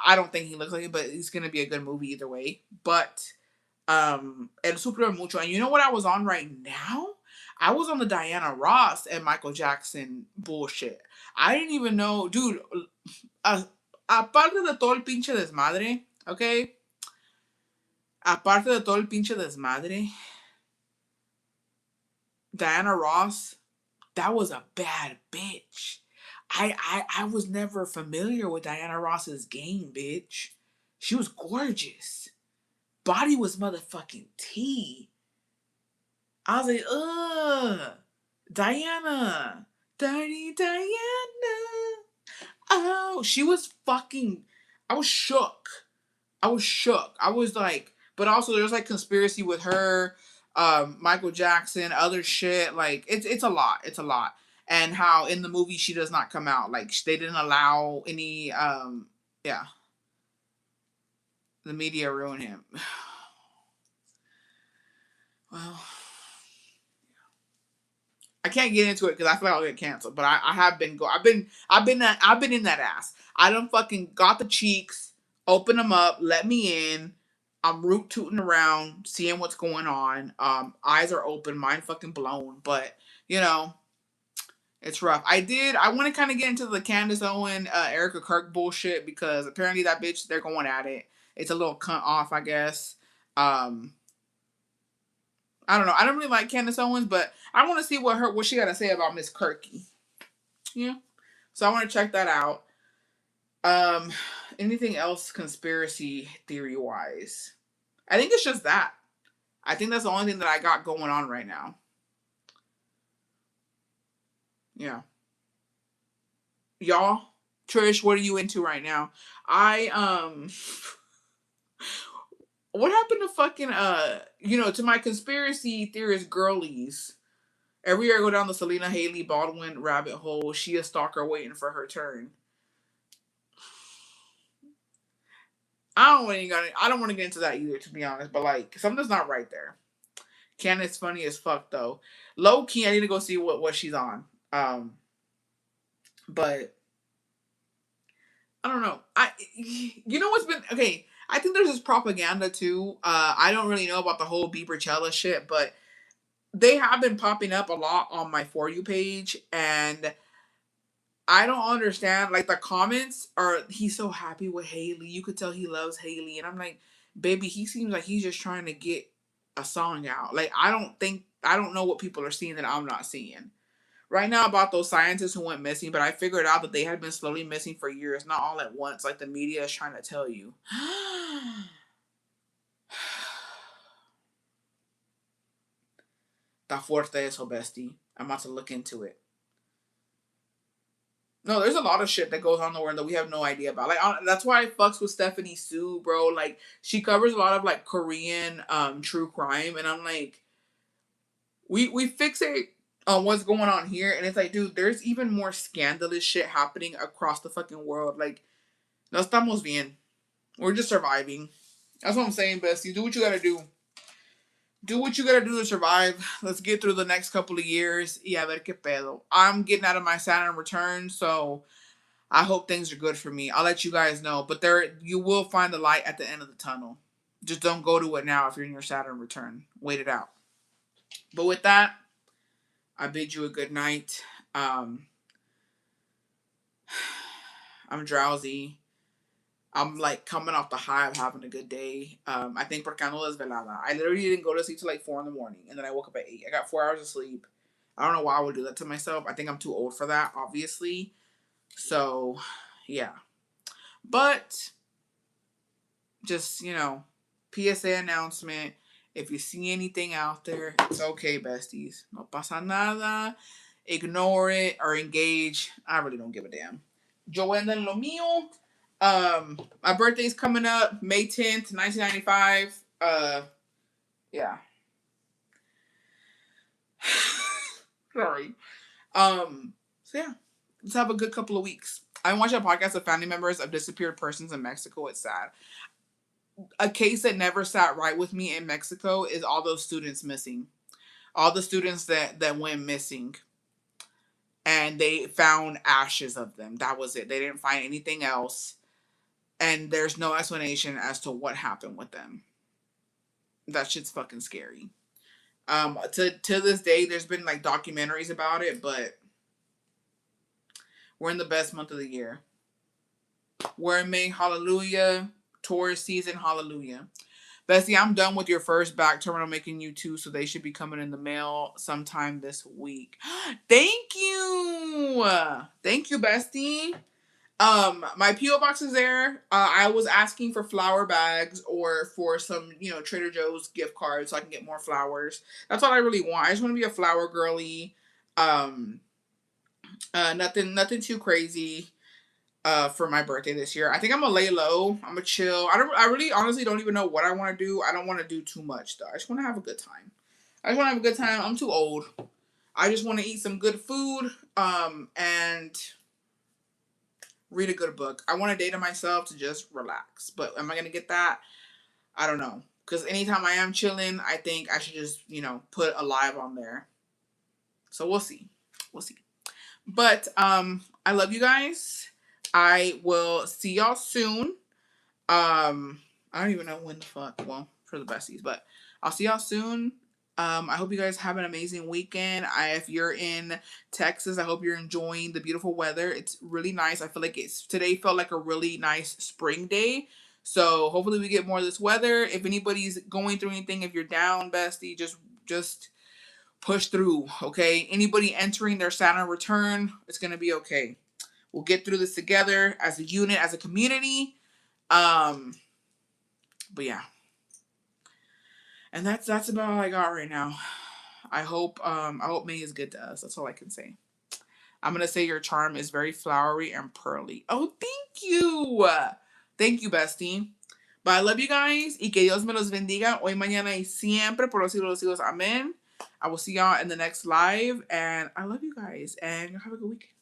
I don't think he looks like it. But it's gonna be a good movie either way. But El Super Mucho. And you know what I was on right now? I was on the Diana Ross and Michael Jackson bullshit. I didn't even know, dude. Aparte de todo el pinche desmadre, okay? Aparte de todo el pinche desmadre, Diana Ross, that was a bad bitch. I was never familiar with Diana Ross's game, bitch. She was gorgeous. Body was motherfucking tea. I was like, ugh, Diana, dirty Diana. Oh, she was fucking. I was shook. I was shook. I was like, but also there's like conspiracy with her, Michael Jackson, other shit. Like it's a lot. It's a lot. And how in the movie she does not come out. Like they didn't allow any. Yeah, the media ruined him. Well. I can't get into it because I feel like I'll get canceled. But I have been I've been in that ass. I done fucking got the cheeks, open them up, let me in. I'm root tooting around, seeing what's going on. Eyes are open, mind fucking blown. But you know, It's rough. I want to kind of get into the Candace Owen, Erica Kirk bullshit because apparently that bitch, they're going at it. It's a little cunt off, I guess. Um, I don't know. I don't really like Candace Owens, but I want to see what she got to say about Miss Kirky. Yeah. So I want to check that out. Um, anything else conspiracy theory wise? I think it's just that. I think that's the only thing that I got going on right now. Yeah. Y'all, Trish, what are you into right now? I what happened to fucking to my conspiracy theorist girlies? Every year I go down the Selena Haley Baldwin rabbit hole. She a stalker waiting for her turn. I don't want to get into that either, to be honest. But like something's not right there. Candace funny as fuck though. Low key, I need to go see what she's on. But I don't know. You know what's been okay. I think there's this propaganda too. I don't really know about the whole Biebercella shit, but they have been popping up a lot on my For You page, and I don't understand. Like the comments are, he's so happy with Haley. You could tell he loves Haley, and I'm like, baby, he seems like he's just trying to get a song out. Like I don't know what people are seeing that I'm not seeing. Right now about those scientists who went missing, but I figured out that they had been slowly missing for years, not all at once, like the media is trying to tell you. Está fuerte eso, bestie. I'm about to look into it. No, there's a lot of shit that goes on in the world that we have no idea about. Like that's why I fucks with Stephanie Sue, bro. Like she covers a lot of like Korean true crime, and I'm like, we fixate on what's going on here, and it's like, dude, there's even more scandalous shit happening across the fucking world. Like, no estamos bien. We're just surviving. That's what I'm saying, bestie. Do what you gotta do. Do what you gotta do to survive. Let's get through the next couple of years. Y a ver qué pedo. I'm getting out of my Saturn return, so I hope things are good for me. I'll let you guys know. But you will find the light at the end of the tunnel. Just don't go to it now if you're in your Saturn return. Wait it out. But with that, I bid you a good night. I'm drowsy. I'm like coming off the high of having a good day. I think porque ando desvelada. I literally didn't go to sleep till like 4 in the morning, and then I woke up at 8. I got 4 hours of sleep. I don't know why I would do that to myself. I think I'm too old for that, obviously. So, yeah. But just PSA announcement. If you see anything out there, it's okay, besties. No pasa nada. Ignore it or engage. I really don't give a damn. Yo ando en lo mío. My birthday's coming up, May 10th, 1995. Yeah. Sorry. So yeah, let's have a good couple of weeks. I watched a podcast of family members of disappeared persons in Mexico. It's sad. A case that never sat right with me in Mexico is all those students missing. All the students that went missing. And they found ashes of them. That was it. They didn't find anything else. And there's no explanation as to what happened with them. That shit's fucking scary. To this day, there's been like documentaries about it, but we're in the best month of the year. We're in May, hallelujah. Taurus season, hallelujah. Bessie, I'm done with your first back terminal making you two, so they should be coming in the mail sometime this week. Thank you. Thank you, Bestie. My P.O. box is there. I was asking for flower bags or for some, Trader Joe's gift cards so I can get more flowers. That's all I really want. I just want to be a flower girly. Nothing too crazy. For my birthday this year, I think I'm gonna lay low. I'm gonna chill. I really honestly don't even know what I want to do. I don't want to do too much though. I just want to have a good time. I'm too old. I just want to eat some good food. And read a good book. I want a day to myself to just relax. But am I gonna get that? I don't know. Because anytime I am chilling, I think I should just, put a live on there. So we'll see. We'll see. But I love you guys. I will see y'all soon. I don't even know when the fuck. Well, for the besties, but I'll see y'all soon. I hope you guys have an amazing weekend. If you're in Texas, I hope you're enjoying the beautiful weather. It's really nice. I feel like today felt like a really nice spring day. So hopefully we get more of this weather. If anybody's going through anything, if you're down, bestie, just push through. Okay. Anybody entering their Saturn return, it's gonna be okay. We'll get through this together as a unit, as a community. But yeah. And that's about all I got right now. I hope May is good to us. That's all I can say. I'm gonna say your charm is very flowery and pearly. Oh, thank you. Thank you, bestie. But I love you guys. Y que Dios me los bendiga hoy, mañana y siempre por los siglos de los siglos. Amen. I will see y'all in the next live. And I love you guys. And have a good week.